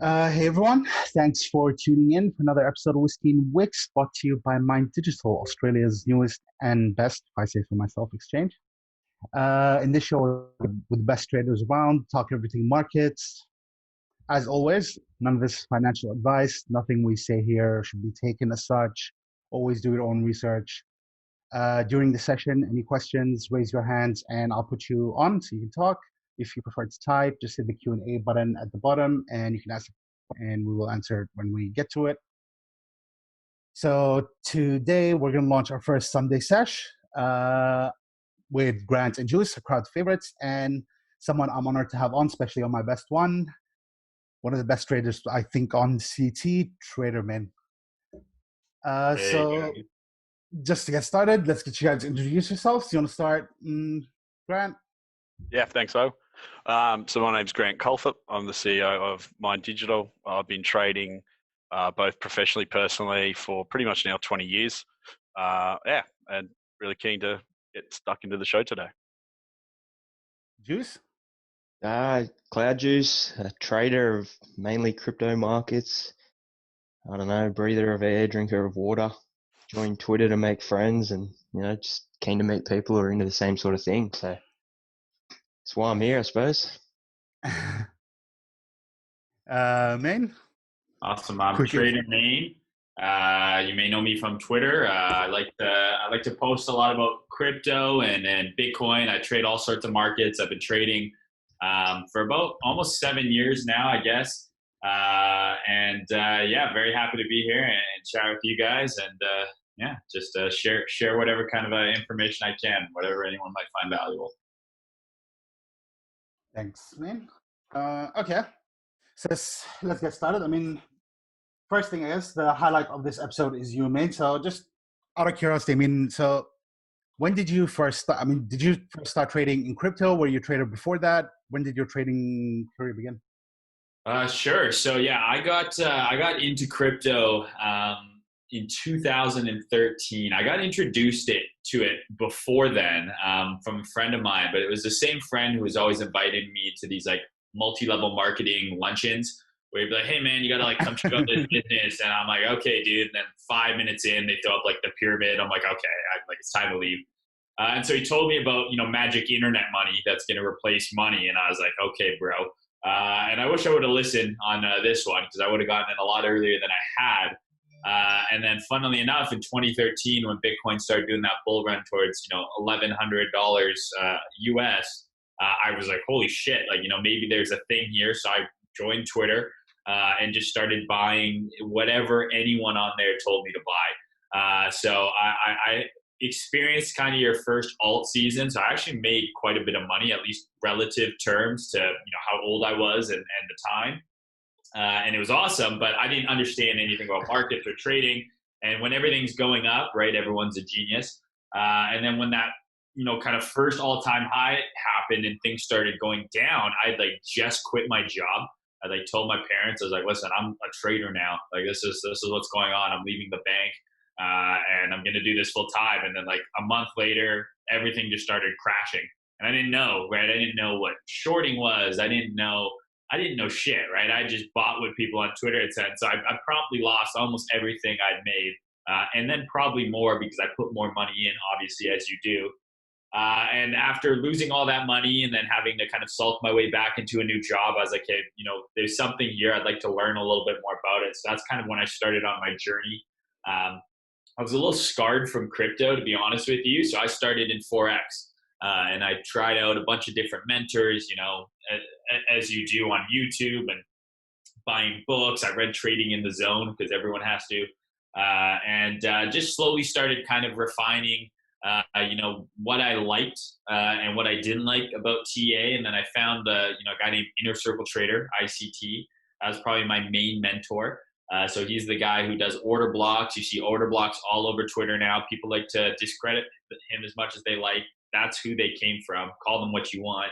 Hey everyone, thanks for tuning in for another episode of Whiskey and Wicks, brought to you by Mayne Digital, Australia's newest and best, if I say so myself, exchange. In this show, with the best traders around, talk everything markets. As always, none of this is financial advice. Nothing we say here should be taken as such. Always do your own research. During the session, any questions, raise your hands and I'll put you on so you can talk. If you prefer to type, just hit the Q&A button at the bottom and you can ask and we will answer it when we get to it. So today we're going to launch our first Sunday sesh with Grant and Juice, crowd favorites, and someone I'm honored to have on, especially on my best one of the best traders, I think, on CT, Trader Mayne. So just to get started, let's get you guys to introduce yourselves. You want to start, Grant? Yeah, thanks, Bo. So my name's Grant Colthup. I'm the CEO of Mayne Digital. I've been trading both professionally, personally for pretty much now 20 years. And really keen to get stuck into the show today. Juice? Cloud Juice, a trader of mainly crypto markets. I don't know, breather of air, drinker of water. Joined Twitter to make friends and, just keen to meet people who are into the same sort of thing. So that's why I'm here, I suppose. Mayne? Awesome. I'm Trader Mayne. You may know me from Twitter. I like to post a lot about crypto and Bitcoin. I trade all sorts of markets. I've been trading for about almost 7 years now, I guess. Very happy to be here and chat with you guys and just share whatever kind of information I can, whatever anyone might find valuable. Thanks, Mayne. Okay, so let's get started. I mean, first thing is the highlight of this episode is you, Mayne. So just out of curiosity, so when did you first start? Did you first start trading in crypto? Were you a trader before that? When did your trading career begin? Sure. So I got into crypto in 2013. I got introduced to it before then from a friend of mine, but it was the same friend who was always inviting me to these like multi-level marketing luncheons where he'd be like, "Hey man, you gotta come check out this business." And I'm like, "Okay, dude." And then 5 minutes in, they throw up like the pyramid. I'm like, "Okay, it's time to leave." And so he told me about, magic internet money that's going to replace money. And I was like, "Okay, bro." And I wish I would have listened on this one because I would have gotten it a lot earlier than I had. And then funnily enough, in 2013, when Bitcoin started doing that bull run towards, $1,100 US, I was like, holy shit, maybe there's a thing here. So I joined Twitter and just started buying whatever anyone on there told me to buy. So I experienced kind of your first alt season. So I actually made quite a bit of money, at least relative terms to how old I was and the time. And it was awesome, but I didn't understand anything about markets or trading. And when everything's going up, right, everyone's a genius. And then when that kind of first all-time high happened and things started going down, I'd just quit my job. I told my parents, I was like, "Listen, I'm a trader now. This is what's going on. I'm leaving the bank. And I'm going to do this full time." And then a month later, everything just started crashing. And I didn't know, right? I didn't know what shorting was. I didn't know shit, right? I just bought what people on Twitter had said. So I promptly lost almost everything I'd made. And then probably more because I put more money in, obviously, as you do. And after losing all that money and then having to kind of sulk my way back into a new job, I was like, hey, there's something here. I'd like to learn a little bit more about it. So that's kind of when I started on my journey. I was a little scarred from crypto, to be honest with you. So I started in Forex and I tried out a bunch of different mentors, as you do on YouTube, and buying books. I read Trading in the Zone because everyone has to. And just slowly started kind of refining, what I liked and what I didn't like about TA. And then I found a guy named Inner Circle Trader, ICT. That was probably my main mentor. So he's the guy who does order blocks. You see order blocks all over Twitter now. People like to discredit him as much as they like. That's who they came from. Call them what you want.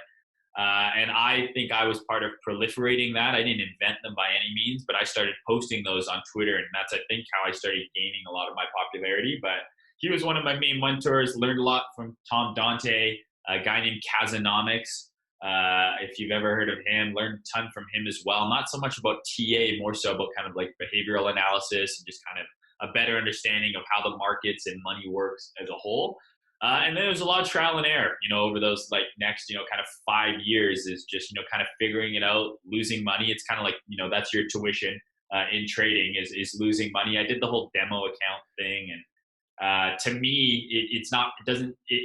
And I think I was part of proliferating that. I didn't invent them by any means, but I started posting those on Twitter. And that's, I think, how I started gaining a lot of my popularity. But he was one of my main mentors. Learned a lot from Tom Dante, a guy named Kazanomics. If you've ever heard of him, learned a ton from him as well. Not so much about TA, more so about kind of like behavioral analysis and just kind of a better understanding of how the markets and money works as a whole. And then there's a lot of trial and error, over those like next, kind of 5 years is just, kind of figuring it out, losing money. It's kind of like, that's your tuition in trading is losing money. I did the whole demo account thing. And to me,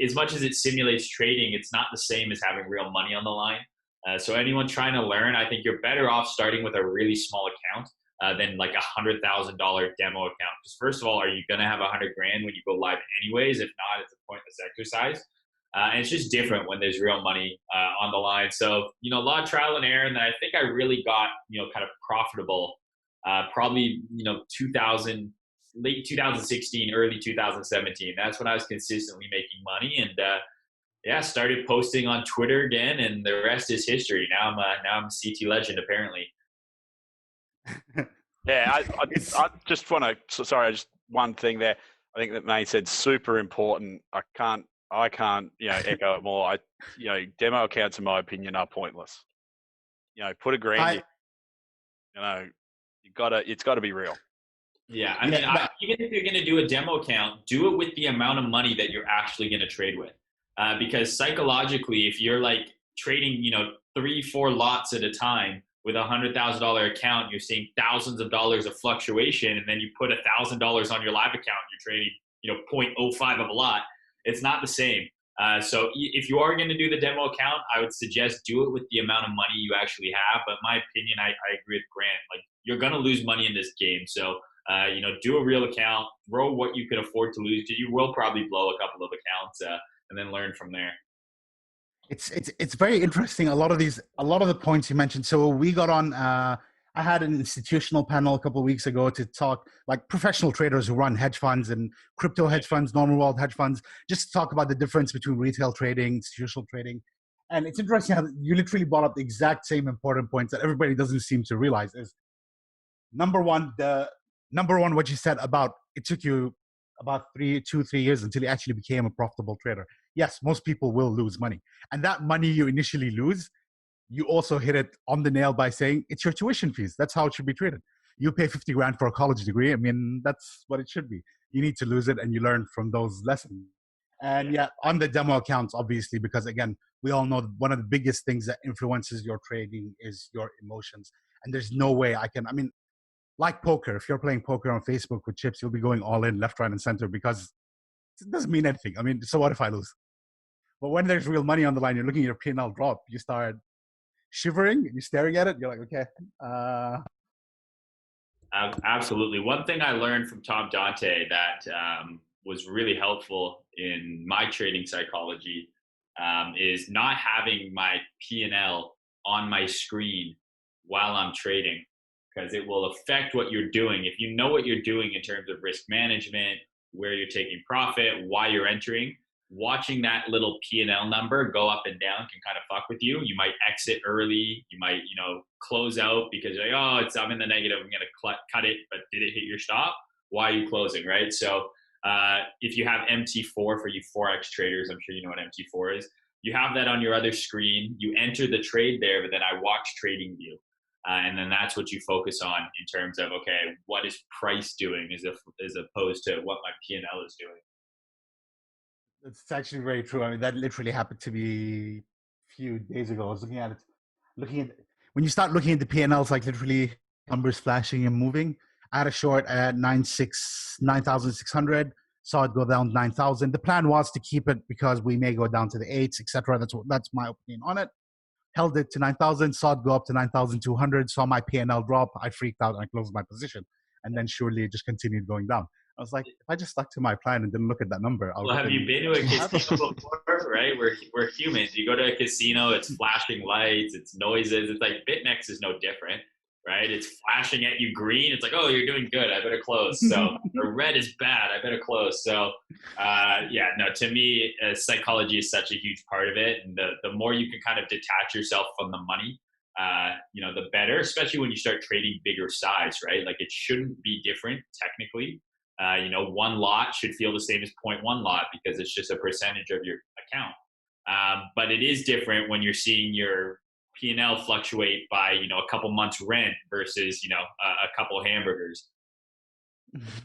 as much as it simulates trading, it's not the same as having real money on the line. So anyone trying to learn, I think you're better off starting with a really small account than like $100,000 demo account. Because first of all, are you going to have $100,000 when you go live anyways? If not, it's a pointless exercise. And it's just different when there's real money on the line. So, a lot of trial and error. And then I think I really got, kind of profitable probably, late 2016, early 2017. That's when I was consistently making money. And started posting on Twitter again, and the rest is history. Now I'm a CT legend, apparently. Yeah, I just want to. Sorry, just one thing there. I think that Mayne said super important. I can't echo it more. Demo accounts, in my opinion, are pointless. Put a grand in. It's got to be real. Yeah, I mean, even if you're going to do a demo account, do it with the amount of money that you're actually going to trade with. Because psychologically, if you're like trading, 3-4 lots at a time with $100,000 account, you're seeing thousands of dollars of fluctuation, and then you put $1,000 on your live account, you're trading, 0.05 of a lot. It's not the same. So if you are going to do the demo account, I would suggest do it with the amount of money you actually have. But in my opinion, I agree with Grant. Like, you're going to lose money in this game. So, do a real account, throw what you could afford to lose. You will probably blow a couple of accounts and then learn from there. It's very interesting. A lot of the points you mentioned. So we got on, I had an institutional panel a couple of weeks ago to talk, like professional traders who run hedge funds and crypto hedge funds, normal world hedge funds, just to talk about the difference between retail trading, institutional trading. And it's interesting how you literally brought up the exact same important points that everybody doesn't seem to realize is number one, what you said about it took you about 3 years until you actually became a profitable trader. Yes, most people will lose money. And that money you initially lose, you also hit it on the nail by saying it's your tuition fees. That's how it should be treated. You pay 50 grand for a college degree. I mean, that's what it should be. You need to lose it and you learn from those lessons. And on the demo accounts, obviously, because again, we all know one of the biggest things that influences your trading is your emotions. And there's no way like poker, if you're playing poker on Facebook with chips, you'll be going all in left, right, and center because it doesn't mean anything. I mean, so what if I lose? But when there's real money on the line, you're looking at your P&L drop, you start shivering, you're staring at it, you're like, okay. Absolutely. One thing I learned from Tom Dante that was really helpful in my trading psychology is not having my P&L on my screen while I'm trading, because it will affect what you're doing. If you know what you're doing in terms of risk management, where you're taking profit, why you're entering, watching that little P&L number go up and down can kind of fuck with you. You might exit early. You might, close out because you're like, I'm in the negative. I'm going to cut it, but did it hit your stop? Why are you closing, right? So if you have MT4 for you Forex traders, I'm sure you know what MT4 is. You have that on your other screen. You enter the trade there, but then I watch TradingView. And then that's what you focus on in terms of, okay, what is price doing as opposed to what my P&L is doing. It's actually very true. I mean, that literally happened to me a few days ago. I was looking at when you start looking at the P&Ls, like literally numbers flashing and moving. I had a short at 9,600, saw it go down 9,000. The plan was to keep it because we may go down to the 8s, etc. That's my opinion on it. Held it to 9,000, saw it go up to 9,200, saw my P&L drop. I freaked out and I closed my position. And then surely it just continued going down. I was like, if I just stuck to my plan and didn't look at that number, have you been to a casino before, right? We're humans. You go to a casino, it's flashing lights, it's noises. It's like BitMEX is no different, right? It's flashing at you green. It's like, oh, you're doing good. I better close. So the red is bad. I better close. So to me, psychology is such a huge part of it. And the more you can kind of detach yourself from the money, the better, especially when you start trading bigger size, right? Like it shouldn't be different technically. One lot should feel the same as 0.1 lot because it's just a percentage of your account. But it is different when you're seeing your P&L fluctuate by, a couple months rent versus, a couple hamburgers.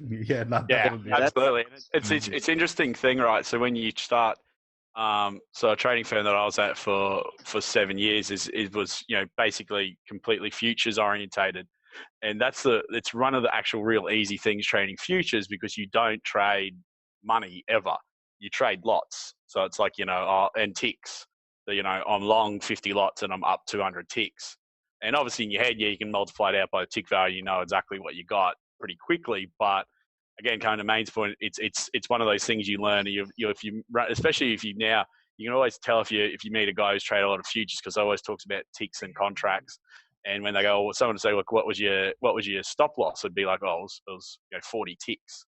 Yeah, not Yeah, definitely. absolutely. It's interesting thing, right? So when you start, so a trading firm that I was at for 7 years it was basically completely futures orientated, and it's one of the actual real easy things trading futures, because you don't trade money ever. You trade lots. So it's like and ticks. So I'm long 50 lots and I'm up 200 ticks. And obviously in your head, you can multiply it out by the tick value. You know exactly what you got pretty quickly. But again, coming to Mayne's point, it's one of those things you learn. Especially if you can always tell if you meet a guy who's traded a lot of futures, because he always talks about ticks and contracts. And when they go, someone would say, look, what was your stop loss? It'd be like, it was 40 ticks.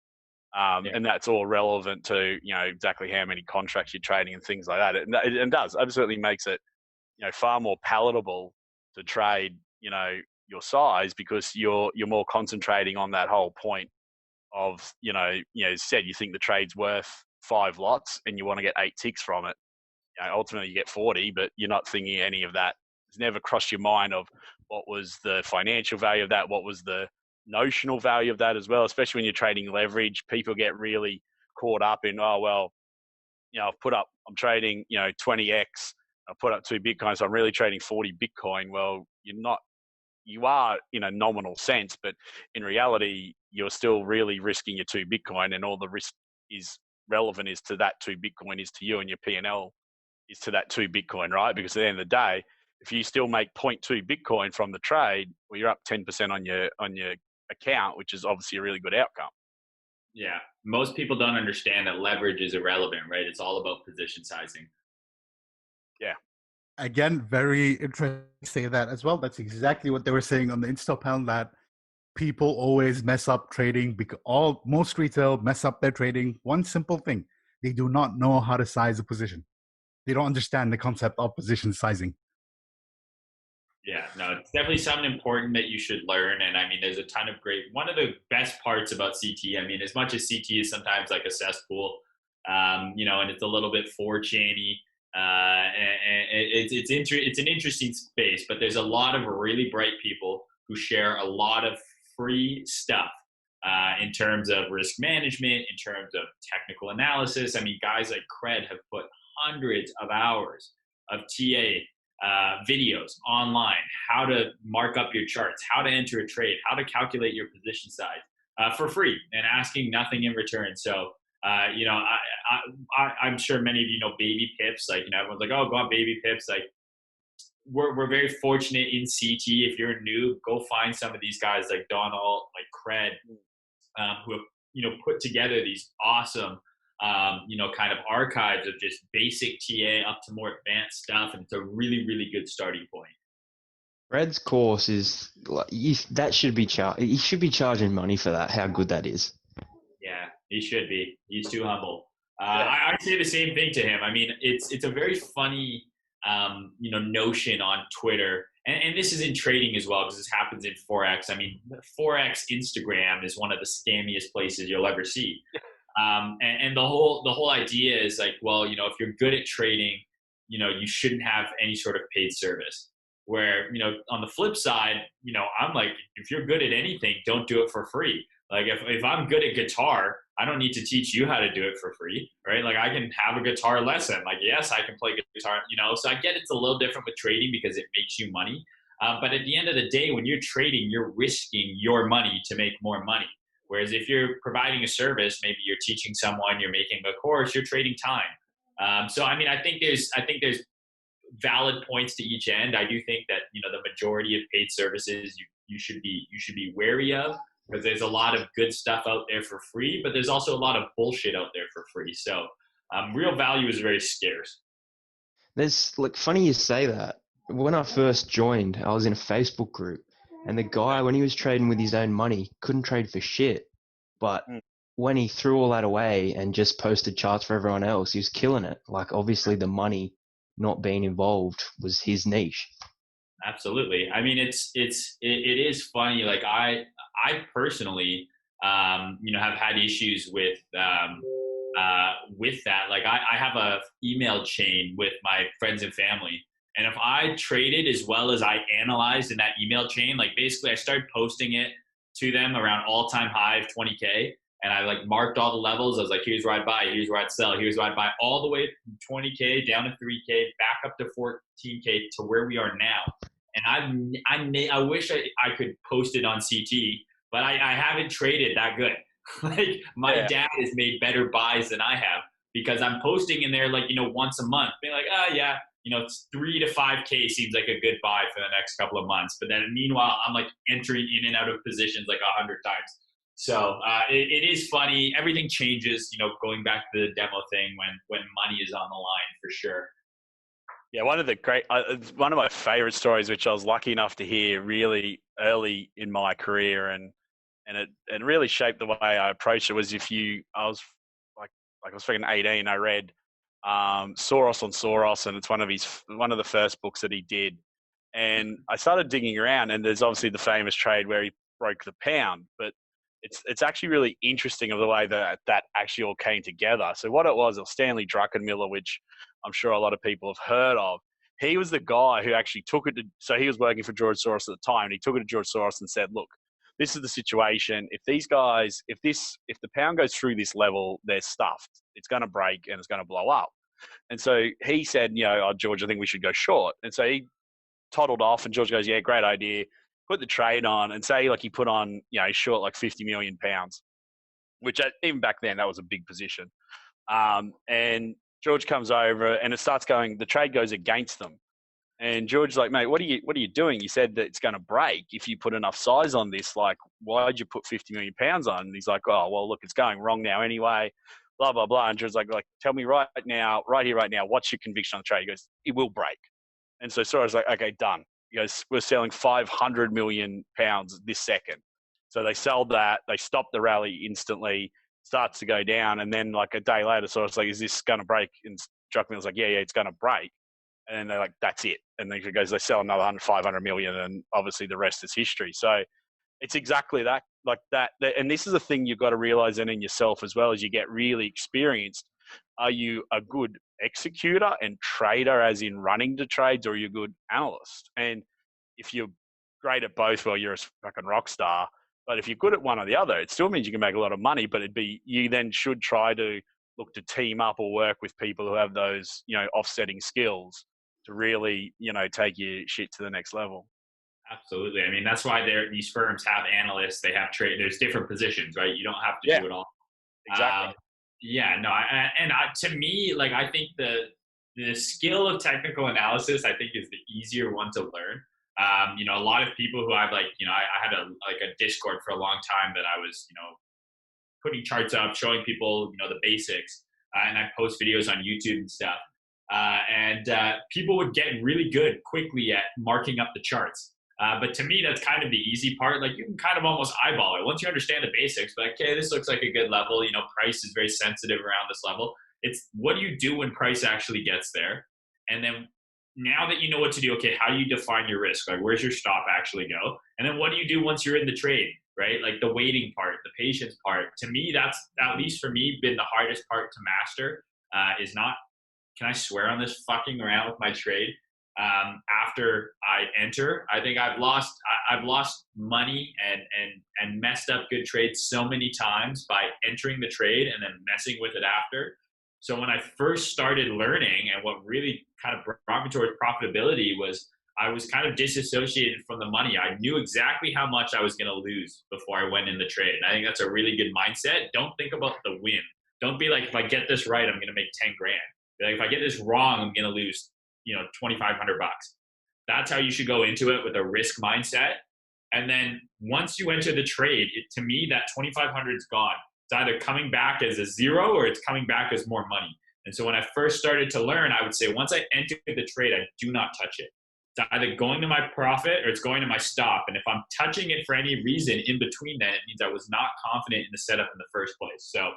And that's all relevant to, exactly how many contracts you're trading and things like that. It does absolutely makes it, far more palatable to trade, your size, because you're more concentrating on that whole point of, said you think the trade's worth 5 lots and you want to get 8 ticks from it. Ultimately you get 40, but you're not thinking any of that. It's never crossed your mind of what was the financial value of that, what was the notional value of that as well, especially when you're trading leverage. People get really caught up in, I'm trading, 20x, I put up 2 Bitcoin, so I'm really trading 40 Bitcoin. Well, you are in a nominal sense, but in reality, you're still really risking your 2 Bitcoin, and all the risk is relevant is to that 2 Bitcoin is to you, and your P&L is to that 2 Bitcoin, right? Because at the end of the day, if you still make 0.2 Bitcoin from the trade, well, you're up 10% on your account, which is obviously a really good outcome. Yeah. Most people don't understand that leverage is irrelevant, right? It's all about position sizing. Yeah. Again, very interesting to say that as well. That's exactly what they were saying on the Insta panel, that people always mess up trading, because most retail mess up their trading. One simple thing: they do not know how to size a position. They don't understand the concept of position sizing. Yeah, no, it's definitely something important that you should learn. And I mean, there's a ton of one of the best parts about CT, I mean, as much as CT is sometimes like a cesspool, and it's a little bit 4chan-y, and it's an interesting space, but there's a lot of really bright people who share a lot of free stuff in terms of risk management, in terms of technical analysis. I mean, guys like Cred have put hundreds of hours of TA videos online, how to mark up your charts, how to enter a trade, how to calculate your position size for free, and asking nothing in return. So, I'm sure many of you know Baby Pips. Like, everyone's like, oh, go on Baby Pips. Like, we're very fortunate in CT. If you're new, go find some of these guys like Donald, like Cred, who have put together these awesome kind of archives of just basic TA up to more advanced stuff, and it's a really, really good starting point. Red's course is that should be he should be charging money for that. How good that is. Yeah, he should be. He's too humble. I say the same thing to him. I mean, it's a very funny notion on Twitter, and this is in trading as well, because this happens in Forex. I mean, Forex Instagram is one of the scammiest places you'll ever see. And the whole idea is like, well, if you're good at trading, you shouldn't have any sort of paid service. Where, on the flip side, I'm like, if you're good at anything, don't do it for free. Like, if I'm good at guitar, I don't need to teach you how to do it for free, right? Like, I can have a guitar lesson. Like, yes, I can play guitar, so I get it's a little different with trading because it makes you money. But at the end of the day, when you're trading, you're risking your money to make more money. Whereas if you're providing a service, maybe you're teaching someone, you're making a course, you're trading time. So, I mean, I think there's valid points to each end. I do think that, the majority of paid services you should be wary of, because there's a lot of good stuff out there for free, but there's also a lot of bullshit out there for free. So real value is very scarce. There's funny you say that. When I first joined, I was in a Facebook group, and the guy, when he was trading with his own money, couldn't trade for shit. But when he threw all that away and just posted charts for everyone else, he was killing it. Like, obviously the money not being involved was his niche. Absolutely. I mean, it is funny. Like, I personally, have had issues with, with that. Like I have a email chain with my friends and family. And if I traded as well as I analyzed in that email chain, like basically I started posting it to them around all-time high of 20K. And I like marked all the levels. I was like, here's where I'd buy, here's where I'd sell, here's where I'd buy, all the way from 20K down to 3K, back up to 14K to where we are now. And I wish I could post it on CT, but I haven't traded that good. Like my dad has made better buys than I have because I'm posting in there like, once a month, being like, yeah, it's 3 to 5K seems like a good buy for the next couple of months. But then meanwhile, I'm like entering in and out of positions like 100 times. So it is funny. Everything changes, going back to the demo thing when money is on the line for sure. Yeah, one of my favorite stories, which I was lucky enough to hear really early in my career, and it really shaped the way I approached it, was I was freaking 18, I read Soros on Soros, and it's one of the first books that he did, and I started digging around, and there's obviously the famous trade where he broke the pound, but it's actually really interesting of the way that actually all came together. So what it was Stanley Druckenmiller, which I'm sure a lot of people have heard of. He was the guy who actually took it to, so he was working for George Soros at the time, and he took it to George Soros and said, look, this is the situation. If these guys, if the pound goes through this level, they're stuffed. It's going to break and it's going to blow up. And so he said, George, I think we should go short. And so he toddled off, and George goes, yeah, great idea. Put the trade on, and say like he put on, short like 50 million pounds, which even back then that was a big position. And George comes over, and it starts going. The trade goes against them, and George's like, "Mate, what are you doing? You said that it's going to break if you put enough size on this. Like, why'd you put 50 million pounds on?" And he's like, "Oh, well, look, it's going wrong now anyway." Blah blah blah. And George's like, "Tell me right now, what's your conviction on the trade?" He goes, "It will break." And so Soros like, "Okay, done." He goes, "We're selling 500 million pounds this second." So they sold that. They stopped the rally instantly. Starts to go down, and then like a day later, so it's like, is this going to break? And Druckenmiller's like, yeah, it's going to break. And then they're like, that's it. And then it goes, they sell another 500 million, and obviously the rest is history. So it's exactly that, like that. And this is a thing you've got to realize in yourself as well as you get really experienced. Are you a good executor and trader, as in running the trades, or are you a good analyst? And if you're great at both, well, you're a fucking rock star. But if you're good at one or the other, it still means you can make a lot of money, but you then should try to look to team up or work with people who have those, offsetting skills to really, take your shit to the next level. Absolutely. I mean, that's why these firms have analysts, they have there's different positions, right? You don't have to do it all. Exactly. To me, like, I think the skill of technical analysis, I think, is the easier one to learn. A lot of people who I've I had a Discord for a long time that I was, putting charts up, showing people, the basics, and I post videos on YouTube and stuff. People would get really good quickly at marking up the charts. But to me, that's kind of the easy part. Like, you can kind of almost eyeball it. Once you understand the basics, but okay, this looks like a good level. Price is very sensitive around this level. It's what do you do when price actually gets there? And then now that you know what to do, okay, how do you define your risk? Like, where's your stop actually go? And then what do you do once you're in the trade, right? Like the waiting part, the patience part. To me, that's, at least for me, been the hardest part to master, is not, can I swear on this, fucking around with my trade. After I enter, I think I've lost money and messed up good trades so many times by entering the trade and then messing with it after. So when I first started learning, and what really kind of brought me towards profitability, was I was kind of disassociated from the money. I knew exactly how much I was going to lose before I went in the trade. And I think that's a really good mindset. Don't think about the win. Don't be like, if I get this right, I'm going to make 10 grand. Be like, if I get this wrong, I'm going to lose, $2,500. That's how you should go into it, with a risk mindset. And then once you enter the trade, to me, that 2,500 is gone. It's either coming back as a zero or it's coming back as more money. And so when I first started to learn, I would say, once I enter the trade, I do not touch it. It's either going to my profit or it's going to my stop. And if I'm touching it for any reason in between that, it means I was not confident in the setup in the first place. So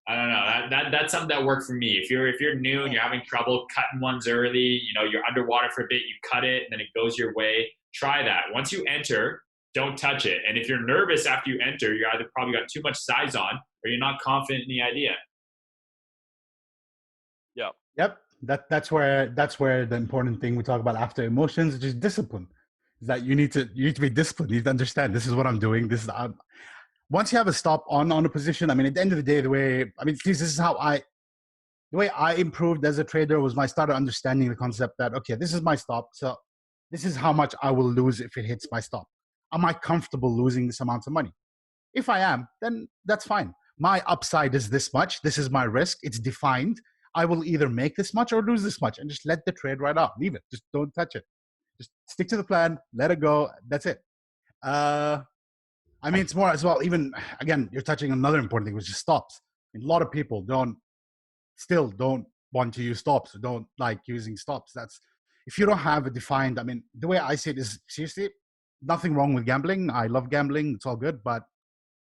I don't know. That's something that worked for me. If you're new and you're having trouble cutting ones early, you're underwater for a bit, you cut it and then it goes your way. Try that. Once you enter, don't touch it. And if you're nervous after you enter, you're either probably got too much size on, or you're not confident in the idea. Yep. That's where the important thing we talk about after emotions, which is discipline. Is that you need to be disciplined. You need to understand this is what I'm doing. This is once you have a stop on a position. I mean, at the end of the day, at least this is how the way I improved as a trader was when I started understanding the concept that, okay, this is my stop. So this is how much I will lose if it hits my stop. Am I comfortable losing this amount of money? If I am, then that's fine. My upside is this much. This is my risk. It's defined. I will either make this much or lose this much, and just let the trade right out. Leave it. Just don't touch it. Just stick to the plan. Let it go. That's it. I mean, it's more as well. Even again, you're touching another important thing, which is stops. A lot of people don't want to use stops. Don't like using stops. That's if you don't have a defined. I mean, the way I see it is seriously, nothing wrong with gambling. I love gambling. It's all good, but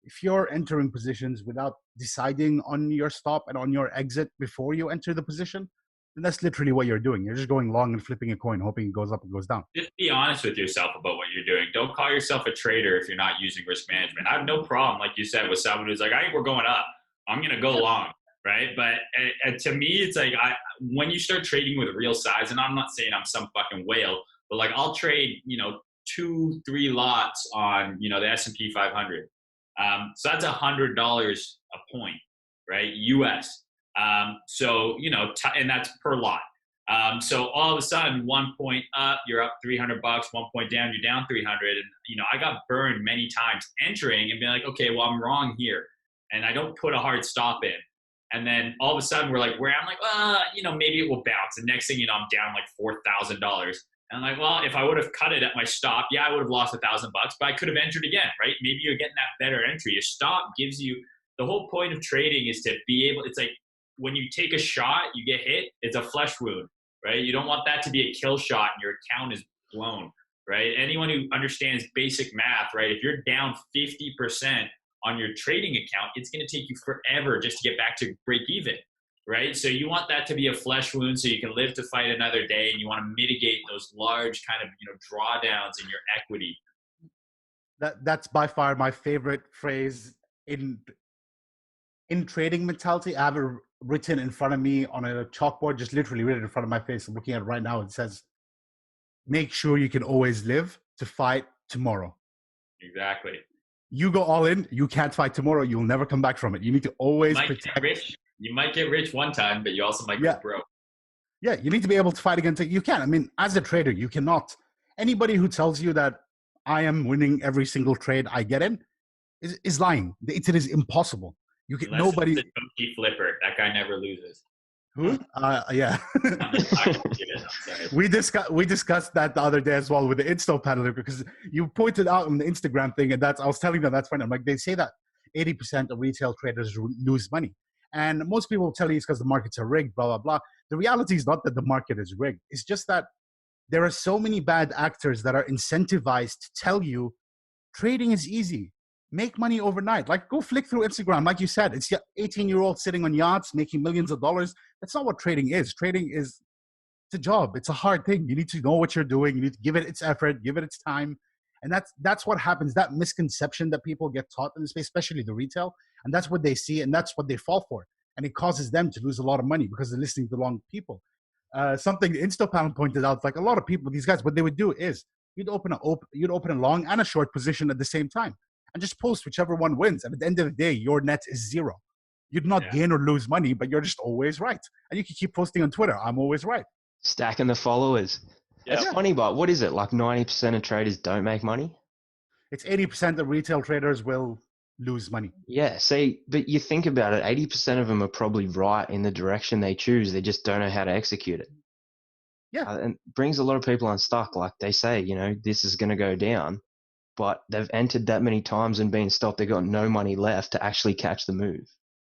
if you're entering positions without deciding on your stop and on your exit before you enter the position, then that's literally what you're doing. You're just going long and flipping a coin, hoping it goes up and goes down. Just be honest with yourself about what you're doing. Don't call yourself a trader if you're not using risk management. I have no problem, like you said, with someone who's like, I think we're going up. I'm going to go long, right? But to me, it's like when you start trading with real size, and I'm not saying I'm some fucking whale, but like I'll trade, 2-3 lots on, the S&P 500. So that's $100 a point, right? US. So, and that's per lot. So all of a sudden, 1 point up, you're up $300, 1 point down, you're down 300. And, I got burned many times entering and being like, okay, well, I'm wrong here. And I don't put a hard stop in. And then all of a sudden we're like, where I'm like, maybe it will bounce. And next thing you know, I'm down like $4,000. And I'm like, well, if I would have cut it at my stop, yeah, I would have lost $1,000, but I could have entered again, right? Maybe you're getting that better entry. A stop gives you, the whole point of trading is to be able, it's like when you take a shot, you get hit, it's a flesh wound, right? You don't want that to be a kill shot and your account is blown, right? Anyone who understands basic math, right? If you're down 50% on your trading account, it's going to take you forever just to get back to break even. Right. So you want that to be a flesh wound so you can live to fight another day, and you want to mitigate those large kind of, drawdowns in your equity. That's by far my favorite phrase in trading mentality. I have it written in front of me on a chalkboard, just literally written in front of my face. I'm looking at it right now. It says, make sure you can always live to fight tomorrow. Exactly. You go all in, you can't fight tomorrow. You'll never come back from it. You need to always protect. You might get rich one time, but you also might get broke. Yeah, you need to be able to fight against it. You can. I mean, as a trader, you cannot. Anybody who tells you that I am winning every single trade I get in is lying. It is impossible. You can. Unless nobody. It's the chunky flipper. That guy never loses. Who? Yeah. We discussed that the other day as well with the Insta panel, because you pointed out on the Instagram thing, and I was telling them that's funny. I'm like, they say that 80% of retail traders lose money. And most people will tell you it's because the markets are rigged, blah, blah, blah. The reality is not that the market is rigged. It's just that there are so many bad actors that are incentivized to tell you trading is easy. Make money overnight. Like, go flick through Instagram. Like you said, it's 18-year-olds sitting on yachts making millions of dollars. That's not what trading is. Trading is it's a job. It's a hard thing. You need to know what you're doing. You need to give it its effort, give it its time. And that's what happens, that misconception that people get taught in the space, especially the retail. And that's what they see, and that's what they fall for. And it causes them to lose a lot of money because they're listening to the wrong people. Something the Instapanel pointed out, like a lot of people, these guys, what they would do is you'd open a long and a short position at the same time and just post whichever one wins. And at the end of the day, your net is zero. You'd not gain or lose money, but you're just always right. And you can keep posting on Twitter, I'm always right. Stacking the followers. It's funny, but what is it? Like 90% of traders don't make money? It's 80% of retail traders will lose money. Yeah, see, but you think about it, 80% of them are probably right in the direction they choose. They just don't know how to execute it. Yeah. And brings a lot of people unstuck. Like they say, this is going to go down, but they've entered that many times and been stopped. They've got no money left to actually catch the move.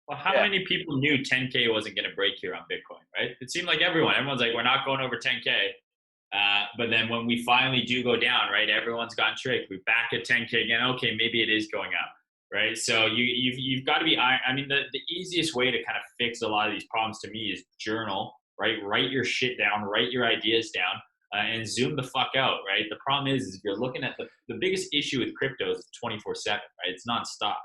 Well, how many people knew 10K wasn't going to break here on Bitcoin, right? It seemed like everyone's like, we're not going over 10K. But then when we finally do go down, right, everyone's gotten tricked. We're back at 10K again. Okay, maybe it is going up, right? So you've got to be, I mean, the easiest way to kind of fix a lot of these problems to me is journal, right? Write your shit down, write your ideas down, and zoom the fuck out, right? The problem is if you're looking at the biggest issue with crypto is 24/7, right? It's nonstop.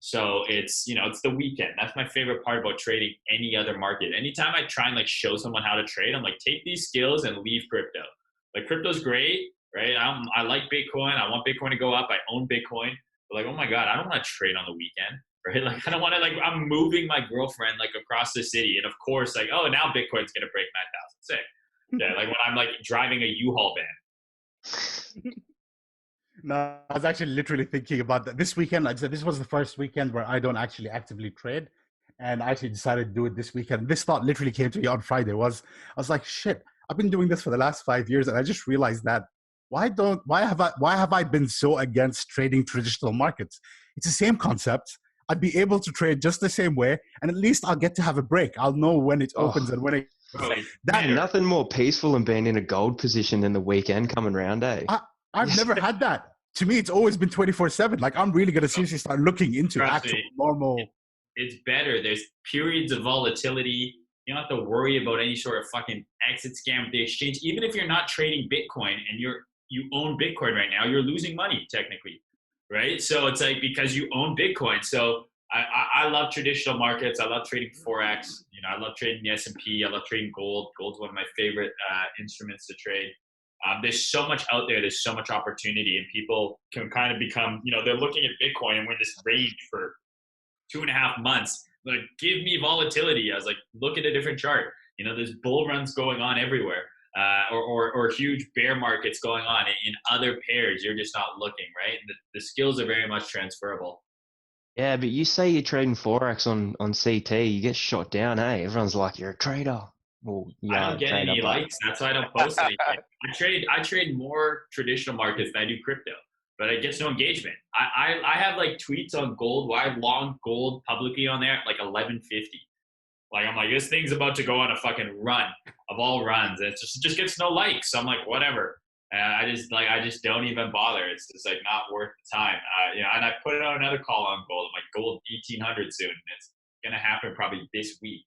So it's, it's the weekend. That's my favorite part about trading any other market. Anytime I try and like show someone how to trade, I'm like, take these skills and leave crypto. Like crypto's great, right? I like Bitcoin. I want Bitcoin to go up. I own Bitcoin. But like, oh my God, I don't want to trade on the weekend, right? Like I don't want to, like, I'm moving my girlfriend like across the city. And of course, like, oh, now Bitcoin's going to break 9,000. Sick. Yeah, like when I'm like driving a U-Haul van. No, I was actually literally thinking about that this weekend. Like I said, this was the first weekend where I don't actually actively trade, and I actually decided to do it this weekend. This thought literally came to me on Friday. I was like, shit, I've been doing this for the last 5 years, and I just realized that why have I been so against trading traditional markets? It's the same concept. I'd be able to trade just the same way, and at least I'll get to have a break. I'll know when it opens and when it. Nothing more peaceful than being in a gold position than the weekend coming round, eh? I've never had that. To me, it's always been 24/7. Like, I'm really going to seriously start looking into actual normal. It's better. There's periods of volatility. You don't have to worry about any sort of fucking exit scam with the exchange. Even if you're not trading Bitcoin and you own Bitcoin right now, you're losing money technically, right? So it's like, because you own Bitcoin. So I love traditional markets. I love trading Forex. I love trading the S&P. I love trading gold. Gold's one of my favorite instruments to trade. There's so much out there. There's so much opportunity, and people can kind of become, they're looking at Bitcoin and we're in this range for 2.5 months. Like, give me volatility. I was like, look at a different chart. There's bull runs going on everywhere, or huge bear markets going on in other pairs. You're just not looking, right? And the skills are very much transferable. Yeah, but you say you're trading Forex on CT, you get shot down, eh? Everyone's like, you're a trader. Well, I don't get any likes. That's why I don't post anything. I trade more traditional markets than I do crypto, but I get no engagement. I have like tweets on gold. Why I long gold publicly on there at like 1150. Like, I'm like, this thing's about to go on a fucking run of all runs. And it just gets no likes. So I'm like, whatever. I just don't even bother. It's just like not worth the time. And I put out another call on gold. I'm like, gold 1800 soon. It's gonna happen probably this week.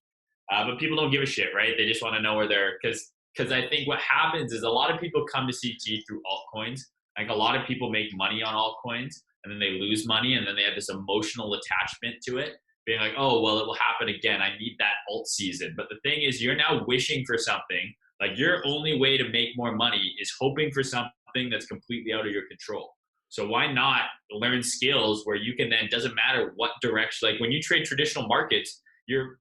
But people don't give a shit, right? They just want to know where they're, because I think what happens is a lot of people come to CT through altcoins. Like, a lot of people make money on altcoins and then they lose money, and then they have this emotional attachment to it, being like, oh, well, it will happen again. I need that alt season. But the thing is, you're now wishing for something. Like, your only way to make more money is hoping for something that's completely out of your control. So why not learn skills where you can then, doesn't matter what direction, like when you trade traditional markets, you're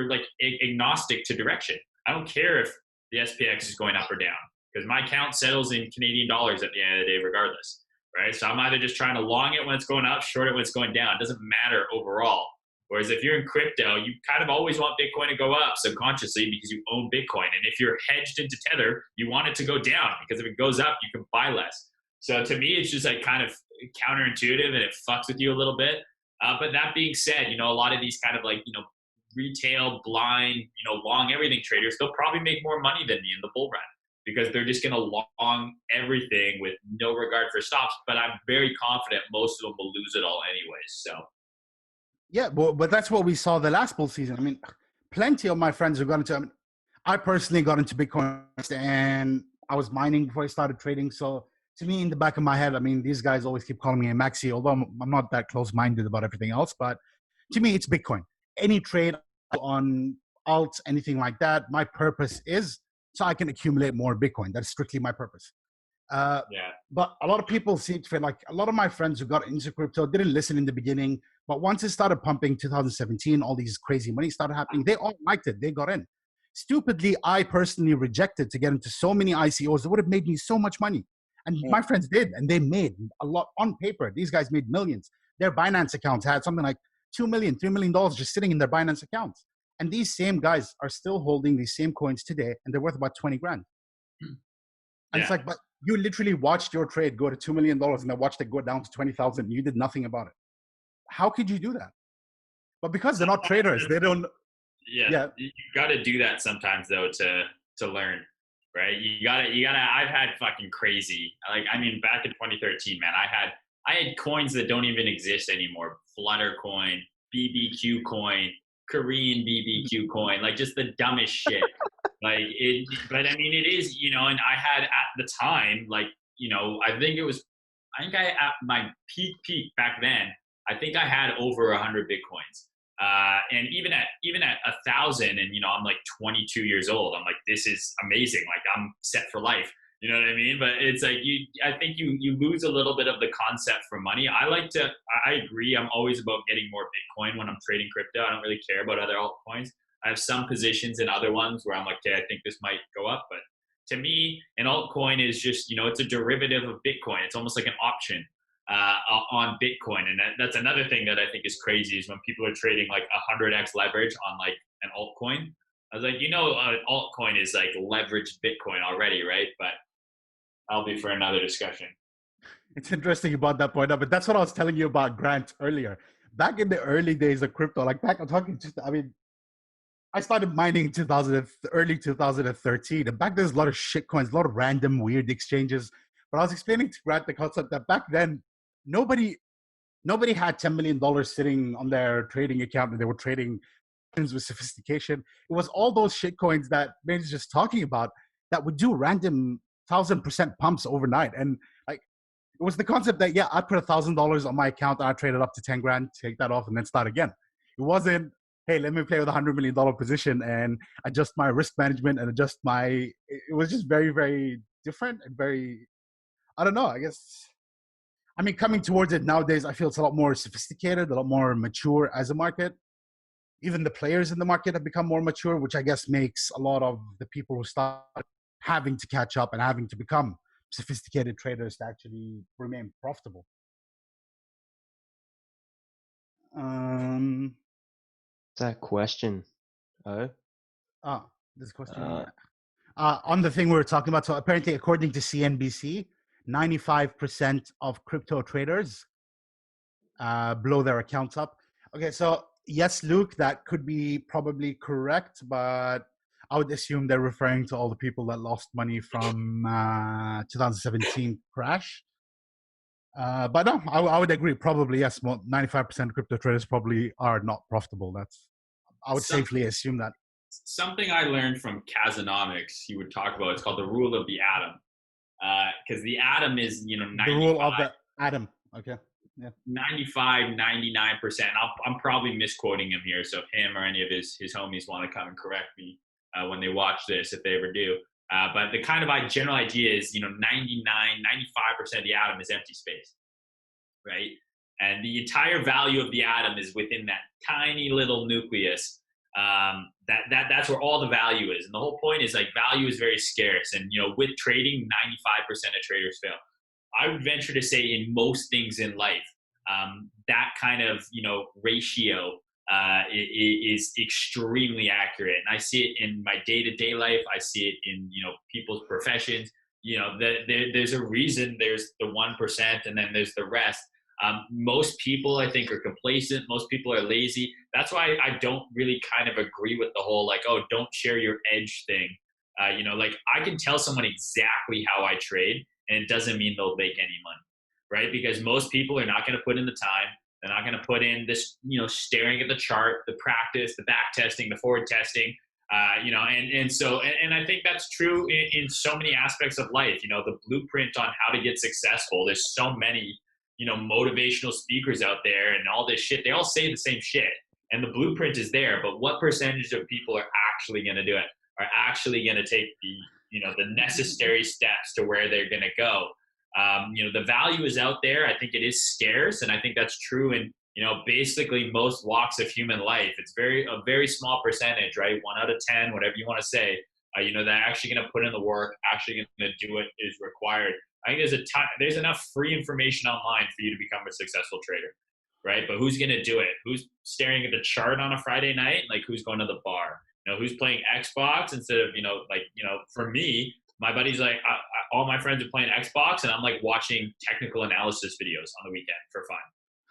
like agnostic to direction. I don't care if the SPX is going up or down, because my account settles in Canadian dollars at the end of the day regardless, right? So I'm either just trying to long it when it's going up, short it when it's going down. It doesn't matter overall. Whereas if you're in crypto, you kind of always want Bitcoin to go up subconsciously because you own Bitcoin. And if you're hedged into Tether, you want it to go down, because if it goes up, you can buy less. So to me, it's just like kind of counterintuitive, and it fucks with you a little bit. But that being said, a lot of these kind of like, retail, blind, long everything traders, they'll probably make more money than me in the bull run, because they're just going to long everything with no regard for stops. But I'm very confident most of them will lose it all anyways. So. Yeah, but that's what we saw the last bull season. I mean, plenty of my friends who got into, I personally got into Bitcoin and I was mining before I started trading. So to me, in the back of my head, I mean, these guys always keep calling me a maxi, although I'm not that close-minded about everything else. But to me, it's Bitcoin. Any trade on alts, anything like that, my purpose is so I can accumulate more Bitcoin. That's strictly my purpose. But a lot of people seem to feel like, a lot of my friends who got into crypto didn't listen in the beginning. But once it started pumping 2017, all these crazy money started happening. They all liked it. They got in. Stupidly, I personally rejected to get into so many ICOs that would have made me so much money. And my friends did, and they made a lot on paper. These guys made millions. Their Binance accounts had something like $2 million, $3 million just sitting in their Binance accounts. And these same guys are still holding these same coins today, and they're worth about 20 grand. And it's like, but you literally watched your trade go to $2 million and then watched it go down to 20,000. You did nothing about it. How could you do that? But because they're not traders, they don't. Yeah. You got to do that sometimes though to learn, right? You gotta. I've had fucking crazy. Like, I mean, back in 2013, man, I had coins that don't even exist anymore. Flutter coin, BBQ coin, Korean BBQ coin, like just the dumbest shit. Like it, but I mean, it is, and I had at the time, like, I think at my peak back then, I think I had over 100 Bitcoins. And even at 1,000, and I'm like 22 years old, I'm like, this is amazing. Like, I'm set for life. You know what I mean? But it's like I think you lose a little bit of the concept for money. I agree. I'm always about getting more Bitcoin when I'm trading crypto. I don't really care about other altcoins. I have some positions in other ones where I'm like, okay, I think this might go up. But to me, an altcoin is just, it's a derivative of Bitcoin. It's almost like an option on Bitcoin. And that's another thing that I think is crazy is when people are trading like 100x leverage on like an altcoin. I was like, an altcoin is like leveraged Bitcoin already, right? But that'll be for another discussion. It's interesting you brought that point up, but that's what I was telling you about Grant earlier. Back in the early days of crypto, like back, I'm talking just, I started mining in early 2013, and back there's a lot of shit coins, a lot of random weird exchanges. But I was explaining to Grant the concept that back then, nobody had $10 million sitting on their trading account and they were trading with sophistication. It was all those shit coins that Mayne's just talking about that would do random 1,000% pumps overnight. And like, it was the concept that, I put $1,000 on my account and I traded up to 10 grand, take that off and then start again. It wasn't, hey, let me play with a $100 million position and adjust my risk management and adjust it was just very, very different and very, I don't know, I guess. Coming towards it nowadays, I feel it's a lot more sophisticated, a lot more mature as a market. Even the players in the market have become more mature, which I guess makes a lot of the people who start having to catch up and having to become sophisticated traders to actually remain profitable. That question. This question. On the thing we were talking about, so apparently, according to CNBC, 95% of crypto traders blow their accounts up. Okay, so yes, Luke, that could be probably correct, but I would assume they're referring to all the people that lost money from 2017 crash. But no, I would agree. Probably yes, 95% of crypto traders probably are not profitable. I would safely assume that. Something I learned from Kazanomics, he would talk about, it's called the rule of the atom. Because the atom is, 95, the rule of the atom. Okay. Yeah. 95, 99%. I'm probably misquoting him here. So if him or any of his homies want to come and correct me when they watch this, if they ever do. But the kind of general idea is, 99, 95% of the atom is empty space, right? And the entire value of the atom is within that tiny little nucleus. That's where all the value is. And the whole point is like value is very scarce. And, with trading, 95% of traders fail. I would venture to say in most things in life, that kind of, ratio is extremely accurate. And I see it in my day-to-day life. I see it in, people's professions. There's a reason there's the 1% and then there's the rest. Most people, I think, are complacent. Most people are lazy. That's why I don't really kind of agree with the whole, like, oh, don't share your edge thing. Like I can tell someone exactly how I trade and it doesn't mean they'll make any money, right? Because most people are not going to put in the time. They're not going to put in this, staring at the chart, the practice, the back testing, the forward testing, and I think that's true in so many aspects of life. The blueprint on how to get successful. There's so many, motivational speakers out there and all this shit. They all say the same shit and the blueprint is there, but what percentage of people are actually going to do it, are actually going to take the necessary steps to where they're going to go? The value is out there. I think it is scarce. And I think that's true in, basically most walks of human life. It's a very small percentage, right? 1 out of 10, whatever you want to say, they're actually going to put in the work, actually going to do what is required. I think there's enough free information online for you to become a successful trader, right? But who's going to do it? Who's staring at the chart on a Friday night? Like who's going to the bar? Who's playing Xbox instead of, for me, my buddies, like all my friends are playing Xbox and I'm like watching technical analysis videos on the weekend for fun.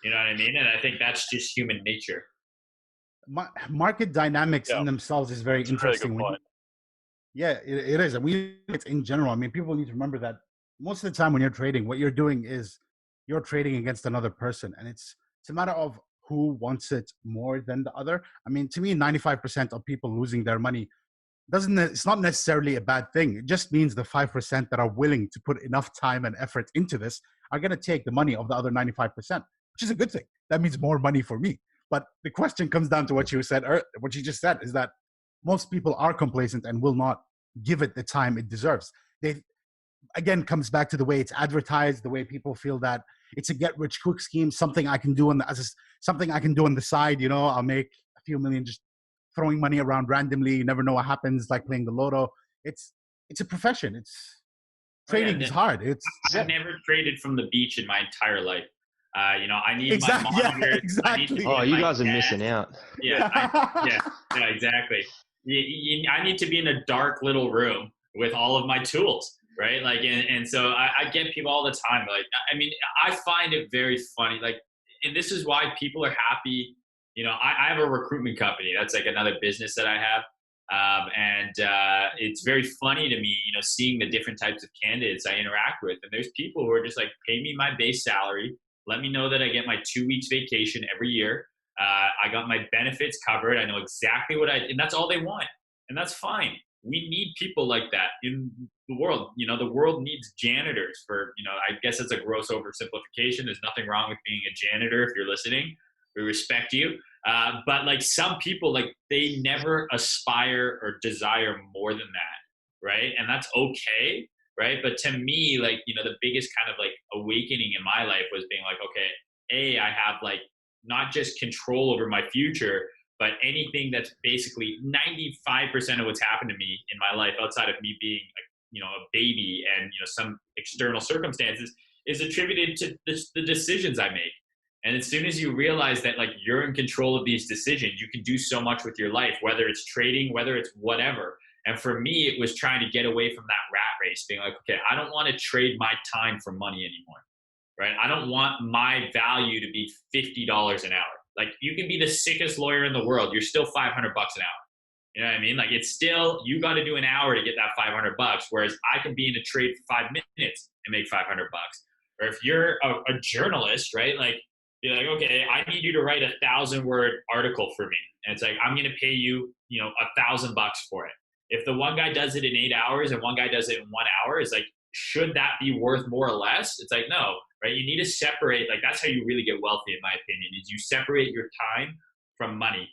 You know what I mean? And I think that's just human nature. Market dynamics in themselves is very interesting. Really it is. And it's in general. People need to remember that most of the time when you're trading, what you're doing is you're trading against another person. And it's a matter of who wants it more than the other. To me, 95% of people losing their money it's not necessarily a bad thing. It just means the 5% that are willing to put enough time and effort into this are going to take the money of the other 95%, which is a good thing. that means more money for me. But the question comes down to what you said, or what you just said, is that most people are complacent and will not give it the time it deserves. They, again, comes back to the way it's advertised, the way people feel that it's a get-rich-quick scheme, something I can do something I can do on the side. You know, I'll make a few million just throwing money around randomly. You never know what happens, like playing the lotto. It's a profession. Trading is hard. I've never traded from the beach in my entire life. You know, I need my exactly. monitors. Yeah, exactly. Oh, you guys are missing out. Yeah, yeah, exactly. I need to be in a dark little room with all of my tools, right? Like, and so I get people all the time. Like, I mean, I find it very funny. Like, and this is why people are happy. You know, I have a recruitment company. That's like another business that I have. And it's very funny to me, you know, seeing the different types of candidates I interact with. And there's people who are just like, pay me my base salary. Let me know that I get my 2 weeks vacation every year. I got my benefits covered. I know exactly and that's all they want. And that's fine. We need people like that in the world. You know, the world needs janitors for, you know, I guess it's a gross oversimplification. There's nothing wrong with being a janitor if you're listening. We respect you. But like some people, like they never aspire or desire more than that, right? And that's okay, right? But to me, like, you know, the biggest kind of like awakening in my life was being like, okay, I have like not just control over my future, but anything that's basically 95% of what's happened to me in my life outside of me being, like, you know, a baby and, you know, some external circumstances is attributed to the decisions I make. And as soon as you realize that like you're in control of these decisions, you can do so much with your life, whether it's trading, whether it's whatever. And for me, it was trying to get away from that rat race, being like, okay, I don't want to trade my time for money anymore, right? I don't want my value to be $50 an hour. Like, you can be the sickest lawyer in the world, you're still $500 an hour. You know what I mean? Like, it's still, you got to do an hour to get that $500, whereas I can be in a trade for 5 minutes and make $500. Or if you're a journalist, right? Like, you're like, okay, I need you to write 1,000-word article for me. And it's like, I'm going to pay you, you know, $1,000 for it. If the one guy does it in 8 hours and one guy does it in 1 hour, it's like, should that be worth more or less? It's like, no, right? You need to separate. Like, that's how you really get wealthy, in my opinion, is you separate your time from money.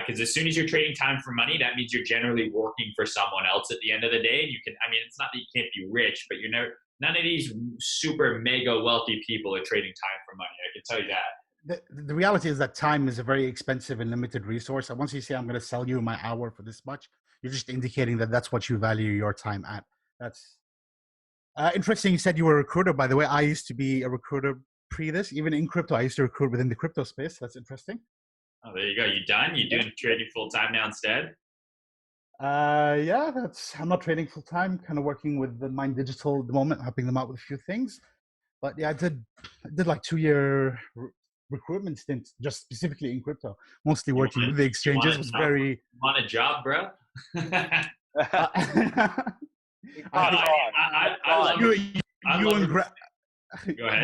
Because as soon as you're trading time for money, that means you're generally working for someone else at the end of the day. And you can, I mean, it's not that you can't be rich, but you're never, none of these super mega wealthy people are trading time for money. I can tell you that. The reality is that time is a very expensive and limited resource. And once you say, I'm going to sell you my hour for this much, you're just indicating that that's what you value your time at. That's interesting. You said you were a recruiter. By the way, I used to be a recruiter pre this. Even in crypto, I used to recruit within the crypto space. That's interesting. Oh, there you go. You done? You doing trading full time now instead? Yeah, I'm not trading full time. Kind of working with the Mayne Digital at the moment, helping them out with a few things. But yeah, I did like 2-year recruitment stint, just specifically in crypto. Mostly working with the exchanges. Was very. Want a job, bro?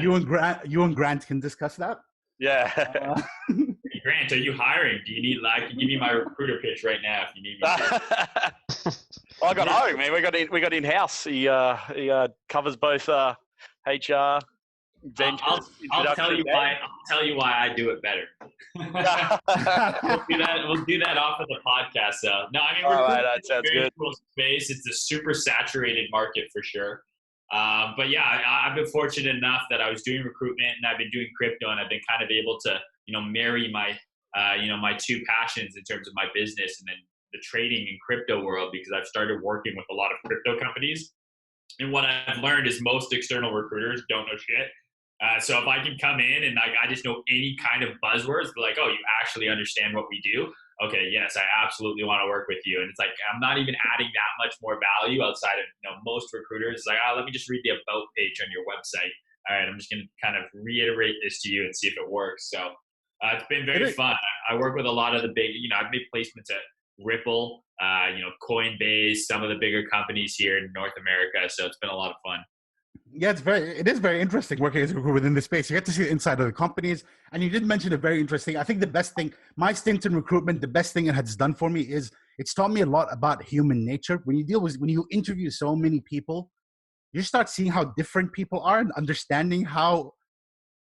You and Grant can discuss that. Yeah. Hey, Grant, are you hiring? Do you need? I can give you my recruiter pitch right now if you need me. I got home, man. We got in house. He covers both HR. I'll tell you why. I'll tell you why I do it better. We'll do that off of the podcast, though. No, I mean, that sounds good. Cool space. It's a super saturated market for sure. But yeah, I've been fortunate enough that I was doing recruitment and I've been doing crypto, and I've been kind of able to, you know, marry my, my two passions in terms of my business and then the trading and crypto world, because I've started working with a lot of crypto companies. And what I've learned is most external recruiters don't know shit. So if I can come in and like I just know any kind of buzzwords, be like, oh, you actually understand what we do? Okay, yes, I absolutely want to work with you. And it's like, I'm not even adding that much more value outside of, you know, most recruiters. It's like, oh, let me just read the about page on your website. All right, I'm just going to kind of reiterate this to you and see if it works. So it's been very fun. I work with a lot of the big, you know, I've made placements at Ripple, Coinbase, some of the bigger companies here in North America. So it's been a lot of fun. Yeah, it is very interesting working as a recruiter within the space. You get to see the inside of the companies. And you did mention a very interesting, I think the best thing, my stint in recruitment, the best thing it has done for me is it's taught me a lot about human nature. When you interview so many people, you start seeing how different people are and understanding how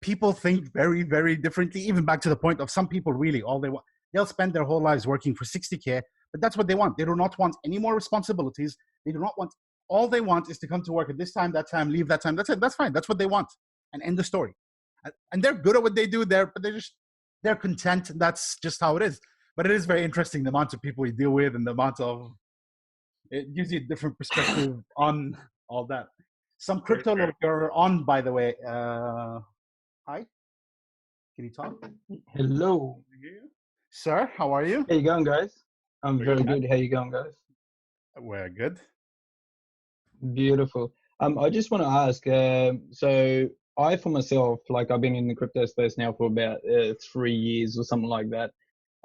people think very, very differently, even back to the point of some people really, all they want, they'll spend their whole lives working for 60K, but that's what they want. They do not want any more responsibilities. They do not want, all they want is to come to work at this time, that time, leave that time. That's it. That's fine. That's what they want. And end the story. And they're good at what they do there, but they're content. And that's just how it is. But it is very interesting, the amount of people you deal with and the amount of, it gives you a different perspective on all that. Some crypto you're on, by the way. Hi, can you talk? Hello. Sir, how are you? How you going, guys? I'm very good. How you going, guys? We're good. Beautiful. I just want to ask, so I, for myself, like I've been in the crypto space now for about 3 years or something like that.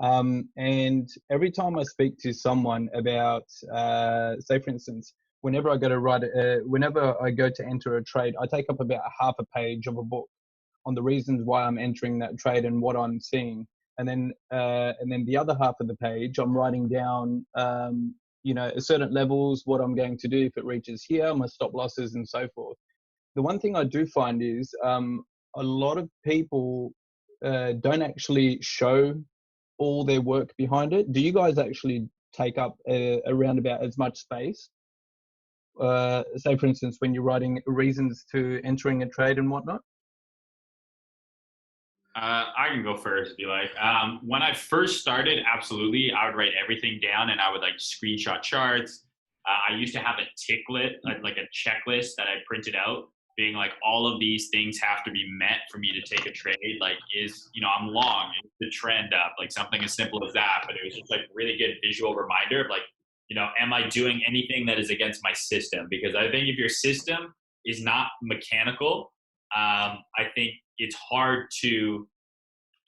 And every time I speak to someone about, say for instance, whenever I go to enter a trade, I take up about half a page of a book on the reasons why I'm entering that trade and what I'm seeing. And then the other half of the page, I'm writing down, certain levels, what I'm going to do if it reaches here, my stop losses and so forth. The one thing I do find is a lot of people don't actually show all their work behind it. Do you guys actually take up around about as much space? Say, for instance, when you're writing reasons to entering a trade and whatnot? I can go first if you like. When I first started, absolutely, I would write everything down and I would like screenshot charts. I used to have a ticklet, like a checklist that I printed out, being like, all of these things have to be met for me to take a trade. Like, I'm long, is the trend up, like something as simple as that. But it was just like really good visual reminder of like, am I doing anything that is against my system? Because I think if your system is not mechanical, I think it's hard to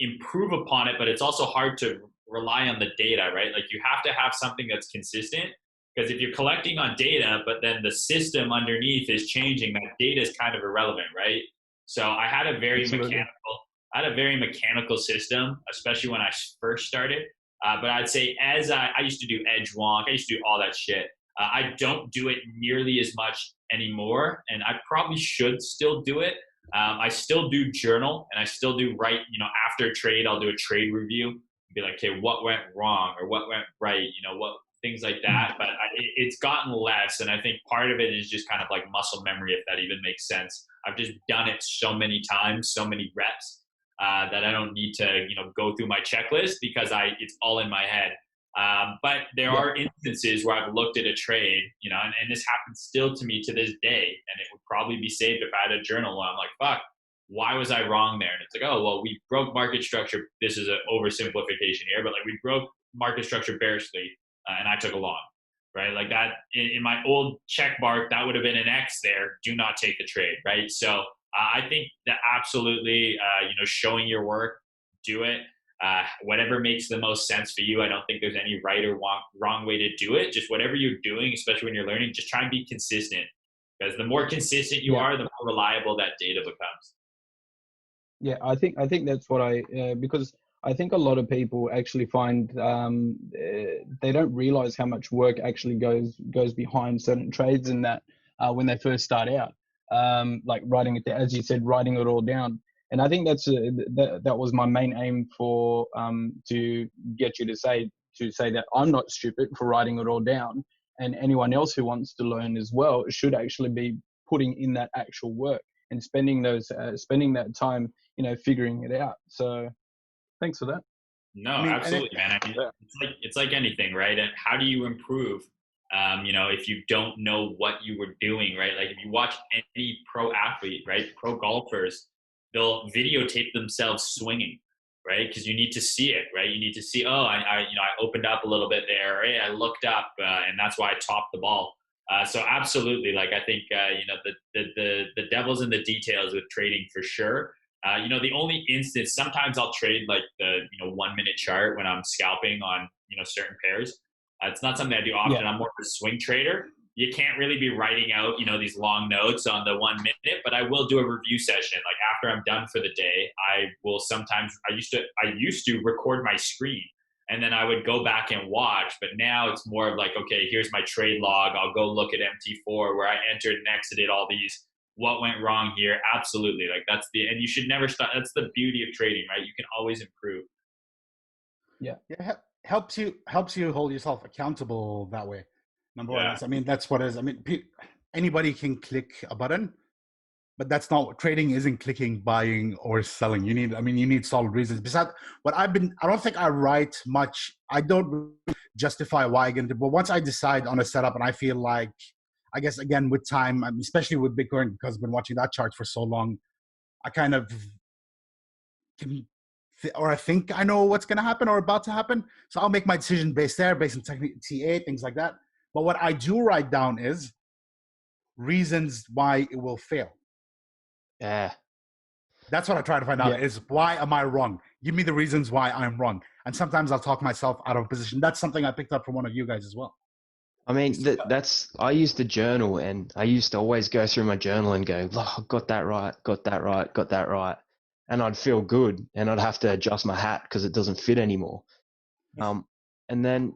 improve upon it, but it's also hard to rely on the data, right? Like you have to have something that's consistent, because if you're collecting on data, but then the system underneath is changing, that data is kind of irrelevant, right? So I had a very mechanical system, especially when I first started. But I'd say as I used to do edge wonk, I used to do all that shit. I don't do it nearly as much anymore, and I probably should still do it. I still do journal, and I still do write, after a trade, I'll do a trade review and be like, okay, what went wrong or what went right, what things like that. But it's gotten less. And I think part of it is just kind of like muscle memory, if that even makes sense. I've just done it so many times, so many reps, that I don't need to, go through my checklist because it's all in my head. But there are instances where I've looked at a trade, and this happens still to me to this day, and it would probably be saved if I had a journal where I'm like, fuck, why was I wrong there? And it's like, oh, well, we broke market structure. This is an oversimplification here, but like we broke market structure bearishly, and I took a long, right? Like that in my old check mark, that would have been an X there. Do not take the trade, right? So I think that absolutely, showing your work, do it. Whatever makes the most sense for you. I don't think there's any right or wrong way to do it. Just whatever you're doing, especially when you're learning, just try and be consistent, because the more consistent you are, the more reliable that data becomes. Yeah, I think that's what because I think a lot of people actually find they don't realize how much work actually goes behind certain trades, and that when they first start out, like writing it, as you said, writing it all down. And I think that was my main aim for to get you to say that I'm not stupid for writing it all down, and anyone else who wants to learn as well should actually be putting in that actual work and spending that time, figuring it out. So thanks for that. No, absolutely, man. I mean, it's like anything, right? And how do you improve? If you don't know what you were doing, right? Like if you watch any pro athlete, right, pro golfers, they'll videotape themselves swinging, right? Because you need to see it, right? You need to see, I opened up a little bit there, or, hey, I looked up, and that's why I topped the ball. So absolutely, like I think the devil's in the details with trading for sure. The only instance, sometimes I'll trade like the 1 minute chart when I'm scalping on certain pairs. It's not something I do often. I'm more of a swing trader. You can't really be writing out these long notes on the 1 minute, but I will do a review session. Like after I'm done for the day, I will sometimes, I used to record my screen, and then I would go back and watch. But now it's more of like, okay, here's my trade log. I'll go look at MT4 where I entered and exited all these what went wrong here. Absolutely. Like and you should never stop. That's the beauty of trading, right? You can always improve. Yeah, helps you hold yourself accountable that way. Number one, Yeah. I mean, that's what it is. I mean, anybody can click a button, but that's not trading. Isn't clicking, buying or selling. You need solid reasons. Besides, I don't think I write much. I don't justify why I get into, but once I decide on a setup and I feel like, I guess again with time, especially with Bitcoin, because I've been watching that chart for so long, I kind of can, or I think I know what's going to happen or about to happen. So I'll make my decision based on TA, things like that. But what I do write down is reasons why it will fail. Yeah. That's what I try to find out is, why am I wrong? Give me the reasons why I'm wrong. And sometimes I'll talk myself out of position. That's something I picked up from one of you guys as well. I mean, I used to journal, and I used to always go through my journal and go, oh, got that right. And I'd feel good, and I'd have to adjust my hat because it doesn't fit anymore. And then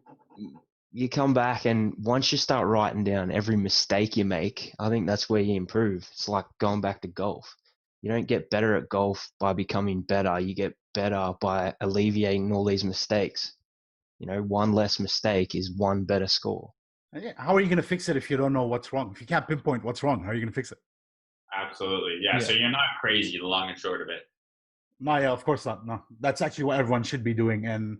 you come back, and once you start writing down every mistake you make, I think that's where you improve. It's like going back to golf. You don't get better at golf by becoming better. You get better by alleviating all these mistakes. One less mistake is one better score. How are you going to fix it if you don't know what's wrong? If you can't pinpoint what's wrong, how are you going to fix it? Absolutely. Yeah. So you're not crazy, the long and short of it. No, yeah, of course not. No, that's actually what everyone should be doing. And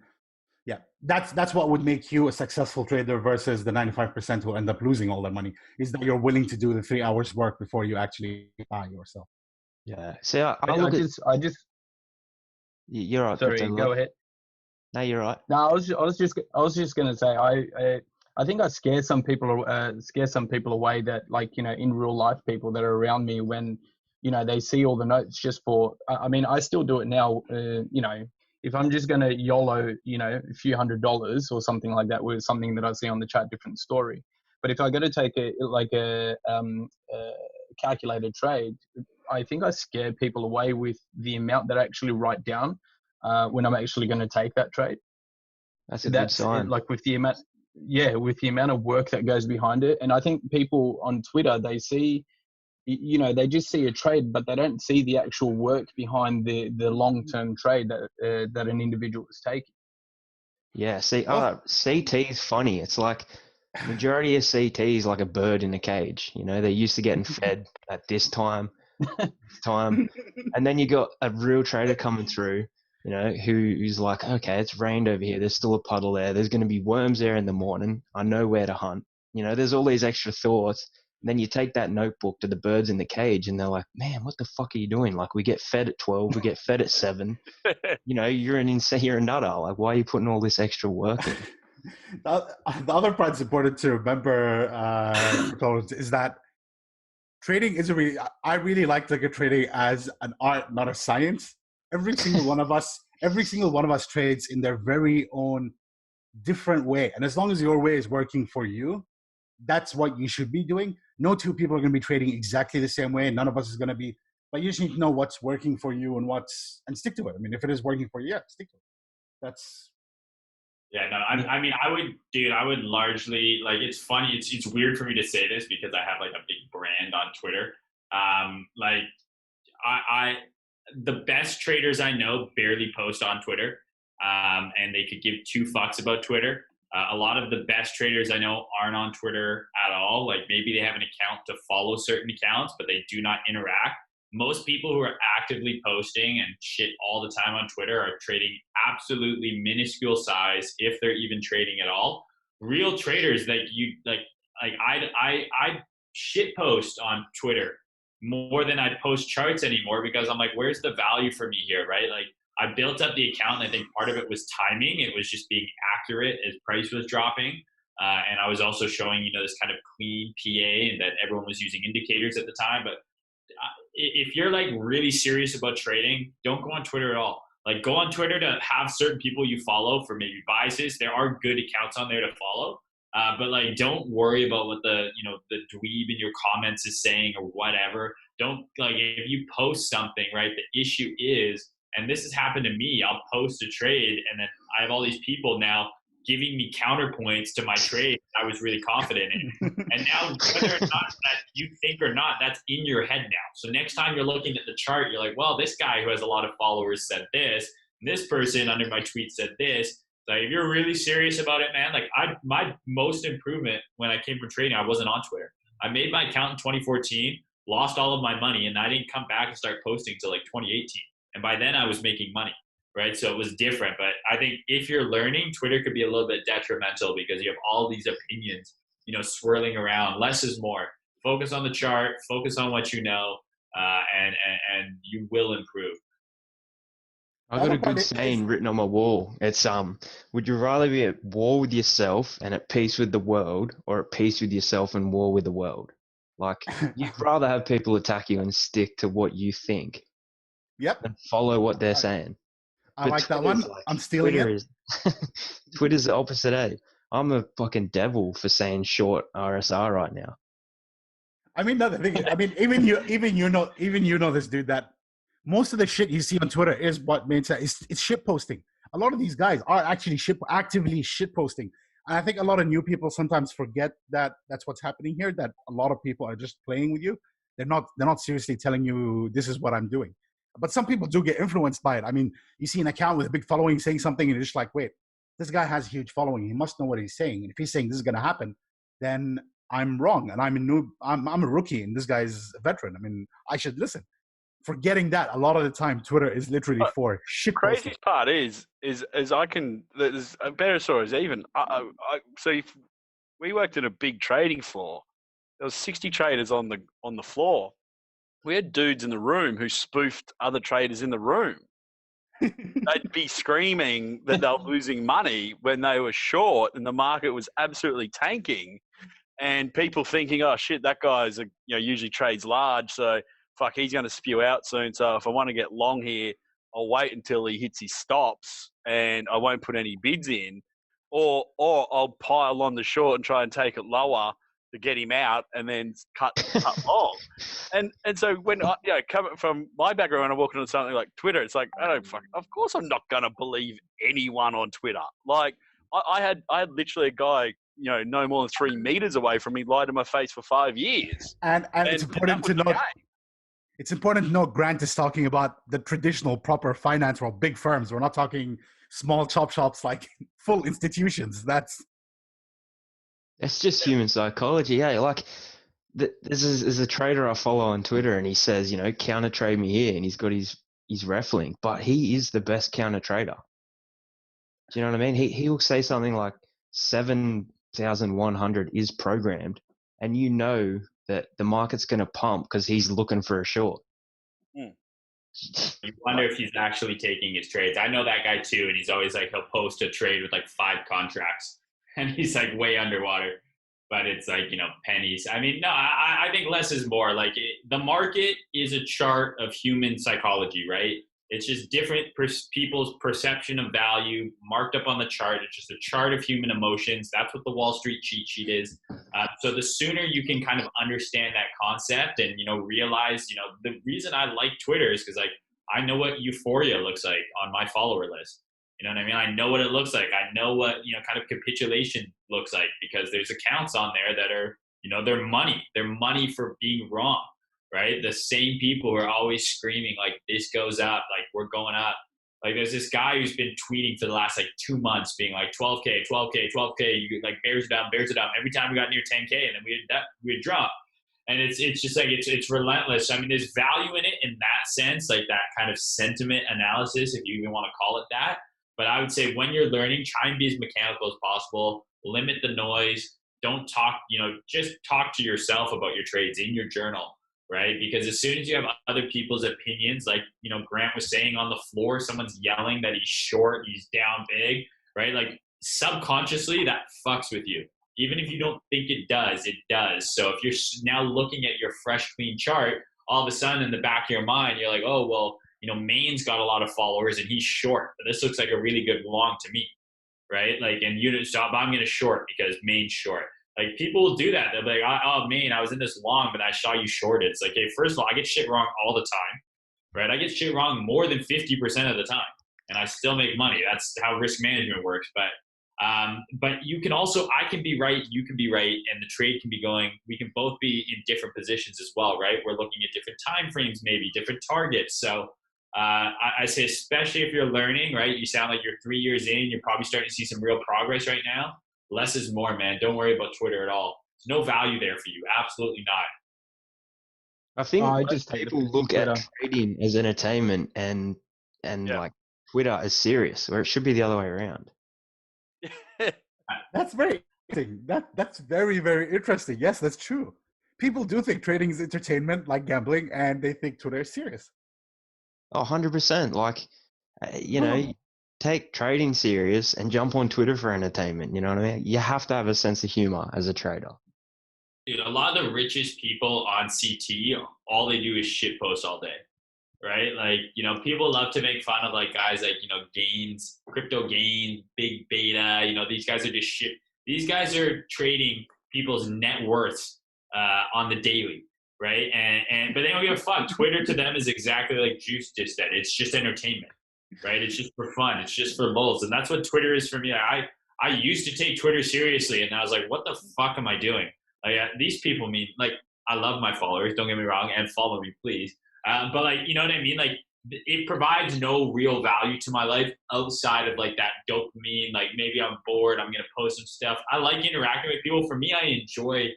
yeah, that's what would make you a successful trader versus the 95% who end up losing all their money, is that you're willing to do the 3 hours work before you actually buy yourself. Yeah. See, I just. You're right. Sorry, go ahead. No, you're right. No, I was just gonna say I think I scare some people away that, like, in real life, people that are around me, when they see all the notes just for, I mean, I still do it now. If I'm just gonna YOLO, a few $100s or something like that with something that I see on the chat, different story. But if I got to take a calculated trade, I think I scare people away with the amount that I actually write down when I'm actually going to take that trade. That's a good sign. Like with the amount of work that goes behind it. And I think people on Twitter, they see, they just see a trade, but they don't see the actual work behind the long-term trade that an individual is taking. Yeah. See, CT is funny. It's like majority of CT is like a bird in a cage. They're used to getting fed at this time, and then you got a real trader coming through, who's like, okay, it's rained over here. There's still a puddle there. There's going to be worms there in the morning. I know where to hunt. There's all these extra thoughts. And then you take that notebook to the birds in the cage, and they're like, man, what the fuck are you doing? Like, we get fed at 12, we get fed at 7. You're a nutter. Like, why are you putting all this extra work in? The other part that's important to remember is that trading is I really like to look at trading as an art, not a science. Every single one of us trades in their very own different way. And as long as your way is working for you, that's what you should be doing. No two people are going to be trading exactly the same way. None of us is going to be, but you just need to know what's working for you and stick to it. I mean, if it is working for you, stick to it. That's. Yeah, no, I mean, I would largely, like, it's funny. It's weird for me to say this because I have like a big brand on Twitter. Like the best traders I know barely post on Twitter, and they could give 2 fucks about Twitter. A lot of the best traders I know aren't on Twitter at all. Like, maybe they have an account to follow certain accounts, but they do not interact. Most people who are actively posting and shit all the time on Twitter are trading absolutely minuscule size, if they're even trading at all. Real traders that I shit post on Twitter more than I post charts anymore, because I'm like, where's the value for me here, right? Like, I built up the account, and I think part of it was timing. It was just being accurate as price was dropping. And I was also showing, this kind of clean PA, and that everyone was using indicators at the time. But if you're like really serious about trading, don't go on Twitter at all. Like, go on Twitter to have certain people you follow for maybe biases. There are good accounts on there to follow. But like, don't worry about what the dweeb in your comments is saying or whatever. Don't, like, if you post something, right, the issue is, and this has happened to me, I'll post a trade, and then I have all these people now giving me counterpoints to my trade I was really confident in. And now, whether or not that you think or not, that's in your head now. So next time you're looking at the chart, you're like, well, this guy who has a lot of followers said this, and this person under my tweet said this. Like, if you're really serious about it, man, like my most improvement when I came from trading, I wasn't on Twitter. I made my account in 2014, lost all of my money, and I didn't come back and start posting until like 2018. And by then I was making money, right? So it was different. But I think if you're learning, Twitter could be a little bit detrimental because you have all these opinions, swirling around. Less is more. Focus on the chart, focus on what you know, and you will improve. I got a good saying written on my wall. It's would you rather be at war with yourself and at peace with the world, or at peace with yourself and war with the world? Like, you'd rather have people attack you and stick to what you think. Yep. And follow what they're saying. I like that one. I'm stealing it. Twitter's the opposite, eh? I'm a fucking devil for saying short RSR right now. I mean, the thing is, I mean, even you know this, dude, that most of the shit you see on Twitter is what Mayne said. It's shit posting. A lot of these guys are actually actively shit posting. And I think a lot of new people sometimes forget that that's what's happening here, that a lot of people are just playing with you. They're not seriously telling you this is what I'm doing. But some people do get influenced by it. I mean, you see an account with a big following saying something and you're just like, wait, this guy has a huge following. He must know what he's saying. And if he's saying this is going to happen, then I'm wrong. And I'm a rookie and this guy's a veteran. I mean, I should listen. Forgetting that a lot of the time, Twitter is literally for shit. Craziest part is I can, there's a better story is even, so if we worked in a big trading floor, there was 60 traders on the floor. We had dudes in the room who spoofed other traders in the room. They'd be screaming that they were losing money when they were short and the market was absolutely tanking, and people thinking, oh shit, that guy's usually trades large, so fuck, he's going to spew out soon. So if I want to get long here, I'll wait until he hits his stops and I won't put any bids in, or I'll pile on the short and try and take it lower to get him out and then cut long. And so when coming from my background, when I walk into something like Twitter, it's like, of course I'm not going to believe anyone on Twitter. Like I had literally a guy, no more than 3 meters away from me lie to my face for 5 years. And it's important to note. It's important to note Grant is talking about the traditional proper finance world, big firms. We're not talking small chop shops like full institutions. That's just human psychology. Yeah, like there's a trader I follow on Twitter, and he says, counter trade me here, and he's got his reffling, but he is the best counter trader. Do you know what I mean? He'll say something like 7,100 is programmed, and that the market's going to pump because he's looking for a short. You wonder if he's actually taking his trades. I know that guy too, and he's always like, he'll post a trade with like 5 contracts, and he's like way underwater, but it's like, pennies. I mean, no, I think less is more. Like the market is a chart of human psychology, right? It's just different people's perception of value marked up on the chart. It's just a chart of human emotions. That's what the Wall Street cheat sheet is. So the sooner you can kind of understand that concept and, realize, the reason I like Twitter is because I know what euphoria looks like on my follower list. You know what I mean? I know what it looks like. I know what, kind of capitulation looks like, because there's accounts on there that are, they're money for being wrong. Right? The same people who are always screaming like this goes up, like we're going up. Like there's this guy who's been tweeting for the last 2 months being like 12K, 12K, 12K, you like bears it down. Every time we got near 10K and then we'd drop. And it's just like, it's relentless. I mean, there's value in it in that sense, like that kind of sentiment analysis, if you even want to call it that. But I would say when you're learning, try and be as mechanical as possible, limit the noise. Don't talk, just talk to yourself about your trades in your journal. Right? Because as soon as you have other people's opinions, like, Grant was saying on the floor, someone's yelling that he's short, he's down big, right? Like subconsciously that fucks with you. Even if you don't think it does, it does. So if you're now looking at your fresh, clean chart, all of a sudden in the back of your mind, you're like, oh, well, Mayne's got a lot of followers and he's short, but this looks like a really good long to me. Right? Like, and I'm going to short because Mayne's short. Like people will do that. They'll be like, oh, Mayne, I was in this long, but I saw you shorted. It's like, hey, first of all, I get shit wrong all the time, right? I get shit wrong more than 50% of the time, and I still make money. That's how risk management works. But But you can also, I can be right, you can be right, and the trade can be going. We can both be in different positions as well, right? We're looking at different time frames, maybe different targets. So I say, especially if you're learning, right? You sound like you're 3 years in. You're probably starting to see some real progress right now. Less is more, man. Don't worry about Twitter at all. There's no value there for you. Absolutely not. I think I most just take the people piss look on at Twitter. trading as entertainment and Yeah. like Twitter as serious, where it should be the other way around. That's very interesting. That's very, very interesting. Yes, that's true. People do think trading is entertainment, like gambling, and they think Twitter is serious. Oh, 100%. Like, you Oh. know, take trading serious and jump on Twitter for entertainment. You know what I mean? You have to have a sense of humor as a trader. Dude, a lot of the richest people on CT, all they do is shit post all day, right? Like, people love to make fun of like guys like, Gains, Crypto Gain, Big Beta, these guys are just shit. These guys are trading people's net worths on the daily, right? But they don't give a fuck. Twitter to them is exactly like Juice just said. It's just entertainment, right? It's just for fun. It's just for lulz. And that's what Twitter is for me. I used to take Twitter seriously, and I was like, what the fuck am I doing? Like, these people mean, like, I love my followers, don't get me wrong, and follow me, please. But, like, you know what I mean? Like, it provides no real value to my life outside of, like, that dopamine. Like, maybe I'm bored, I'm going to post some stuff. I like interacting with people. For me, I enjoy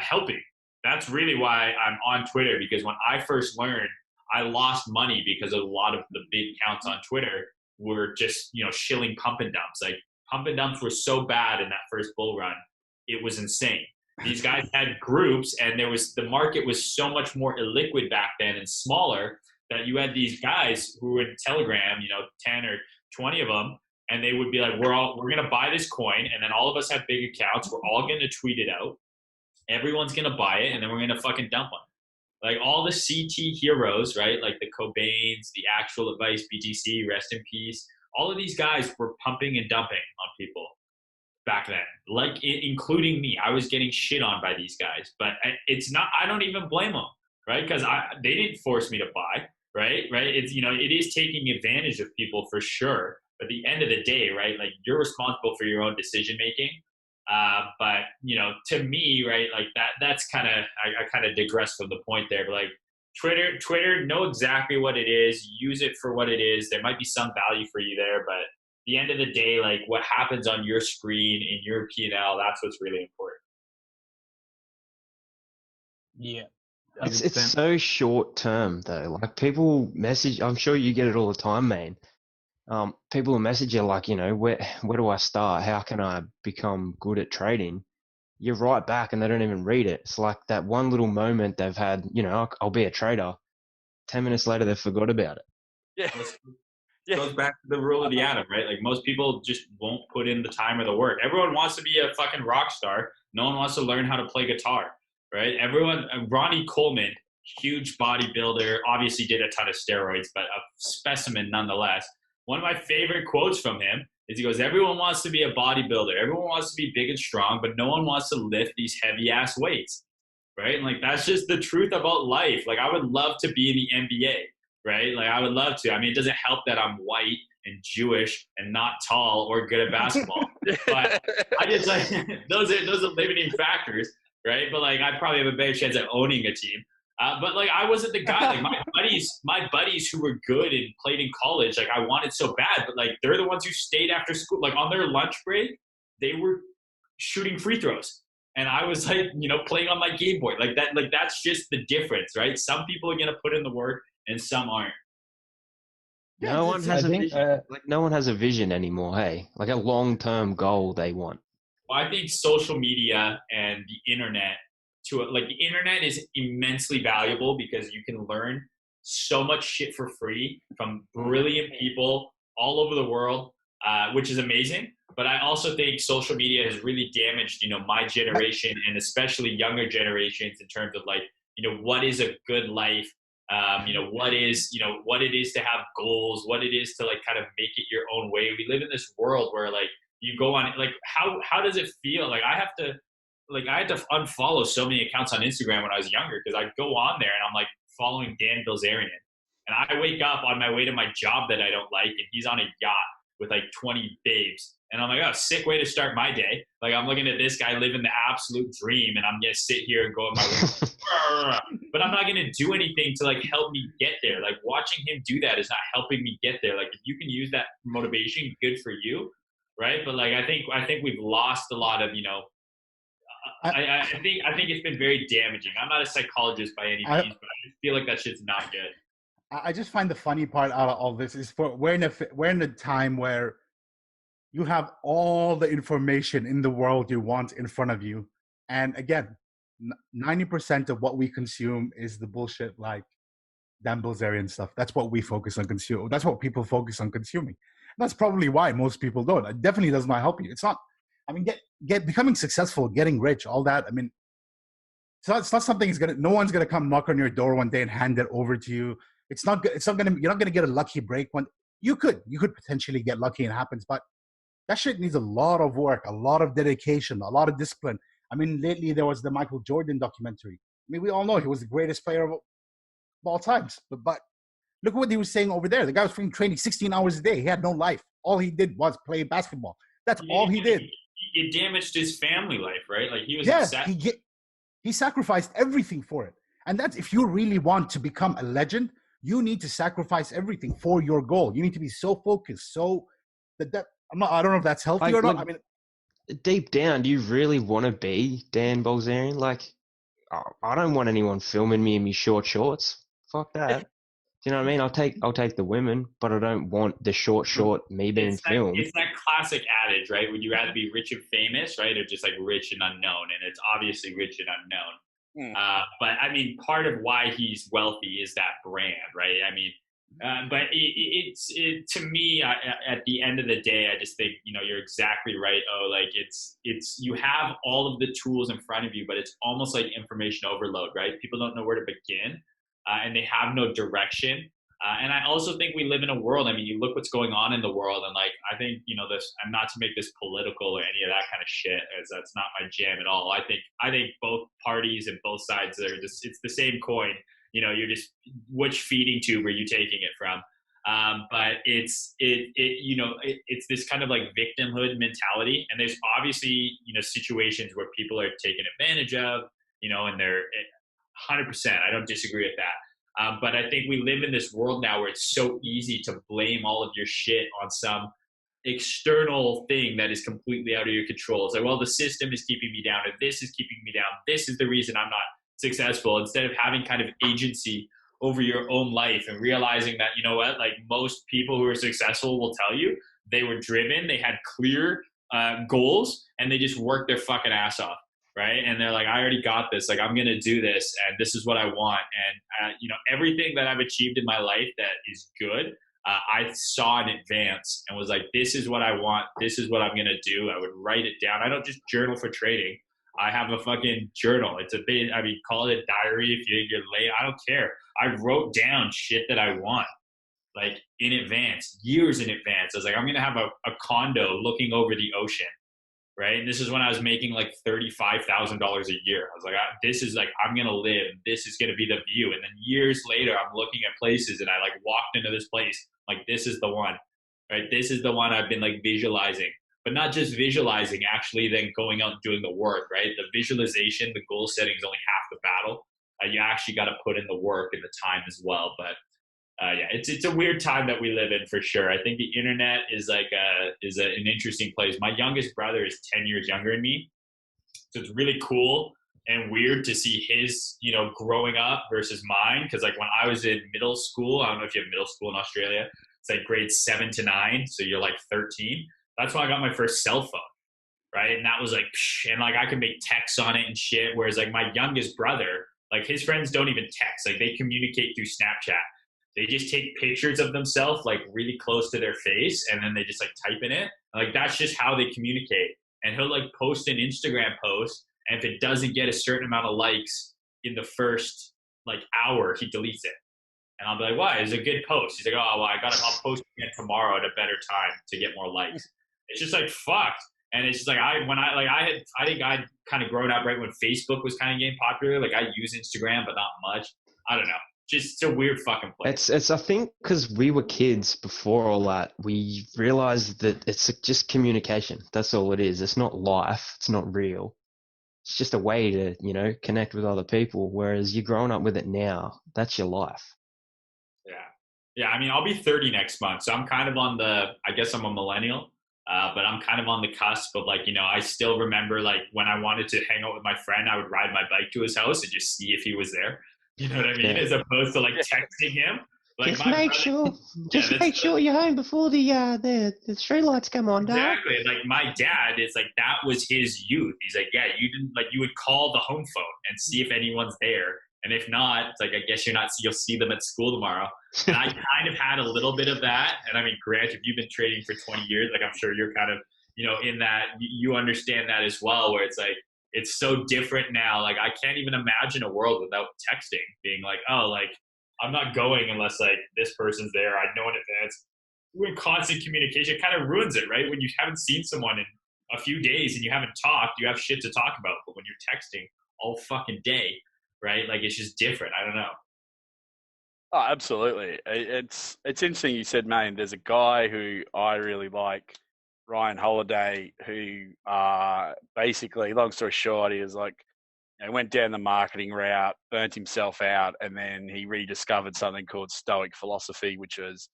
helping. That's really why I'm on Twitter, because when I first learned, I lost money because a lot of the big accounts on Twitter were just, shilling pump and dumps. Like, pump and dumps were so bad in that first bull run. It was insane. These guys had groups, and the market was so much more illiquid back then and smaller, that you had these guys who were in Telegram, 10 or 20 of them, and they would be like, we're going to buy this coin, and then all of us have big accounts. We're all going to tweet it out. Everyone's going to buy it, and then we're going to fucking dump on it. Like, all the CT heroes, right? Like the Cobains, the Actual Advice, BTC, rest in peace. All of these guys were pumping and dumping on people back then, like including me. I was getting shit on by these guys, but it's not, I don't even blame them, right? Because they didn't force me to buy, right? It's, it is taking advantage of people for sure. But at the end of the day, right, like, you're responsible for your own decision making. But to me, right, like that's kind of, I kind of digress from the point there, but like Twitter, know exactly what it is, use it for what it is. There might be some value for you there, but at the end of the day, like, what happens on your screen in your P&L, that's what's really important. Yeah. It's so short term though. Like, people message, I'm sure you get it all the time, Mayne. People will message you like, where do I start? How can I become good at trading? You write back and they don't even read it. It's like that one little moment they've had, I'll be a trader. 10 minutes later, they've forgot about it. Yeah. It goes back to the rule of the atom, right? Like, most people just won't put in the time or the work. Everyone wants to be a fucking rock star. No one wants to learn how to play guitar, right? Ronnie Coleman, huge bodybuilder, obviously did a ton of steroids, but a specimen nonetheless. One of my favorite quotes from him is, he goes, everyone wants to be a bodybuilder. Everyone wants to be big and strong, but no one wants to lift these heavy ass weights, right? And like, that's just the truth about life. Like, I would love to be in the NBA, right? Like, I would love to. I mean, it doesn't help that I'm white and Jewish and not tall or good at basketball. But I just, like, those are limiting factors, right? But like, I probably have a better chance at owning a team. But like, I wasn't the guy. Like, my buddies who were good and played in college, like, I wanted so bad, but like, they're the ones who stayed after school. Like, on their lunch break, they were shooting free throws, and I was like, playing on my Game Boy. Like that. Like, that's just the difference, right? Some people are gonna put in the work, and some aren't. No one has a vision. Like, no one has a vision anymore. Hey, like a long-term goal they want. Well, I think social media and the internet, the internet is immensely valuable, because you can learn so much shit for free from brilliant people all over the world, which is amazing. But I also think social media has really damaged, my generation, and especially younger generations, in terms of like, what is a good life, what it is to have goals, what it is to like kind of make it your own way. We live in this world where like, you go on, like, how does it feel? Like, I had to unfollow so many accounts on Instagram when I was younger, because I go on there and I'm like following Dan Bilzerian, and I wake up on my way to my job that I don't like, and he's on a yacht with like 20 babes, And I'm like, oh, sick way to start my day. Like, I'm looking at this guy living the absolute dream, and I'm going to sit here and go in my way. But I'm not going to do anything to like help me get there. Like, watching him do that is not helping me get there. Like, if you can use that motivation, good for you, right? But like, I think we've lost a lot of, you know, I think it's been very damaging. I'm not a psychologist by any means, but I just feel like that shit's not good. I just find the funny part out of all this is we're in a time where you have all the information in the world you want in front of you, and again, 90% of what we consume is the bullshit like Dan Bilzerian stuff. That's what we focus on consuming. That's what people focus on consuming. That's probably why most people don't. It definitely does not help you. It's not. I mean, becoming successful, getting rich, all that. I mean, it's not something no one's gonna come knock on your door one day and hand it over to you. It's not gonna. You're not gonna get a lucky break. When you could potentially get lucky and it happens, but that shit needs a lot of work, a lot of dedication, a lot of discipline. I mean, lately there was the Michael Jordan documentary. I mean, we all know he was the greatest player of all times, but look at what he was saying over there. The guy was freaking training 16 hours a day. He had no life. All he did was play basketball. That's all he did. It damaged his family life, right? Like he was he sacrificed everything for it. And that's, if you really want to become a legend, you need to sacrifice everything for your goal. You need to be so focused, so I don't know if that's healthy or not. I mean, deep down, do you really want to be Dan Bilzerian? Like, I don't want anyone filming me in my short shorts. Fuck that. Do you know what I mean? I'll take the women, but I don't want the short me being filmed. It's that classic adage, right? Would you rather be rich and famous, right, or just like rich and unknown? And it's obviously rich and unknown. But I mean, part of why he's wealthy is that brand, right? I mean, but it's to me, at the end of the day, I just think, you know, you're exactly right. Oh, like it's you have all of the tools in front of you, but it's almost like information overload, right? People don't know where to begin. And they have no direction. And I also think we live in a world, I mean, you look what's going on in the world, and like, I think, you know, I'm not to make this political or any of that kind of shit, as that's not my jam at all. I think both parties and both sides are just, it's the same coin. You know, you're just, which feeding tube are you taking it from? But it's this kind of like victimhood mentality. And there's obviously, you know, situations where people are taken advantage of, you know, and they're 100%. I don't disagree with that. But I think we live in this world now where it's so easy to blame all of your shit on some external thing that is completely out of your control. It's like, well, the system is keeping me down, or this is keeping me down. This is the reason I'm not successful. Instead of having kind of agency over your own life and realizing that, you know what, like most people who are successful will tell you they were driven, they had clear goals, and they just worked their fucking ass off. Right. And they're like, I already got this. Like, I'm going to do this, and this is what I want. And, you know, everything that I've achieved in my life that is good, I saw in advance and was like, this is what I want. This is what I'm going to do. I would write it down. I don't just journal for trading. I have a fucking journal. It's a bit, I mean, call it a diary if you're late. I don't care. I wrote down shit that I want, like in advance, years in advance. I was like, I'm going to have a condo looking over the ocean. Right. And this is when I was making like $35,000 a year. I was like, this is like, I'm going to live. This is going to be the view. And then years later, I'm looking at places, and I like walked into this place. Like, this is the one, right? This is the one I've been like visualizing, but not just visualizing, actually then going out and doing the work, right? The visualization, the goal setting is only half the battle. You actually got to put in the work and the time as well. But yeah, it's a weird time that we live in for sure. I think the internet is like an interesting place. My youngest brother is 10 years younger than me, so it's really cool and weird to see his, you know, growing up versus mine. Because like when I was in middle school, I don't know if you have middle school in Australia, it's like grades 7 to 9, so you're like 13. That's when I got my first cell phone, right? And that was like, and like I could make texts on it and shit. Whereas like my youngest brother, like his friends don't even text, like they communicate through Snapchat. They just take pictures of themselves like really close to their face, and then they just like type in it. Like that's just how they communicate. And he'll like post an Instagram post, and if it doesn't get a certain amount of likes in the first like hour, he deletes it. And I'll be like, why? It's a good post. He's like, oh, well, I'll post it again tomorrow at a better time to get more likes. It's just like, fuck. And it's just like, I think I'd kind of grown up right when Facebook was kind of getting popular. Like I use Instagram, but not much. I don't know. Just it's a weird fucking place. It's I think because we were kids before all that, we realized that it's just communication. That's all it is. It's not life. It's not real. It's just a way to, connect with other people. Whereas you're growing up with it now. That's your life. Yeah. Yeah. I mean, I'll be 30 next month. So I'm kind of I guess I'm a millennial, but I'm kind of on the cusp of I still remember when I wanted to hang out with my friend, I would ride my bike to his house and just see if he was there. You know what I mean? Yeah. As opposed to texting him. Just make sure you're home before the streetlights come on, Dad. Exactly. My dad is that was his youth. He's yeah, you didn't you would call the home phone and see if anyone's there. And if not, it's I guess you'll see them at school tomorrow. And I kind of had a little bit of that. And I mean, Grant, if you've been trading for 20 years, I'm sure you're kind of, in that you understand that as well, where it's so different now. I can't even imagine a world without texting being I'm not going unless this person's there. I know in advance. We're in constant communication. It kind of ruins it, right? When you haven't seen someone in a few days and you haven't talked, you have shit to talk about. But when you're texting all fucking day, right? It's just different. I don't know. Oh, absolutely. It's interesting you said, Mayne. There's a guy who I really like, Ryan Holiday, who basically, long story short, he was went down the marketing route, burnt himself out, and then he rediscovered something called Stoic philosophy, which is,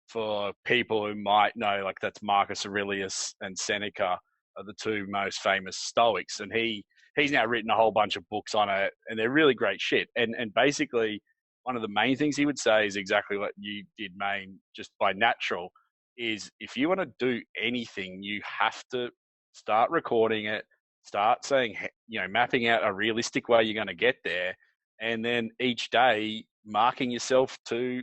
for people who might know, that's Marcus Aurelius and Seneca are the two most famous Stoics, and he's now written a whole bunch of books on it, and they're really great shit. And basically, one of the main things he would say is exactly what you did, Mayne, just by natural, is if you want to do anything, you have to start recording it, start saying, mapping out a realistic way you're going to get there, and then each day marking yourself to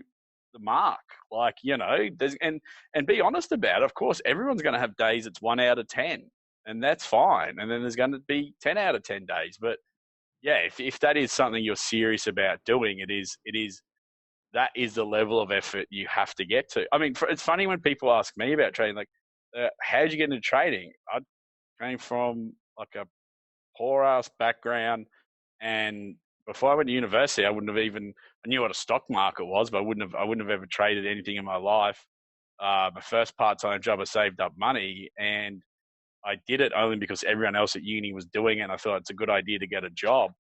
the mark. And be honest about it. Of course, everyone's going to have days it's 1 out of 10, and that's fine. And then there's going to be 10 out of 10 days. But yeah, if that is something you're serious about doing, that is the level of effort you have to get to. I mean, it's funny when people ask me about trading, how did you get into trading? I came from a poor ass background, and before I went to university, I knew what a stock market was, but I wouldn't have ever traded anything in my life. My first part-time job, I saved up money, and I did it only because everyone else at uni was doing it, and I thought it's a good idea to get a job.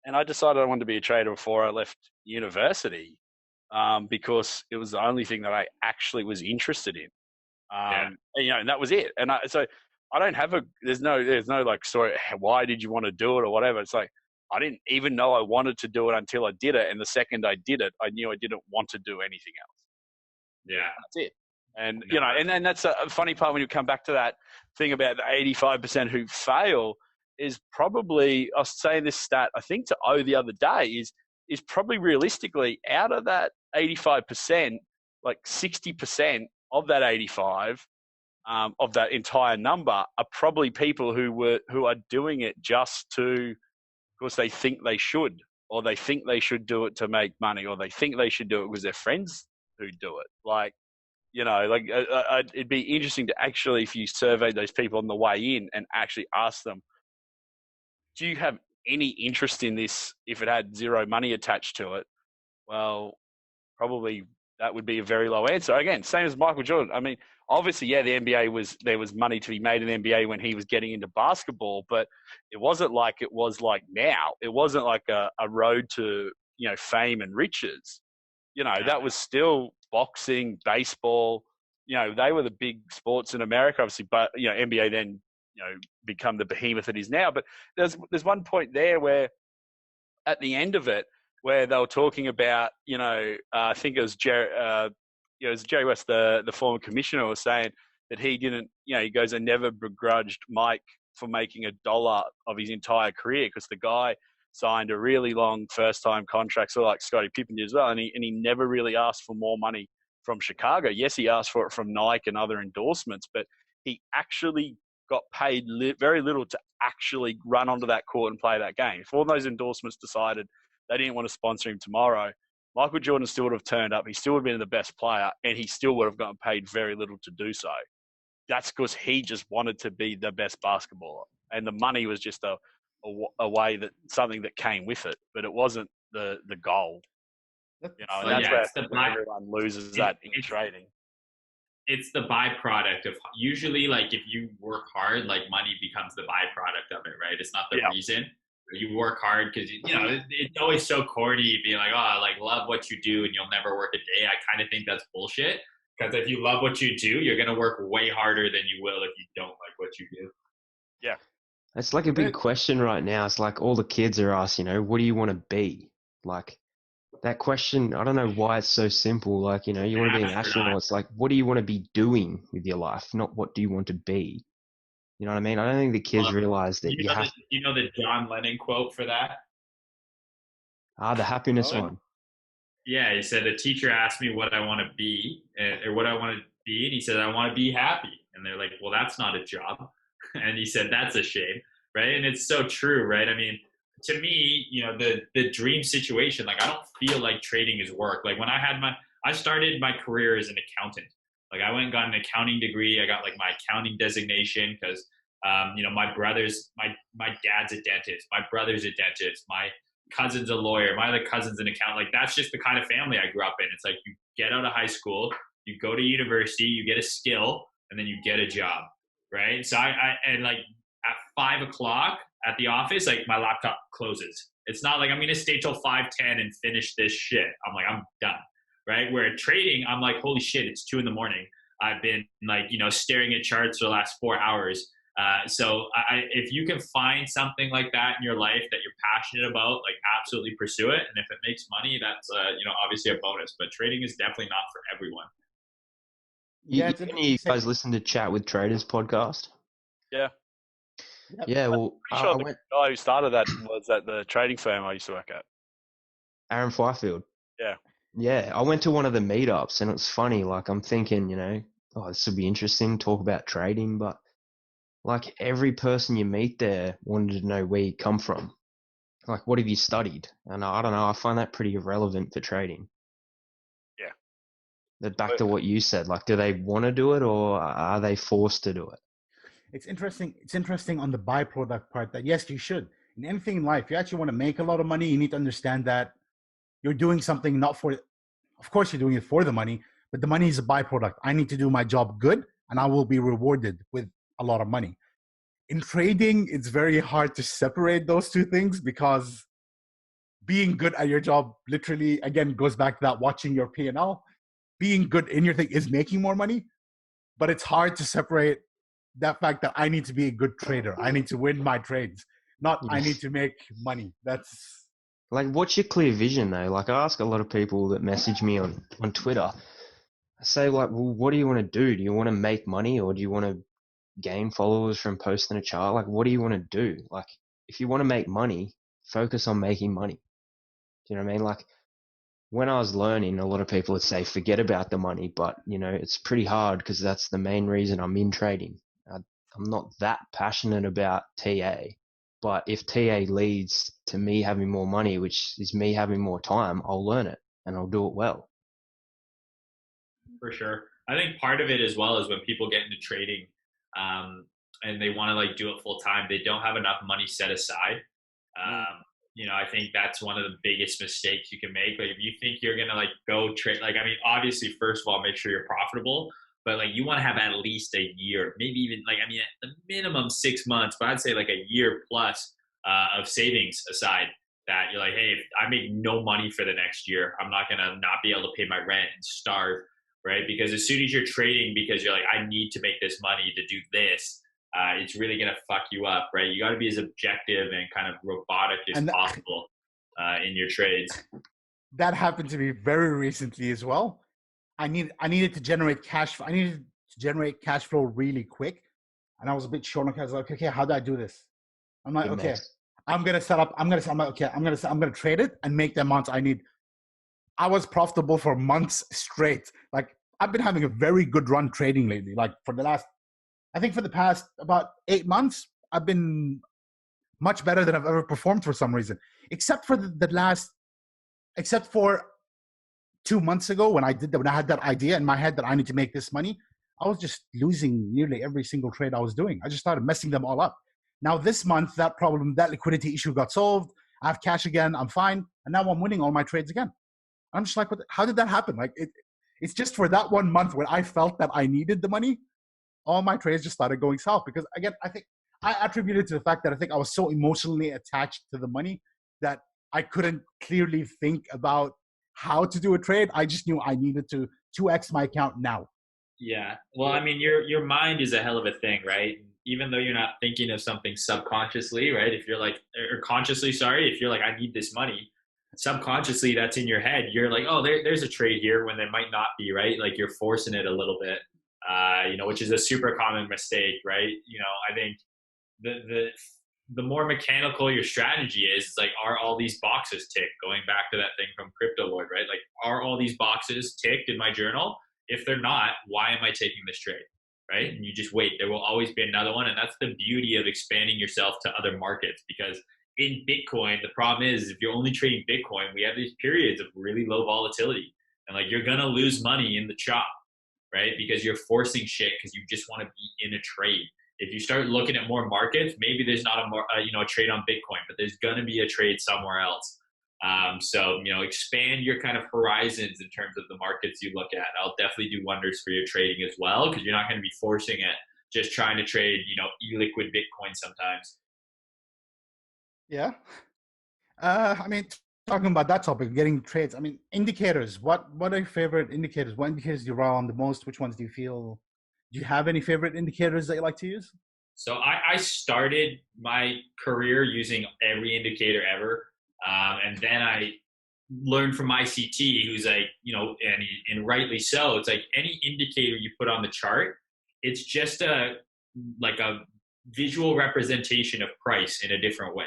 And I decided I wanted to be a trader before I left university, because it was the only thing that I actually was interested in. And that was it. And so I don't have there's no story, why did you want to do it or whatever. It's I didn't even know I wanted to do it until I did it. And the second I did it, I knew I didn't want to do anything else. Yeah. That's it. And, and then that's a funny part when you come back to that thing about the 85% who fail is probably, I was saying this stat, I think to O the other day, is probably realistically out of that 85%, 60% of that 85, of that entire number are probably people who are doing it just because they think they should, or they think they should do it to make money, or they think they should do it because their friends who do it. It'd be interesting to actually, if you surveyed those people on the way in and actually ask them, do you have any interest in this if it had zero money attached to it? Well, probably that would be a very low answer. Again, same as Michael Jordan. I mean, obviously, yeah, there was money to be made in the NBA when he was getting into basketball, but it wasn't like it was like now. It wasn't like a road to, fame and riches. That was still boxing, baseball. They were the big sports in America, obviously, but, NBA then, become the behemoth it is now. But there's one point there where at the end of it, where they were talking about, I think it was Jerry West, the former commissioner, was saying that he didn't, he goes, I never begrudged Mike for making $1 of his entire career, because the guy signed a really long first-time contract, sort of like Scottie Pippen did as well, and he never really asked for more money from Chicago. Yes, he asked for it from Nike and other endorsements, but he actually got paid very little to actually run onto that court and play that game. If all those endorsements decided they didn't want to sponsor him tomorrow, Michael Jordan still would have turned up. He still would have been the best player, and he still would have gotten paid very little to do so. That's because he just wanted to be the best basketballer, and the money was just a way that something that came with it, but it wasn't the goal. You know, and Well, that's yeah, where it's the everyone loses that in trading. it's the byproduct of usually like if you work hard, like money becomes the byproduct of it, right? It's not the reason. You work hard because you know it's always so corny being like, oh, like love what you do and you'll never work a day. I kind of think that's bullshit because if you love what you do, you're gonna work way harder than you will if you don't like what you do. Yeah, It's like a big question right now. It's like all the kids are asked, you know, what do you want to be? Like that question, I don't know why it's so simple. Like, you know, you want to be an astronaut. It's like, what do you want to be doing with your life? Not what do you want to be? You know what I mean? I don't think the kids realize that you have. You know the John Lennon quote for that? The happiness one. Yeah, he said the teacher asked me what I want to be or what I want to be, and he said I want to be happy. And they're like, well, that's not a job. And he said that's a shame, right? And it's so true, right? I mean, to me, you know, the dream situation, like I don't feel like trading is work. Like when I started my career as an accountant. Like I went and got an accounting degree. I got like my accounting designation because, you know, my dad's a dentist. My brother's a dentist. My cousin's a lawyer. My other cousin's an accountant. Like that's just the kind of family I grew up in. It's like you get out of high school, you go to university, you get a skill, and then you get a job, right? So and like at 5 o'clock at the office, like my laptop closes. It's not like I'm gonna stay till 5:10 and finish this shit. I'm like I'm done, right? Where trading, I'm like holy shit, it's 2 a.m. I've been like you know staring at charts for the last 4 hours. So if you can find something like that in your life that you're passionate about, like absolutely pursue it. And if it makes money, that's you know obviously a bonus. But trading is definitely not for everyone. You guys listen to Chat with Traders podcast? Yeah. Yep. Yeah, well, Sure, the guy who started that was at the trading firm I used to work at. Aaron Fifield. Yeah. Yeah, I went to one of the meetups and it was funny. Like I'm thinking, you know, oh, this would be interesting, talk about trading, but like every person you meet there wanted to know where you come from. Like, what have you studied? And I don't know, I find that pretty irrelevant for trading. Yeah. But back to what you said, like, do they want to do it or are they forced to do it? It's interesting. It's interesting on the byproduct part that yes, you should. In anything in life, you actually want to make a lot of money. You need to understand that you're doing something not for, of course, you're doing it for the money, but the money is a byproduct. I need to do my job good and I will be rewarded with a lot of money. In trading, it's very hard to separate those two things because being good at your job literally, again, goes back to that watching your P&L. Being good in your thing is making more money, but it's hard to separate that fact that I need to be a good trader. I need to win my trades, not I need to make money. That's like, what's your clear vision though? Like I ask a lot of people that message me on Twitter, I say like, well, what do you want to do? Do you want to make money or do you want to gain followers from posting a chart? Like, what do you want to do? Like, if you want to make money, focus on making money. Do you know what I mean? Like, when I was learning, a lot of people would say, forget about the money, but you know, it's pretty hard because that's the main reason I'm in trading. I'm not that passionate about TA, but if TA leads to me having more money, which is me having more time, I'll learn it and I'll do it well. For sure. I think part of it as well is when people get into trading and they want to like do it full time, they don't have enough money set aside. You know, I think that's one of the biggest mistakes you can make. Like if you think you're going to like go trade, like, I mean, obviously, first of all, make sure you're profitable, but like you want to have at least a year, maybe even like, I mean, at the minimum 6 months, but I'd say like a year plus of savings aside that you're like, hey, if I make no money for the next year, I'm not going to not be able to pay my rent and starve, right? Because as soon as you're trading because you're like, I need to make this money to do this, it's really going to fuck you up, right? You got to be as objective and kind of robotic as possible in your trades. That happened to me very recently as well. I needed to generate cash. I needed to generate cash flow really quick, and I was a bit short on cash. I was like, okay, how do I do this? I'm like, okay, I'm gonna trade it and make the amounts I need. I was profitable for months straight. Like I've been having a very good run trading lately. Like for the past about 8 months, I've been much better than I've ever performed for some reason, except for except for 2 months ago when I had that idea in my head that I need to make this money. I was just losing nearly every single trade I was doing. I just started messing them all up. Now this month, that liquidity issue got solved. I have cash again. I'm fine. And now I'm winning all my trades again. I'm just like, how did that happen? Like it's just for that 1 month when I felt that I needed the money, all my trades just started going south. Because again, I think I attribute it to the fact that I think I was so emotionally attached to the money that I couldn't clearly think about how to do a trade. I just knew I needed to 2x my account now. Yeah. Well, I mean, your mind is a hell of a thing, right? Even though you're not thinking of something subconsciously, right? If you're like, or consciously, sorry, if you're like, I need this money, subconsciously that's in your head. You're like, oh, there's a trade here when there might not be, right? Like you're forcing it a little bit, which is a super common mistake, right? I think the more mechanical your strategy is, it's like, are all these boxes ticked? Going back to that thing from Crypto Lord, right? Like, are all these boxes ticked in my journal? If they're not, why am I taking this trade? Right? And you just wait. There will always be another one. And that's the beauty of expanding yourself to other markets, because in Bitcoin, the problem is if you're only trading Bitcoin, we have these periods of really low volatility. And like, you're going to lose money in the chop, right? Because you're forcing shit because you just want to be in a trade. If you start looking at more markets, maybe there's not a trade on Bitcoin, but there's going to be a trade somewhere else. So expand your kind of horizons in terms of the markets you look at. I'll definitely do wonders for your trading as well, because you're not going to be forcing it, just trying to trade, illiquid Bitcoin sometimes. Yeah. I mean, talking about that topic, getting trades. I mean, indicators. What are your favorite indicators? What indicators do you rely on the most? Which ones do you feel? Do you have any favorite indicators that you like to use? So I started my career using every indicator ever. And then I learned from ICT, who's like, and rightly so, it's like any indicator you put on the chart, it's just a visual representation of price in a different way,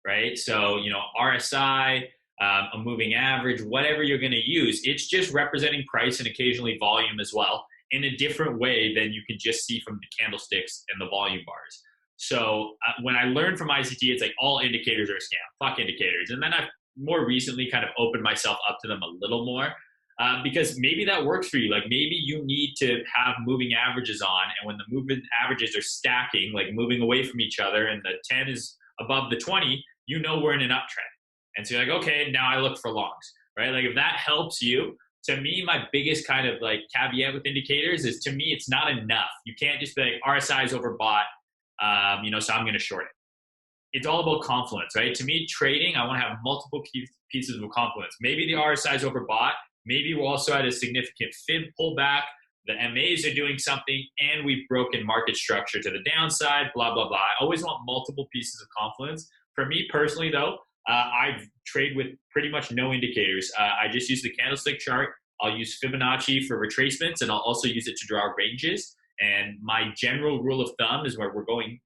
right? So, RSI, a moving average, whatever you're going to use, it's just representing price and occasionally volume as well in a different way than you can just see from the candlesticks and the volume bars. So when I learned from ICT, it's like all indicators are a scam. Fuck indicators. And then I've more recently kind of opened myself up to them a little more because maybe that works for you. Like maybe you need to have moving averages on, and when the moving averages are stacking, like moving away from each other, and the 10 is above the 20, we're in an uptrend. And so you're like, okay, now I look for longs, right? Like if that helps you, to me, my biggest kind of like caveat with indicators is, to me, it's not enough. You can't just be like, RSI is overbought. So I'm going to short it. It's all about confluence, right? To me, trading, I want to have multiple pieces of confluence. Maybe the RSI is overbought. Maybe we're also at a significant fib pullback. The MAs are doing something, and we've broken market structure to the downside, blah, blah, blah. I always want multiple pieces of confluence. For me personally, though, I trade with pretty much no indicators. I just use the candlestick chart. I'll use Fibonacci for retracements, and I'll also use it to draw ranges. And my general rule of thumb is where we're going.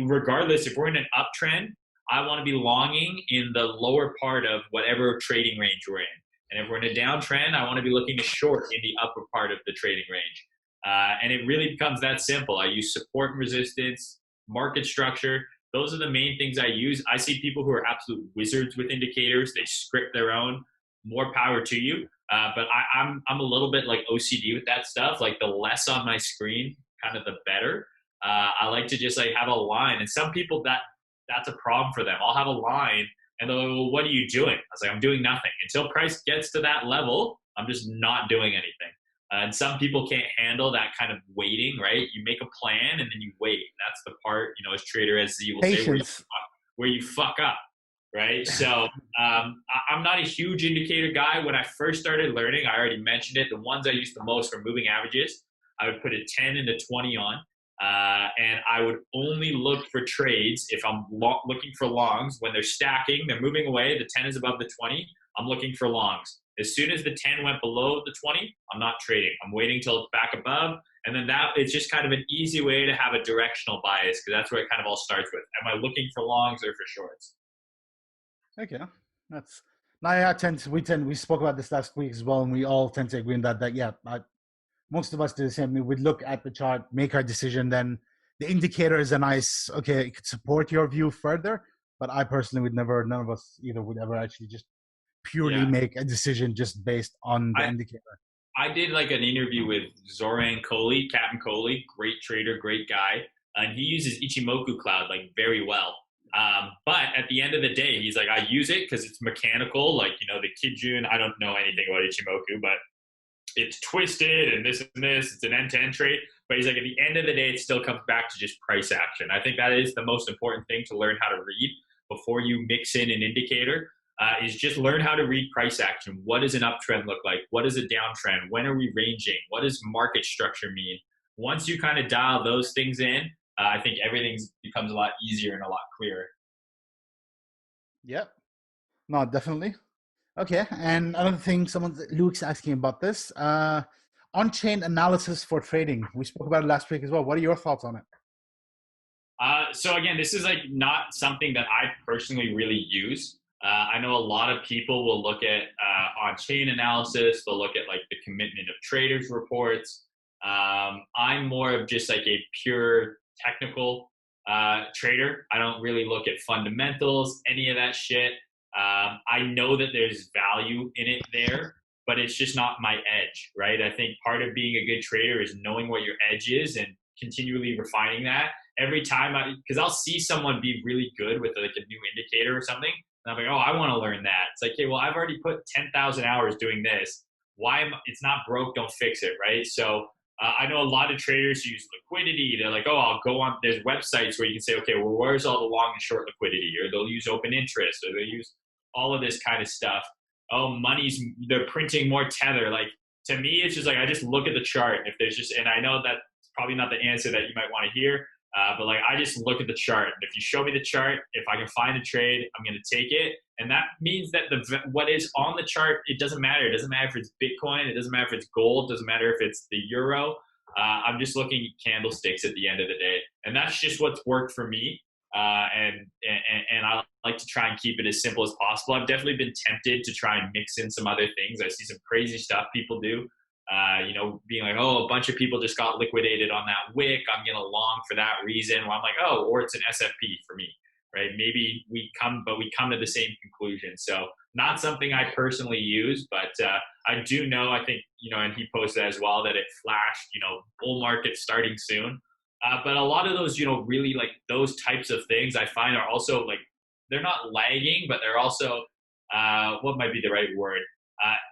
Regardless, if we're in an uptrend, I want to be longing in the lower part of whatever trading range we're in. And if we're in a downtrend, I want to be looking to short in the upper part of the trading range. And it really becomes that simple. I use support and resistance, market structure. Those are the main things I use. I see people who are absolute wizards with indicators. They script their own. More power to you. But I'm a little bit like OCD with that stuff. Like the less on my screen, kind of the better. I like to just like have a line. And some people that's a problem for them. I'll have a line and they're like, well, what are you doing? I was like, I'm doing nothing. Until price gets to that level, I'm just not doing anything. And some people can't handle that kind of waiting, right? You make a plan and then you wait. That's the part, as Trader VS will say, where you fuck up. Right. So I'm not a huge indicator guy. When I first started learning, I already mentioned it. The ones I used the most were moving averages. I would put a 10 and a 20 on. And I would only look for trades if I'm looking for longs. When they're stacking, they're moving away. The 10 is above the 20. I'm looking for longs. As soon as the 10 went below the 20, I'm not trading. I'm waiting till it's back above. And then it's just kind of an easy way to have a directional bias, because that's where it kind of all starts with. Am I looking for longs or for shorts? Okay, that's now. We spoke about this last week as well, and we all tend to agree on that. Most of us do the same. We would look at the chart, make our decision. Then the indicator is a nice. Okay, it could support your view further, but I personally would never. None of us either would ever actually just purely make a decision just based on the indicator. I did like an interview with Zoran Kohli, Captain Kohli, great trader, great guy, and he uses Ichimoku Cloud like very well. But at the end of the day, he's like, I use it because it's mechanical. Like, the Kijun, I don't know anything about Ichimoku, but it's twisted and this and this. It's an end-to-end trade. But he's like, at the end of the day, it still comes back to just price action. I think that is the most important thing to learn how to read before you mix in an indicator. Is just learn how to read price action. What does an uptrend look like? What is a downtrend? When are we ranging? What does market structure mean? Once you kind of dial those things in, I think everything becomes a lot easier and a lot clearer. Yep. No, definitely. Okay. And another thing, Luke's asking about this, on-chain analysis for trading. We spoke about it last week as well. What are your thoughts on it? So again, this is like not something that I personally really use. I know a lot of people will look at on-chain analysis. They'll look at like the commitment of traders reports. I'm more of just like a pure technical trader. I don't really look at fundamentals, any of that shit. I know that there's value in it there, but it's just not my edge, right? I think part of being a good trader is knowing what your edge is and continually refining that. Every time because I'll see someone be really good with like a new indicator or something, and I'm like, oh, I want to learn that. It's like, okay, well, I've already put 10,000 hours doing this. It's not broke, don't fix it, right? So I know a lot of traders use liquidity. They're like, oh, I'll go on. There's websites where you can say, okay, well, where's all the long and short liquidity? Or they'll use open interest, or they'll use all of this kind of stuff. Oh, they're printing more tether. Like, to me, it's just like, I just look at the chart. If there's just, and I know that's probably not the answer that you might want to hear, but like, I just look at the chart. And if you show me the chart, if I can find a trade, I'm going to take it. And that means that what is on the chart, it doesn't matter. It doesn't matter if it's Bitcoin. It doesn't matter if it's gold. It doesn't matter if it's the euro. I'm just looking at candlesticks at the end of the day. And that's just what's worked for me. And I like to try and keep it as simple as possible. I've definitely been tempted to try and mix in some other things. I see some crazy stuff people do. Being like, oh, a bunch of people just got liquidated on that wick. I'm going to long for that reason. Well, I'm like, oh, or it's an SFP for me, right? Maybe we come to the same conclusion. So not something I personally use, but I do know, I think, and he posted as well, that it flashed, bull market starting soon. But a lot of those, really like those types of things I find are also like, they're not lagging, but they're also, what might be the right word?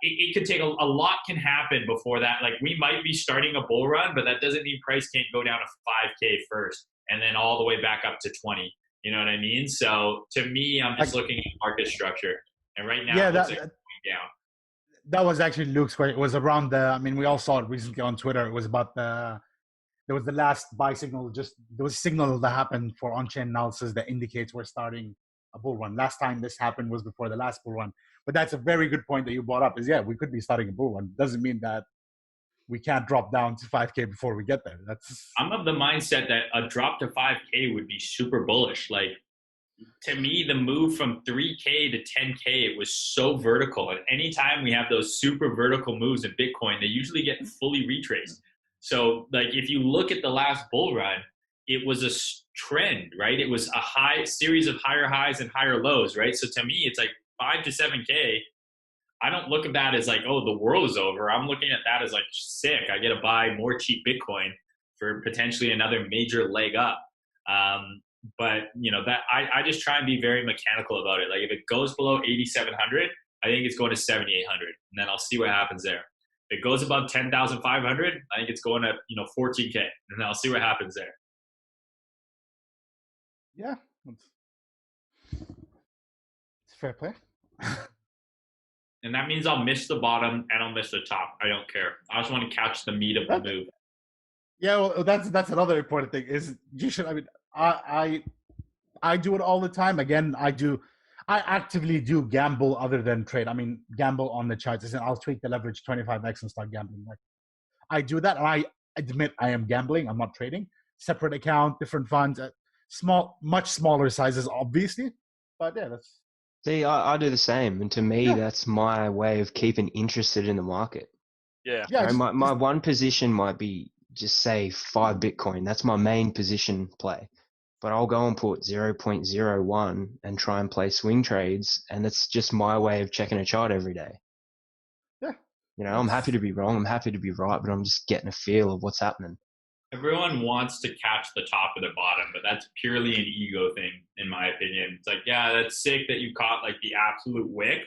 It could take a lot can happen before that. Like, we might be starting a bull run, but that doesn't mean price can't go down to 5K first and then all the way back up to 20. You know what I mean? So to me, I'm just looking at market structure. And right now, it looks like it's going down. That was actually Luke's question. It was around we all saw it recently on Twitter. It was about there was the last buy signal, there was a signal that happened for on-chain analysis that indicates we're starting a bull run. Last time this happened was before the last bull run. But that's a very good point that you brought up, is we could be starting a bull run. Doesn't mean that we can't drop down to 5K before we get there. I'm of the mindset that a drop to 5K would be super bullish. Like, to me, the move from 3K to 10K, it was so vertical. And anytime we have those super vertical moves in Bitcoin, they usually get fully retraced. So like, if you look at the last bull run, it was a trend, right? It was a series of higher highs and higher lows, right? So to me, it's like 5 to 7K. I don't look at that as like, oh, the world is over. I'm looking at that as like, sick. I get to buy more cheap Bitcoin for potentially another major leg up. But that I just try and be very mechanical about it. Like, if it goes below 8,700, I think it's going to 7,800, and then I'll see what happens there. If it goes above 10,500, I think it's going to 14K, and then I'll see what happens there. Yeah, it's fair play. And that means I'll miss the bottom and I'll miss the top. I don't care. I just want to catch the meat of the move. Yeah, well, that's another important thing. Is you should. I mean, I do it all the time. Again, I actively do gamble other than trade. I mean, gamble on the charts. I'll tweak the leverage 25x and start gambling. Like, I do that, and I admit I am gambling. I'm not trading. Separate account, different funds, much smaller sizes, obviously. But yeah, that's. See, I do the same, and to me, that's my way of keeping interested in the market. Yeah. My one position might be just say 5 Bitcoin. That's my main position play. But I'll go and put 0.01 and try and play swing trades, and it's just my way of checking a chart every day. Yeah. I'm happy to be wrong. I'm happy to be right, but I'm just getting a feel of what's happening. everyone wants to catch the top of the bottom, but that's purely an ego thing, in my opinion. It's like, yeah, that's sick that you caught like the absolute wick,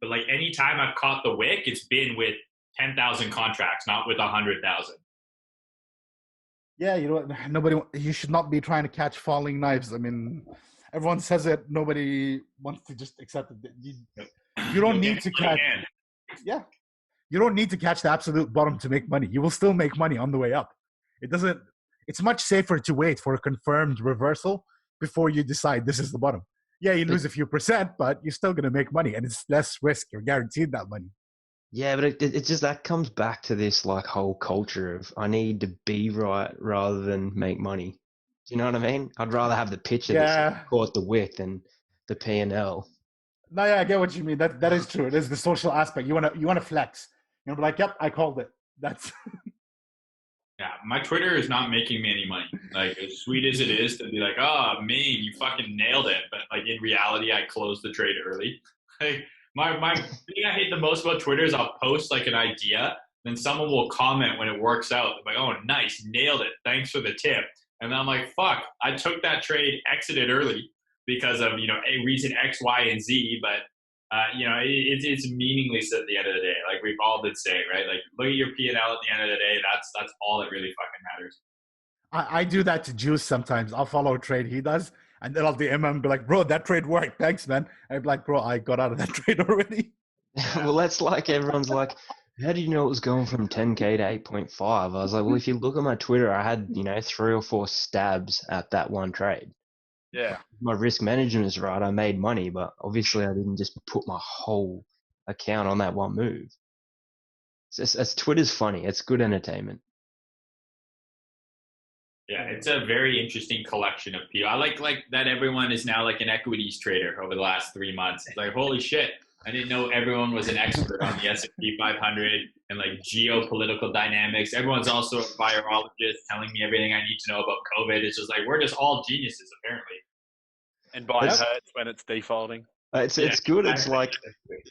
but like anytime I've caught the wick, it's been with 10,000 contracts, not with 100,000. Yeah, you know, you should not be trying to catch falling knives. I mean, everyone says it. Nobody wants to just accept it. You don't need to catch. Yeah, you don't need to catch the absolute bottom to make money. You will still make money on the way up. It's much safer to wait for a confirmed reversal before you decide this is the bottom. Yeah, you lose a few percent, but you're still going to make money, and it's less risk. You're guaranteed that money. Yeah, but it just, that comes back to this like whole culture of I need to be right rather than make money. Do you know what I mean? I'd rather have the picture that caught the wick than the P&L. No, yeah, I get what you mean. That is true. It is the social aspect. You wanna flex. You know, be like, yep, I called it. That's yeah. My Twitter is not making me any money. Like as sweet as it is to be like, oh, Mayne, you fucking nailed it. But like in reality, I closed the trade early. Like my thing I hate the most about Twitter is I'll post like an idea, then someone will comment when it works out. I'm like, oh, nice, nailed it. Thanks for the tip. And then I'm like, fuck, I took that trade, exited early because of, you know, a reason X, Y, and Z. But, you know, it's meaningless at the end of the day. Like we've all been saying, right? Like look at your P&L at the end of the day. That's all that really fucking matters. I do that to Juice sometimes. I'll follow a trade he does, and then I'll DM him and be like, bro, that trade worked. Thanks, man. I'd be like, bro, I got out of that trade already. Well, that's like everyone's like, how do you know it was going from 10K to 8.5? I was like, well, if you look at my Twitter, I had, you know, 3 or 4 stabs at that one trade. Yeah. My risk management is right. I made money, but obviously I didn't just put my whole account on that one move. It's Twitter's funny. It's good entertainment. Yeah, it's a very interesting collection of people. I like that everyone is now like an equities trader over the last 3 months. It's like, holy shit, I didn't know everyone was an expert on the S&P 500 and like geopolitical dynamics. Everyone's also a virologist telling me everything I need to know about COVID. It's just like, we're just all geniuses, apparently. And buying hurts when it's defaulting. It's good. It's like,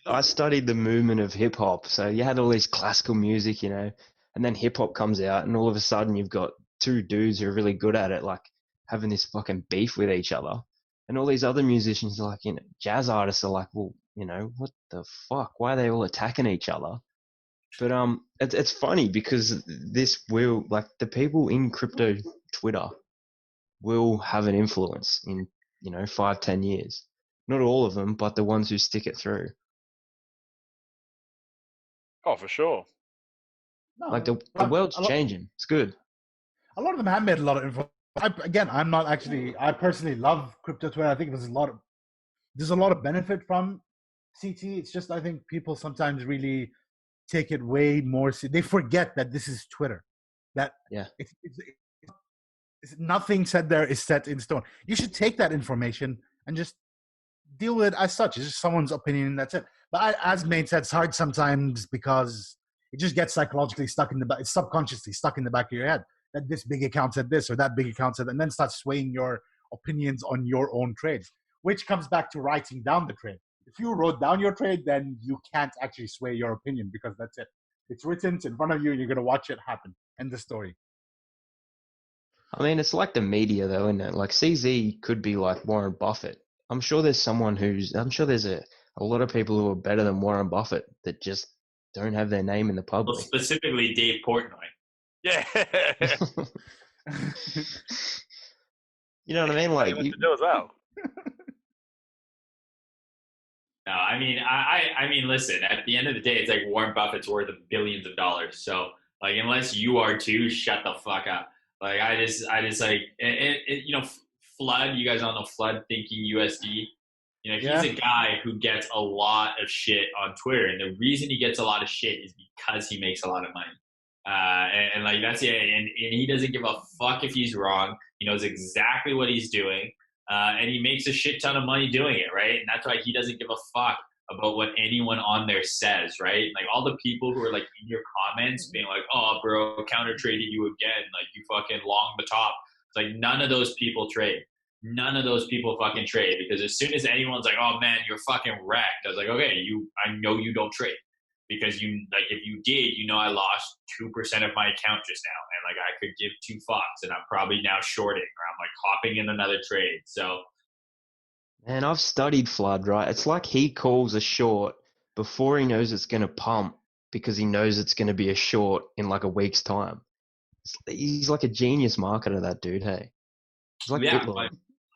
I studied the movement of hip hop. So you had all these classical music, you know, and then hip hop comes out and all of a sudden you've got 2 dudes who are really good at it, like having this fucking beef with each other. And all these other musicians are like, you know, jazz artists are like, well, you know, what the fuck? Why are they all attacking each other? But it's funny because this will, like, the people in crypto Twitter will have an influence in, you know, 5-10 years. Not all of them, but the ones who stick it through. Oh, for sure. No, like the world's changing. It's good. A lot of them have made a lot of info. I'm not actually. I personally love crypto Twitter. I think there's a lot of benefit from CT. It's just I think people sometimes really take it way more. They forget that this is Twitter. That it's nothing said there is set in stone. You should take that information and just deal with it as such. It's just someone's opinion, and that's it. But as Mayne said, it's hard sometimes because it just gets psychologically stuck in the back. It's subconsciously stuck in the back of your head that this big account said this or that big account said, and then starts swaying your opinions on your own trades, which comes back to writing down the trade. If you wrote down your trade, then you can't actually sway your opinion because that's it. It's written, it's in front of you, and you're going to watch it happen. End the story. I mean, it's like the media, though, isn't it? Like CZ could be like Warren Buffett. I'm sure there's a lot of people who are better than Warren Buffett that just don't have their name in the public. Well, specifically Dave Portnoy. Yeah. You know what I mean? Like, what to do as well. No, I mean, listen. At the end of the day, it's like Warren Buffett's worth of billions of dollars. So, like, unless you are too, shut the fuck up. Like, I just like, you know, Flood. You guys all know Flood thinking USD. You know, he's a guy who gets a lot of shit on Twitter, and the reason he gets a lot of shit is because he makes a lot of money. And like that's it. And he doesn't give a fuck if he's wrong. He knows exactly what he's doing. And he makes a shit ton of money doing it, right? And that's why he doesn't give a fuck about what anyone on there says, right? Like all the people who are like in your comments being like, oh, bro, counter traded you again. Like you fucking long the top. It's like none of those people trade. None of those people fucking trade because as soon as anyone's like, oh man, you're fucking wrecked. I was like, okay, I know you don't trade. because if you did, I lost 2% of my account just now, and like I could give 2 fucks, and I'm probably now shorting, or I'm like hopping in another trade. So, Man, I've studied Flood, right? It's like he calls a short before he knows it's going to pump because he knows it's going to be a short in like a week's time. He's like a genius marketer, that dude, hey? He's like yeah. Bitlord.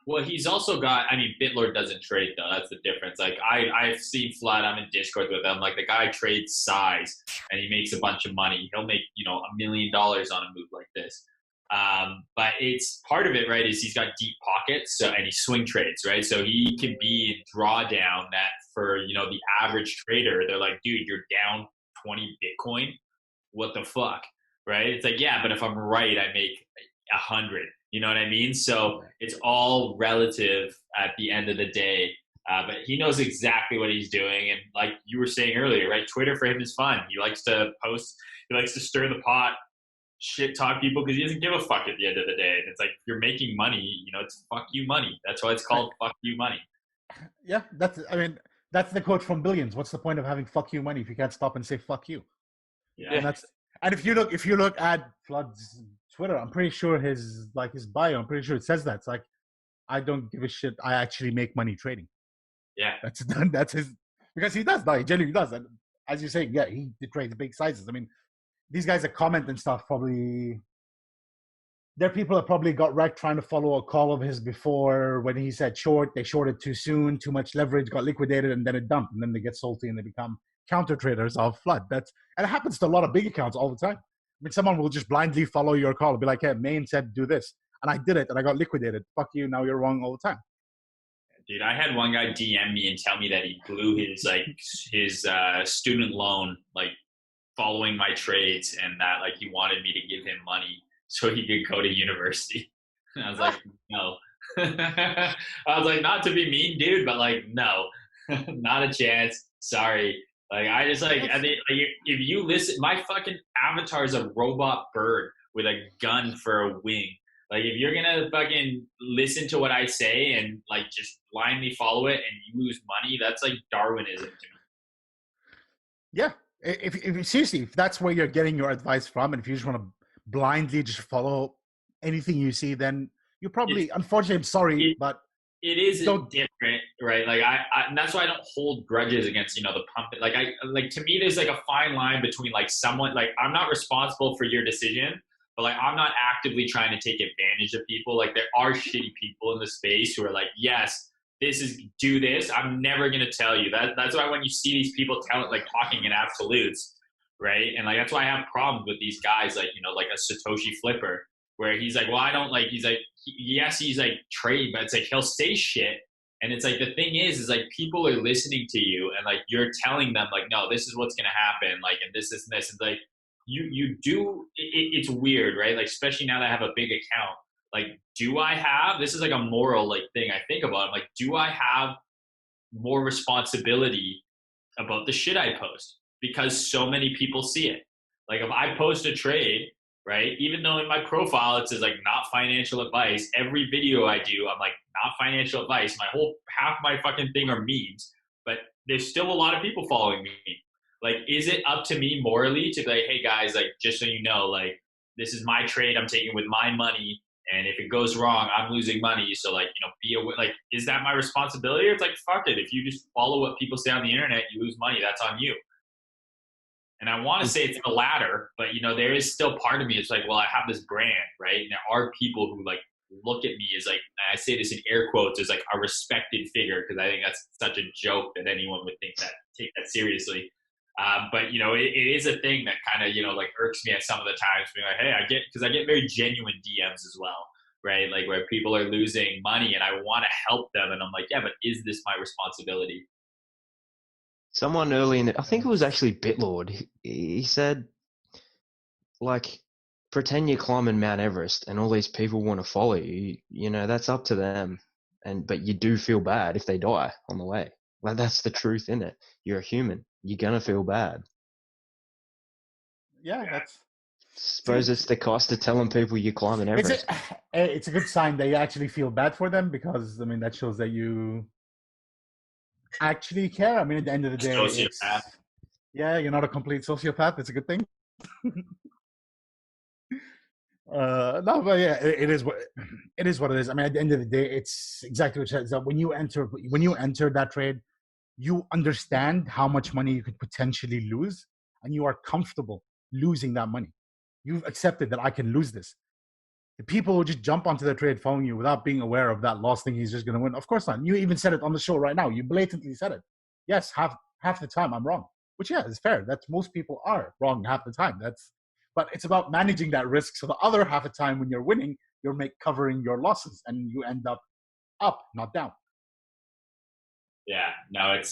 Well, he's also got, Bitlord doesn't trade though. That's the difference. Like I've seen Flood, I'm in Discord with him. Like the guy trades size and he makes a bunch of money. He'll make, $1 million on a move like this. But it's part of it, right, is he's got deep pockets, and he swing trades, right? So he can be in drawdown that for, the average trader, they're like, dude, you're down 20 Bitcoin. What the fuck, right? It's like, yeah, but if I'm right, I make 100. You know what I mean? So it's all relative at the end of the day. But he knows exactly what he's doing. And like you were saying earlier, right? Twitter for him is fun. He likes to post. He likes to stir the pot, shit talk people because he doesn't give a fuck at the end of the day. And it's like, if you're making money, it's fuck you money. That's why it's called fuck you money. Yeah, that's the quote from Billions. What's the point of having fuck you money if you can't stop and say fuck you? Yeah. And if you look at Flood's Twitter, I'm pretty sure his bio, I'm pretty sure it says that. It's like, I don't give a shit. I actually make money trading. Yeah. That's his, because he does. No, he genuinely does. And as you're saying, yeah, he trades big sizes. These guys that comment and stuff, probably, there are people that probably got wrecked trying to follow a call of his before when he said short, they shorted too soon, too much leverage, got liquidated, and then it dumped. And then they get salty and they become counter traders of Flood. And it happens to a lot of big accounts all the time. Someone will just blindly follow your call and be like, hey, Mayne said do this. And I did it and I got liquidated. Fuck you, now you're wrong all the time. Dude, I had one guy DM me and tell me that he blew his student loan, following my trades, and that he wanted me to give him money so he could go to university. And I was like, no. I was like, not to be mean, dude, but no, not a chance. Sorry. I just I think if you listen, my fucking avatar is a robot bird with a gun for a wing. If you're gonna fucking listen to what I say and just blindly follow it and you lose money, that's Darwinism to me. Yeah, if that's where you're getting your advice from, and if you just want to blindly just follow anything you see, then you probably, unfortunately, I'm sorry, but it is different, right? I and that's why I don't hold grudges against the pump. To me, there's a fine line between someone I'm not responsible for your decision, but I'm not actively trying to take advantage of people. There are shitty people in the space who are yes, do this. I'm never gonna tell you that. That's why when you see these people talking in absolutes, right? And that's why I have problems with these guys, a Satoshi Flipper, where he's well, I don't yes, he's trade, but it's he'll say shit. And it's the thing is people are listening to you and you're telling them no, this is what's going to happen. And this, and this, and you do, it's weird, right? Especially now that I have a big account, do I have, this is a moral thing I think about. I'm do I have more responsibility about the shit I post? Because so many people see it. If I post a trade, right? Even though in my profile it says not financial advice, every video I do, I'm not financial advice. Half my fucking thing are memes, but there's still a lot of people following me. Is it up to me morally to be hey guys, just so you know, this is my trade I'm taking with my money, and if it goes wrong, I'm losing money. So be aware. Is that my responsibility? Or it's fuck it. If you just follow what people say on the internet, you lose money. That's on you. And I want to say it's the latter, but there is still part of me. It's well, I have this brand, right? And there are people who look at me as and I say this in air quotes, as a respected figure, because I think that's such a joke that anyone would take that seriously. But it is a thing that kind of irks me at some of the times. Being hey, I get very genuine DMs as well, right? Where people are losing money, and I want to help them, and I'm yeah, but is this my responsibility? Someone early I think it was actually Bitlord. He said, pretend you're climbing Mount Everest and all these people want to follow you. That's up to them. But you do feel bad if they die on the way. That's the truth in it. You're a human. You're gonna feel bad. Yeah, that's. Suppose it's the cost of telling people you're climbing Everest. It's a good sign that you actually feel bad for them, because that shows that you actually care. At the end of the day, Yeah, you're not a complete sociopath. It's a good thing. No, but yeah, it is what it is. What it is. I mean, at the end of the day, it's exactly what it says. That when you enter that trade, you understand how much money you could potentially lose, and you are comfortable losing that money. You've accepted that I can lose this. The people who just jump onto the trade following you without being aware of that loss thing he's just going to win. Of course not. You even said it on the show right now. You blatantly said it. Yes, half the time I'm wrong, which yeah is fair. That's most people are wrong half the time. But it's about managing that risk. So the other half the time when you're winning, you're covering your losses, and you end up, not down. Yeah, no, it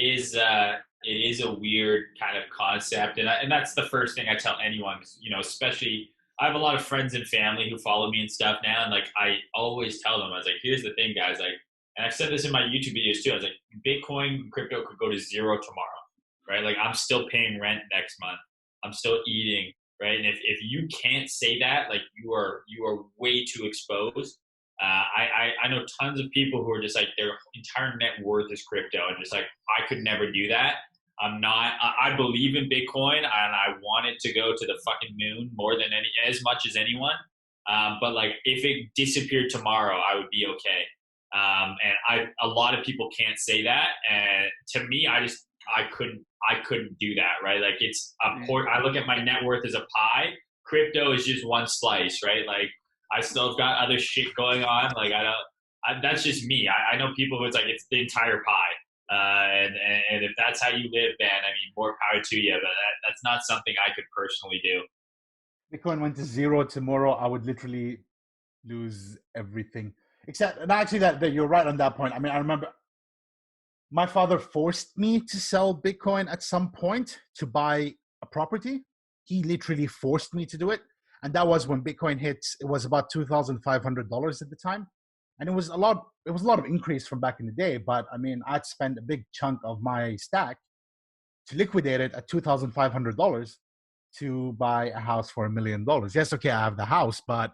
is a weird kind of concept, and that's the first thing I tell anyone. You know, especially I have a lot of friends and family who follow me and stuff now, and like I always tell them, I was like, here's the thing, guys, like, and I've said this in my YouTube videos too. I was like, Bitcoin, crypto could go to zero tomorrow, right? Like I'm still paying rent next month. I'm still eating, right? And if you can't say that, like you are way too exposed. I know tons of people who are just like their entire net worth is crypto, and just like I could never do that. I'm not. I believe in Bitcoin, and I want it to go to the fucking moon more than as much as anyone. But like if it disappeared tomorrow, I would be okay. And a lot of people can't say that, and to me, I couldn't do that, right? Like it's a port. I look at my net worth as a pie. Crypto is just one slice, right? Like I still have got other shit going on. Like that's just me. I know people who it's like it's the entire pie. And if that's how you live, man, I mean, more power to you. But that's not something I could personally do. Bitcoin went to zero tomorrow, I would literally lose everything. Except, and actually, that you're right on that point. I mean, I remember my father forced me to sell Bitcoin at some point to buy a property. He literally forced me to do it. And that was when Bitcoin hit, it was about $2,500 at the time. And it was a lot of increase from back in the day. But I mean, I'd spent a big chunk of my stack to liquidate it at $2,500 to buy a house for $1 million. Yes, okay, I have the house, but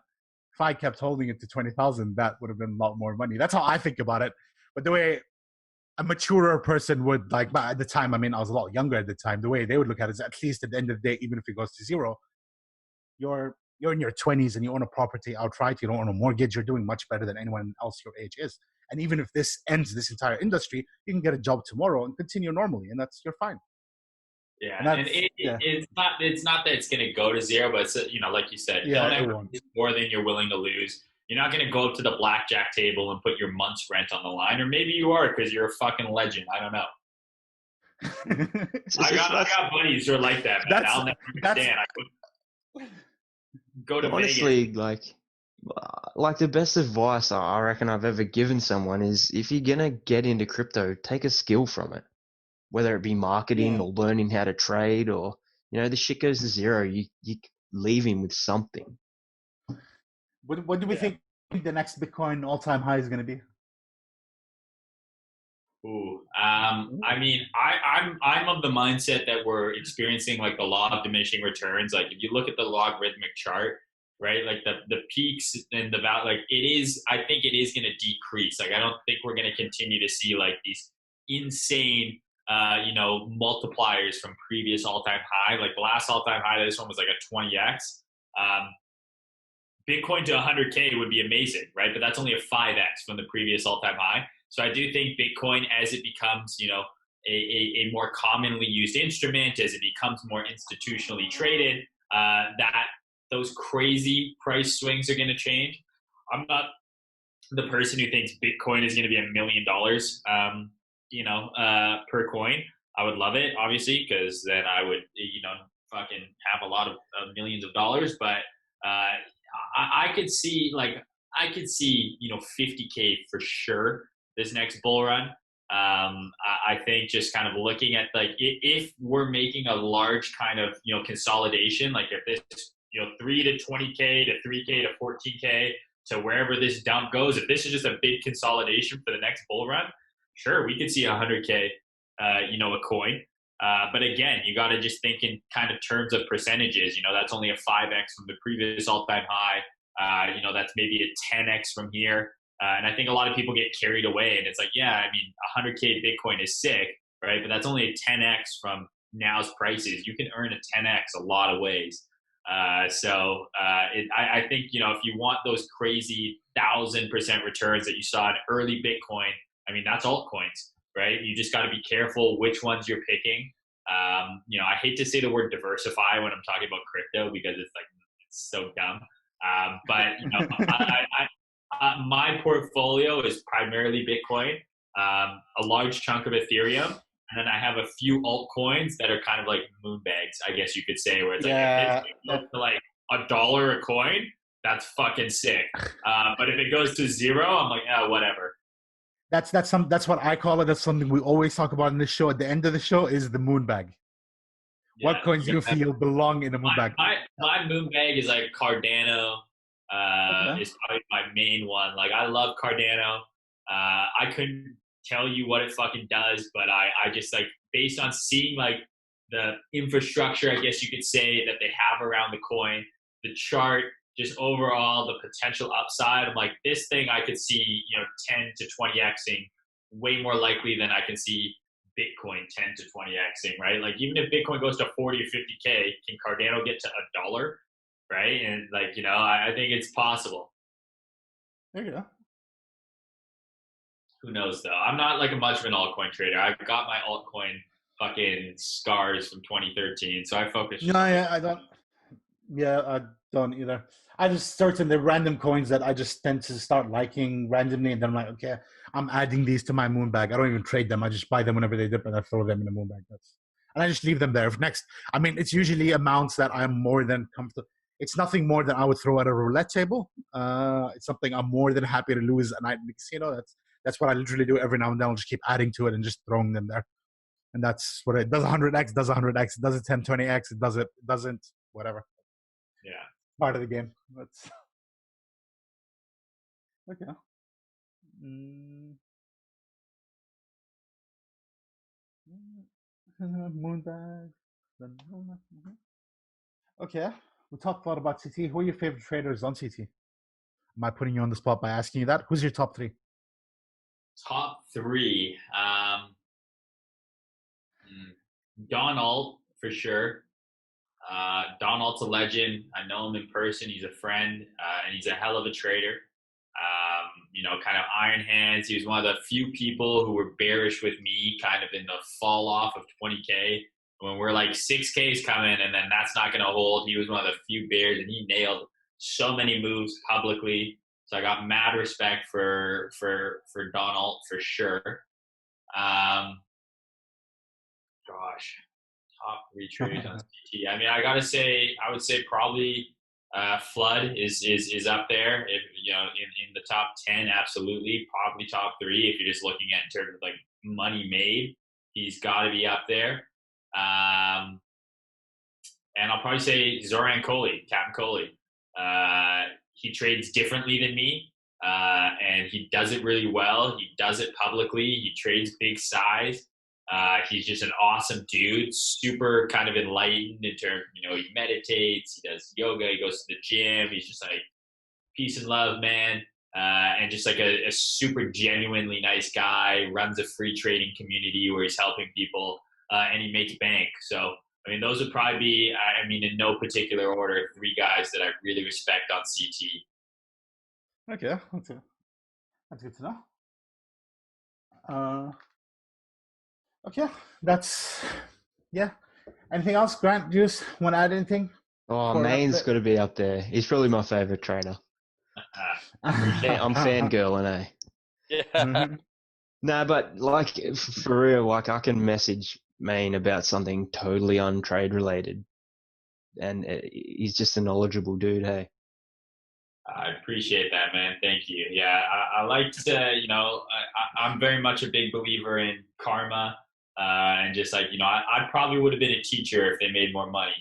if I kept holding it to 20,000, that would have been a lot more money. That's how I think about it. But the way a maturer person would, like, at the time, I mean, I was a lot younger at the time, the way they would look at it is at least at the end of the day, even if it goes to zero, you're in your 20s and you own a property outright, you don't own a mortgage, you're doing much better than anyone else your age is. And even if this ends this entire industry, you can get a job tomorrow and continue normally, and you're fine. Yeah, and it's not that it's going to go to zero, but it's, you know, like you said, don't ever lose more than you're willing to lose. You're not going to go up to the blackjack table and put your month's rent on the line, or maybe you are because you're a fucking legend. I don't know. I got buddies who are like that, man. I'll never understand. Go to honestly, Vegas. like the best advice I reckon I've ever given someone is if you're gonna get into crypto, take a skill from it, whether it be marketing or learning how to trade, or you know the shit goes to zero, you leave him with something. What do we think the next Bitcoin all-time high is going to be? I mean, I'm of the mindset that we're experiencing like the law of diminishing returns. Like if you look at the logarithmic chart, right? Like the peaks and the value, like I think it is going to decrease. Like I don't think we're going to continue to see like these insane, multipliers from previous all-time high. Like the last all-time high, this one was like a 20x. Bitcoin to 100K would be amazing, right? But that's only a 5x from the previous all-time high. So I do think Bitcoin, as it becomes, a more commonly used instrument, as it becomes more institutionally traded, that those crazy price swings are going to change. I'm not the person who thinks Bitcoin is going to be $1 million, per coin. I would love it, obviously, because then I would, fucking have a lot of millions of dollars. But I could see 50K for sure this next bull run. I think just kind of looking at like if we're making a large kind of consolidation, like if this 3 to 20K to 3K to 14K to wherever this dump goes, if this is just a big consolidation for the next bull run, sure, we could see 100K a coin. But again, you got to just think in kind of terms of percentages. That's only a 5x from the previous all-time high. That's maybe a 10x from here. And I think a lot of people get carried away, and it's like, yeah, I mean, 100K Bitcoin is sick, right? But that's only a 10x from now's prices. You can earn a 10x a lot of ways. I think, you know, if you want those crazy 1,000% returns that you saw in early Bitcoin, I mean, that's altcoins, right? You just got to be careful which ones you're picking. You know, I hate to say the word diversify when I'm talking about crypto because it's so dumb. But you know, my portfolio is primarily Bitcoin, a large chunk of Ethereum, and then I have a few altcoins that are kind of like moon bags, I guess you could say, where it's like, if it goes to like $1 a coin, that's fucking sick. But if it goes to zero, I'm like, oh, whatever. That's what I call it. That's something we always talk about in this show. At the end of the show is the moon bag. Yeah. What coins do you feel belong in a moon bag? My moon bag is like Cardano. Is probably my main one. Like, I love Cardano. I couldn't tell you what it fucking does, but I just, like, based on seeing like the infrastructure, I guess you could say, that they have around the coin, the chart, just overall the potential upside. I'm like, this thing I could see, you know, 10 to 20xing way more likely than I can see Bitcoin 10 to 20xing, right? Like, even if Bitcoin goes to 40 or 50K, can Cardano get to $1? Right? And like, you know, I think it's possible. There you go. Who knows though? I'm not like much of an altcoin trader. I got my altcoin fucking scars from 2013, so I focus. I don't. Yeah, I don't either. I just certain the random coins that I just tend to start liking randomly, and then I'm like, okay, I'm adding these to my moon bag. I don't even trade them. I just buy them whenever they dip, and I throw them in the moon bag. And I just leave them there. I mean, it's usually amounts that I'm more than comfortable. It's nothing more than I would throw at a roulette table. It's something I'm more than happy to lose a night in the casino. That's what I literally do every now and then. I'll just keep adding to it and just throwing them there. And that's what it does. 100x does 100x. It does it 10, 20x. It doesn't, whatever. Yeah. Part of the game. That's okay. Moon bag. Okay. We talked a lot about CT. Who are your favorite traders on CT? Am I putting you on the spot by asking you that? Who's your top three? Top three. Don Alt, for sure. Don Alt's a legend. I know him in person. He's a friend, and he's a hell of a trader. You know, kind of iron hands. He was one of the few people who were bearish with me kind of in the fall off of 20K. When we're like 6K is coming and then that's not going to hold. He was one of the few bears, and he nailed so many moves publicly. So I got mad respect for Don Alt for sure. Top three traders on CT. I mean, I would say probably Flood is up there. If you know, in the top 10, absolutely, probably top three. If you're just looking at in terms of like money made, he's got to be up there. And I'll probably say Zoran Kohli, Captain Kohli. He trades differently than me, and he does it really well. He does it publicly. He trades big size. He's just an awesome dude, super kind of enlightened in terms, you know, he meditates, he does yoga, he goes to the gym. He's just like peace and love, man. And just like a super genuinely nice guy, runs a free trading community where he's helping people, and he makes bank. So, I mean, those would probably be, I mean, in no particular order, three guys that I really respect on CT. Okay, that's good to know. Okay, yeah. Anything else, Grant? Do you want to add anything? Oh, Mayne's got to be up there. He's probably my favorite trader. I'm fangirling, eh? Yeah. Mm-hmm. No, but like for real, like I can message Mayne about something totally untrade related, and he's just a knowledgeable dude. Hey. I appreciate that, man. Thank you. Yeah, I like to, you know, I'm very much a big believer in karma, and just like, you know, I probably would have been a teacher if they made more money.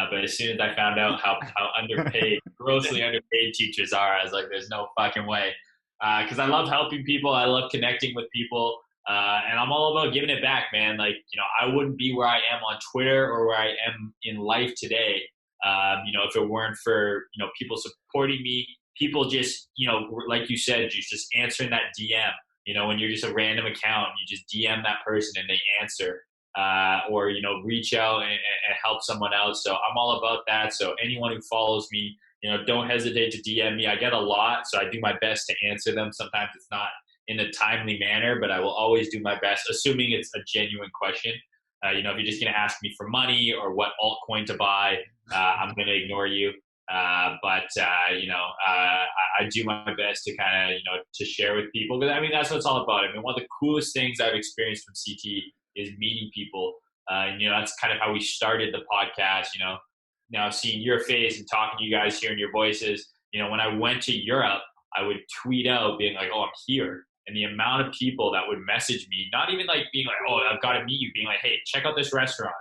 But as soon as I found out how underpaid, grossly underpaid teachers are, I was like, there's no fucking way. Because I love helping people. I love connecting with people. And I'm all about giving it back, man. Like, you know, I wouldn't be where I am on Twitter or where I am in life today, you know, if it weren't for, you know, people supporting me, people just, you know, like you said, just answering that DM. You know, when you're just a random account, you just DM that person and they answer. or, you know, reach out and help someone out. So I'm all about that. So anyone who follows me, you know, don't hesitate to DM me. I get a lot, so I do my best to answer them. Sometimes it's not in a timely manner, but I will always do my best, assuming it's a genuine question. You know, if you're just going to ask me for money or what altcoin to buy, I'm going to ignore you. You know, I do my best to kind of, you know, to share with people. Because I mean, that's what it's all about. I mean, one of the coolest things I've experienced from CT is meeting people. And, you know, that's kind of how we started the podcast, you know. Now seeing your face and talking to you guys, hearing your voices, you know, when I went to Europe, I would tweet out being like, oh, I'm here. And the amount of people that would message me, not even like being like, oh, I've got to meet you, being like, hey, check out this restaurant.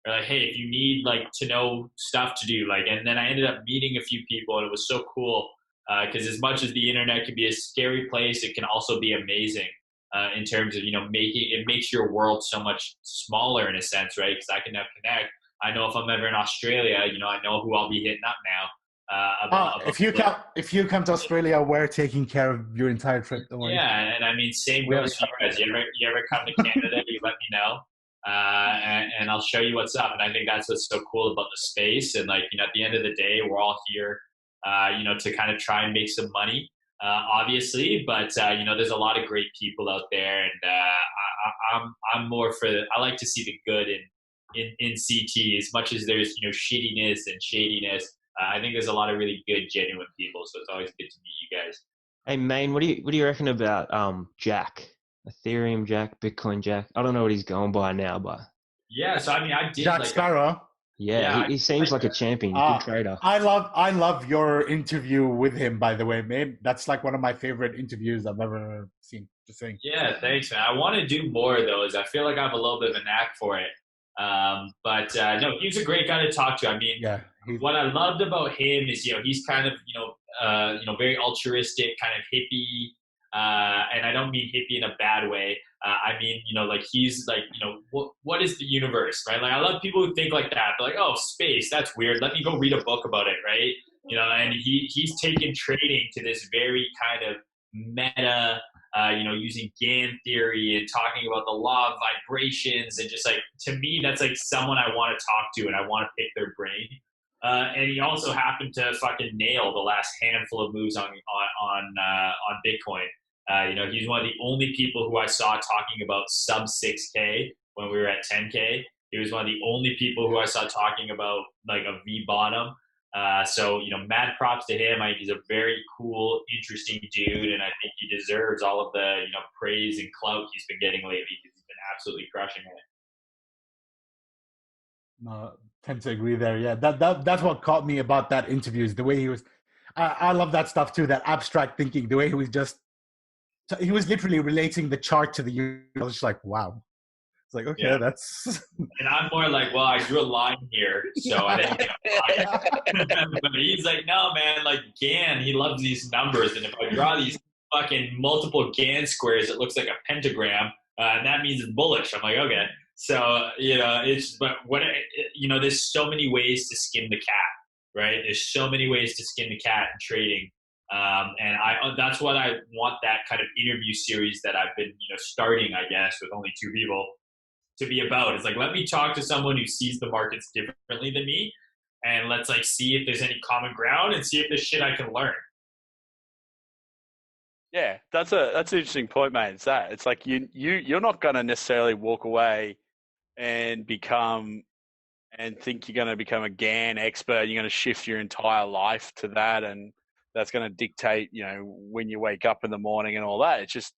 Or like, hey, if you need like to know stuff to do, like, and then I ended up meeting a few people, and it was so cool because as much as the internet can be a scary place, it can also be amazing in terms of, you know, it makes your world so much smaller in a sense, right? Because I can now connect. I know if I'm ever in Australia, you know, I know who I'll be hitting up now. If you come to Australia, we're taking care of your entire trip. Don't worry. Yeah, and I mean, same goes for you guys. You ever come to Canada, you let me know, and I'll show you what's up. And I think that's what's so cool about the space. And like, you know, at the end of the day, we're all here, you know, to kind of try and make some money, obviously. But you know, there's a lot of great people out there, and I'm more for. I like to see the good in CT, as much as there's, you know, shittiness and shadiness. I think there's a lot of really good, genuine people. So it's always good to meet you guys. Hey, Mayne, what do you reckon about Jack, Ethereum Jack, Bitcoin Jack? I don't know what he's going by now, but yeah. So I mean, I did Jack like Sparrow. Yeah, he seems like a champion, good trader. I love your interview with him, by the way, man. That's like one of my favorite interviews I've ever seen. Just saying. Yeah, thanks, man. I want to do more of those. I feel like I have a little bit of a knack for it. No, he's a great guy to talk to. I mean, yeah, what I loved about him is, you know, he's kind of, you know, very altruistic, kind of hippie, and I don't mean hippie in a bad way. I mean, you know, like he's like, you know, what is the universe, right? Like I love people who think like that. They're like, oh, space, that's weird. Let me go read a book about it, right? You know, and he's taken trading to this very kind of meta, you know, using Gann theory and talking about the law of vibrations, and just like, to me, that's like someone I want to talk to and I want to pick their brain. And he also happened to fucking nail the last handful of moves on Bitcoin. You know, he's one of the only people who I saw talking about sub 6K when we were at 10K. He was one of the only people who I saw talking about like a V bottom. So, you know, mad props to him. I think he's a very cool, interesting dude, and I think he deserves all of the, you know, praise and clout he's been getting lately, because he's been absolutely crushing it. No, tend to agree there. Yeah, that's what caught me about that interview, is the way he was. I love that stuff too, that abstract thinking, the way he was literally relating the chart to the universe. I was just like, wow. It's like, okay, yeah. That's. And I'm more like, well, I drew a line here, so I didn't But he's like, no, man, like Gann, he loves these numbers, and if I draw these fucking multiple Gann squares, it looks like a pentagram, and that means it's bullish. I'm like, okay. So, you know, you know, there's so many ways to skin the cat, right? There's so many ways to skin the cat in trading. And that's what I want that kind of interview series that I've been, you know, starting, I guess, with only 2 people to be about. It's like, let me talk to someone who sees the markets differently than me, and let's like see if there's any common ground and see if there's shit I can learn. Yeah, that's an interesting point, mate. It's like you're not going to necessarily walk away and think you're going to become a Gann expert. You're going to shift your entire life to that, and that's going to dictate, you know, when you wake up in the morning and all that. It's just,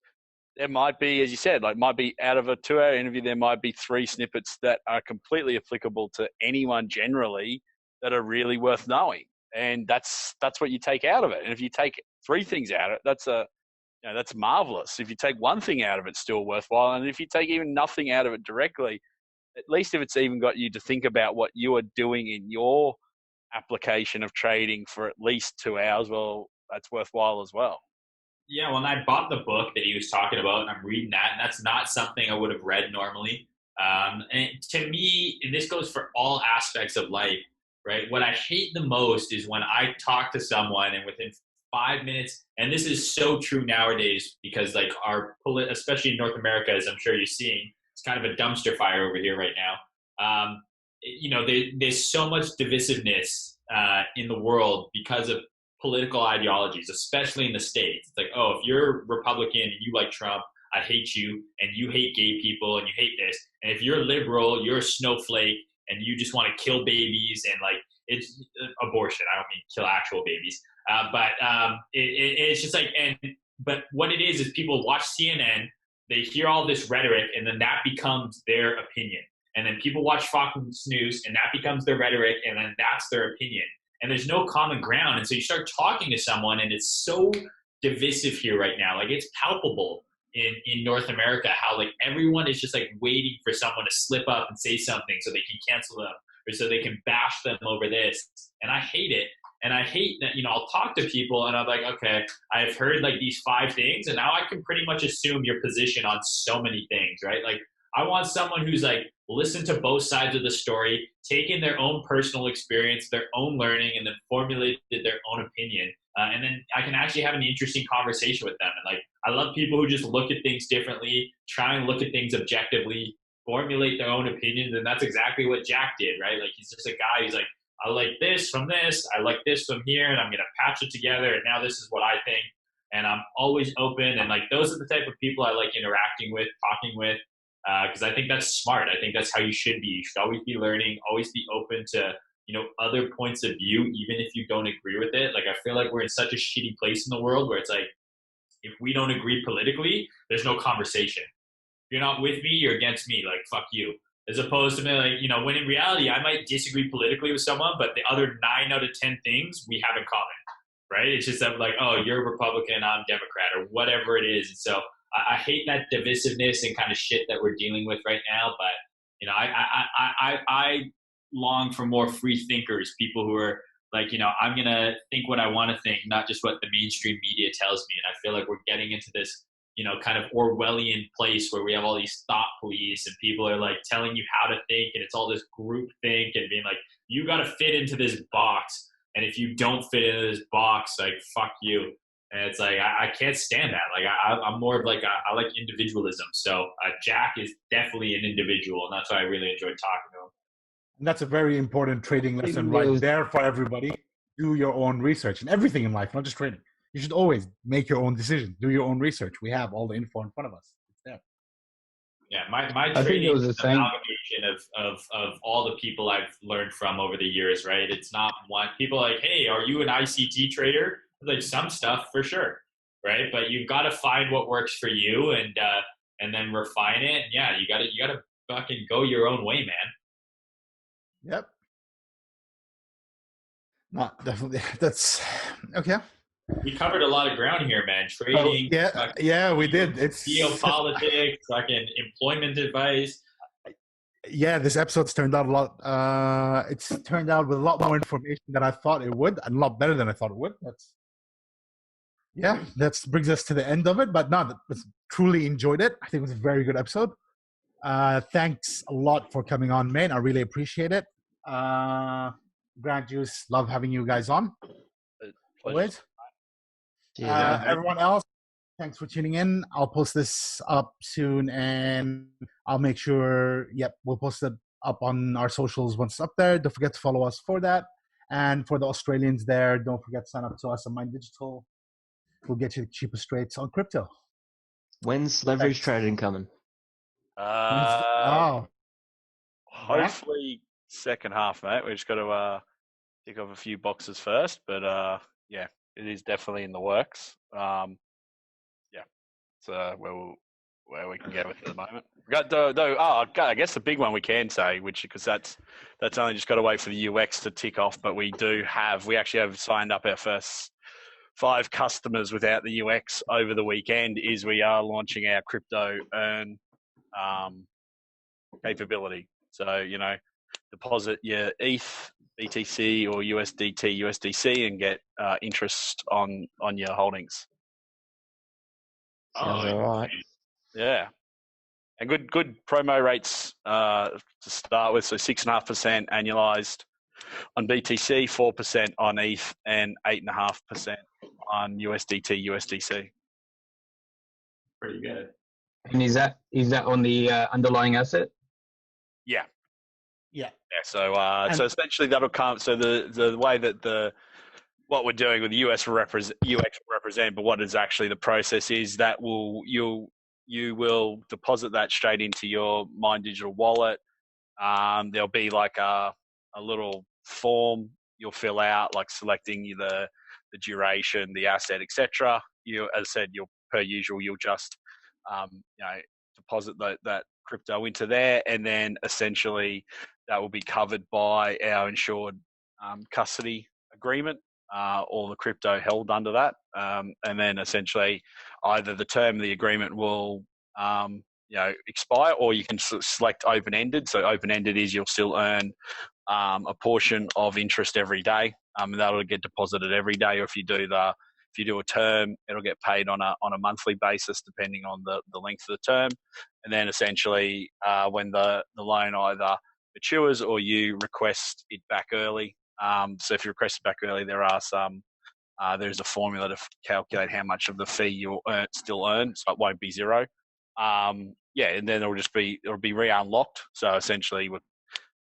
there might be, as you said, like might be out of a 2-hour interview, there might be 3 snippets that are completely applicable to anyone generally that are really worth knowing. And that's what you take out of it. And if you take 3 things out of it, that's marvelous. If you take 1 thing out of it, still worthwhile. And if you take even nothing out of it directly, at least if it's even got you to think about what you are doing in your application of trading for at least 2 hours, well, that's worthwhile as well. Yeah, well, and I bought the book that he was talking about, and I'm reading that, and that's not something I would have read normally. And to me, and this goes for all aspects of life, right? What I hate the most is when I talk to someone and within 5 minutes, and this is so true nowadays, because like especially in North America, as I'm sure you're seeing, it's kind of a dumpster fire over here right now. There's so much divisiveness in the world because of political ideologies, especially in the States. It's like, oh, if you're Republican and you like Trump, I hate you, and you hate gay people, and you hate this. And if you're liberal, you're a snowflake, and you just want to kill babies, and like, it's abortion. I don't mean kill actual babies, but it's just like, but what it is people watch CNN, they hear all this rhetoric, and then that becomes their opinion. And then people watch Fox News, and that becomes their rhetoric, and then that's their opinion. And there's no common ground. And so you start talking to someone, and it's so divisive here right now. Like, it's palpable in North America how like everyone is just like waiting for someone to slip up and say something so they can cancel them or so they can bash them over this. And I hate it. And I hate that, I'll talk to people and I'm like, okay, I've heard like these 5 things, and now I can pretty much assume your position on so many things, right? Like, I want someone who's like listened to both sides of the story, taken their own personal experience, their own learning, and then formulated their own opinion. And then I can actually have an interesting conversation with them. And like, I love people who just look at things differently, try and look at things objectively, formulate their own opinions. And that's exactly what Jack did, right? Like, he's just a guy who's like, I like this from this, I like this from here, and I'm going to patch it together. And now this is what I think. And I'm always open. And like, those are the type of people I like interacting with, talking with. Because I think that's smart. I think that's how you should be. You should always be learning, always be open to, other points of view, even if you don't agree with it. Like, I feel like we're in such a shitty place in the world where it's like, if we don't agree politically, there's no conversation. If you're not with me, you're against me. Like, fuck you. As opposed to me, like, when in reality, I might disagree politically with someone, but the other 9 out of 10 things we have in common, right? It's just that, like, oh, you're a Republican, I'm Democrat, or whatever it is. And so I hate that divisiveness and kind of shit that we're dealing with right now. But, I long for more free thinkers, people who are like, I'm going to think what I want to think, not just what the mainstream media tells me. And I feel like we're getting into this, kind of Orwellian place where we have all these thought police and people are like telling you how to think. And it's all this group think and being like, you got to fit into this box. And if you don't fit into this box, like, fuck you. And it's like, I can't stand that. Like, I'm more of like, I like individualism. So Jack is definitely an individual. And that's why I really enjoyed talking to him. And that's a very important trading lesson right there for everybody. Do your own research and everything in life, not just trading. You should always make your own decisions. Do your own research. We have all the info in front of us. It's there. Yeah, my trading is an amalgamation of all the people I've learned from over the years, right? It's not one. People are like, hey, are you an ICT trader? Like, some stuff for sure, right? But you've got to find what works for you and then refine it. And yeah, you gotta fucking go your own way, man. Yep. Not definitely. That's okay. We covered a lot of ground here, man. Trading. Oh, yeah, we did. It's Geo Politics, fucking employment advice. Yeah, this episode's turned out a lot. It's turned out with a lot more information than I thought it would, and a lot better than I thought it would. That brings us to the end of it. But no, truly enjoyed it. I think it was a very good episode. Thanks a lot for coming on, Mayne. I really appreciate it. Grant Juice, love having you guys on. Always. Everyone else, thanks for tuning in. I'll post this up soon, and I'll make sure, we'll post it up on our socials once it's up there. Don't forget to follow us for that. And for the Australians there, don't forget to sign up to us on Mayne Digital. We'll get you the cheapest rates on crypto. When's leverage trading coming? Hopefully second half, mate. We just got to tick off a few boxes first, but it is definitely in the works. So where we can go with it at the moment. We got I guess the big one we can say, because that's only just got to wait for the UX to tick off, but we actually have signed up our first 5 customers without the UX over the weekend. Is we are launching our crypto earn capability. So, deposit your ETH, BTC or USDT, USDC and get interest on your holdings. Sounds all right. Yeah. And good promo rates to start with. So 6.5% annualized on BTC, 4% on ETH, and 8.5% on USDT, USDC. Pretty good. And is that on the underlying asset? Yeah. Yeah. Yeah. So essentially that'll come. So the way that what we're doing with the UX represent, but what is actually the process is that you will deposit that straight into your Mine Digital wallet. There'll be like a little form you'll fill out, like selecting the duration, the asset, etc. As I said, per usual, you'll just deposit that crypto into there, and then essentially that will be covered by our insured custody agreement, all the crypto held under that, and then essentially either the term of the agreement will expire, or you can select open-ended. So open-ended is you'll still earn a portion of interest every day, and that'll get deposited every day. Or if you do a term, it'll get paid on a monthly basis depending on the length of the term. And then essentially when the loan either matures or you request it back early. So if you request it back early, there's a formula to calculate how much of the fee you'll still earn, so it won't be zero. And then it'll be re-unlocked. So essentially we're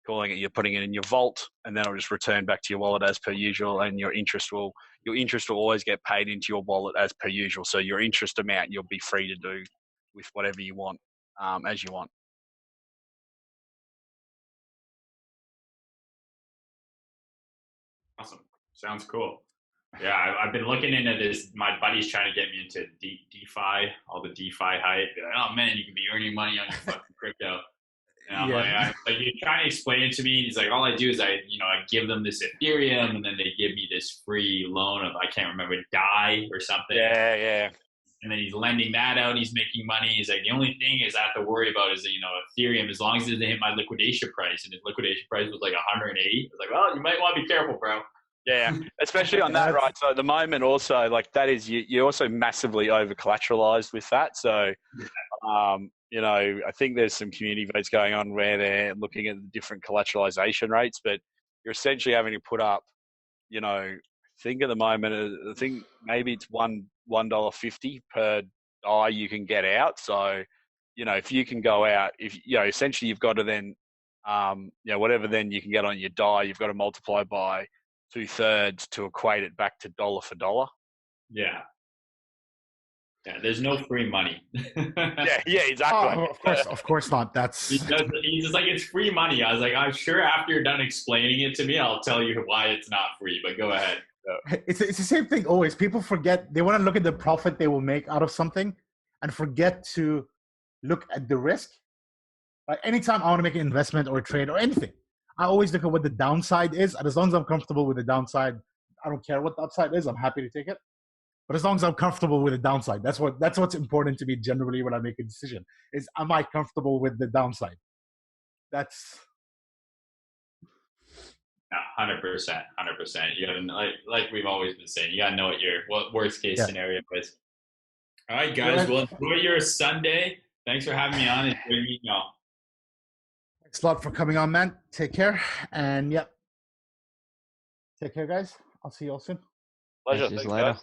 calling it, you're putting it in your vault, and then it'll just return back to your wallet as per usual, and your interest will always get paid into your wallet as per usual. So your interest amount you'll be free to do with whatever you want, as you want. Awesome. Sounds cool. Yeah, I've been looking into this. My buddy's trying to get me into DeFi, all the DeFi hype. Like, oh man, you can be earning money on your fucking crypto. And I'm like, you're trying to explain it to me. And he's like, all I do is I give them this Ethereum, and then they give me this free loan of, I can't remember, DAI or something. Yeah. And then he's lending that out. He's making money. He's like, the only thing is I have to worry about is that, Ethereum, as long as it doesn't hit my liquidation price, and his liquidation price was like 180. I was like, well, you might want to be careful, bro. Yeah, especially on that, right? So at the moment also, like that is, you're also massively over collateralized with that. So, I think there's some community votes going on where they're looking at the different collateralization rates, but you're essentially having to put up, I think at the moment, I think maybe it's $1.50 per DAI you can get out. So, if you can go out, essentially you've got to then, whatever then you can get on your DAI, you've got to multiply by 2/3 to equate it back to dollar for dollar. Yeah, there's no free money. yeah, exactly. Oh, of course not. He's just like, it's free money. I was like, I'm sure after you're done explaining it to me, I'll tell you why it's not free, but go ahead. It's the same thing always. People forget, they want to look at the profit they will make out of something and forget to look at the risk. Like anytime I want to make an investment or a trade or anything, I always look at what the downside is. And as long as I'm comfortable with the downside, I don't care what the upside is. I'm happy to take it. But as long as I'm comfortable with the downside, that's what's important to me generally when I make a decision, is am I comfortable with the downside? That's 100%. You gotta, like we've always been saying, you gotta know what worst case scenario is. All right, guys. Well, enjoy your Sunday. Thanks for having me on. Enjoy meeting y'all. Thanks a lot for coming on, man. Take care. And take care, guys. I'll see you all soon. Pleasure. Thanks, later.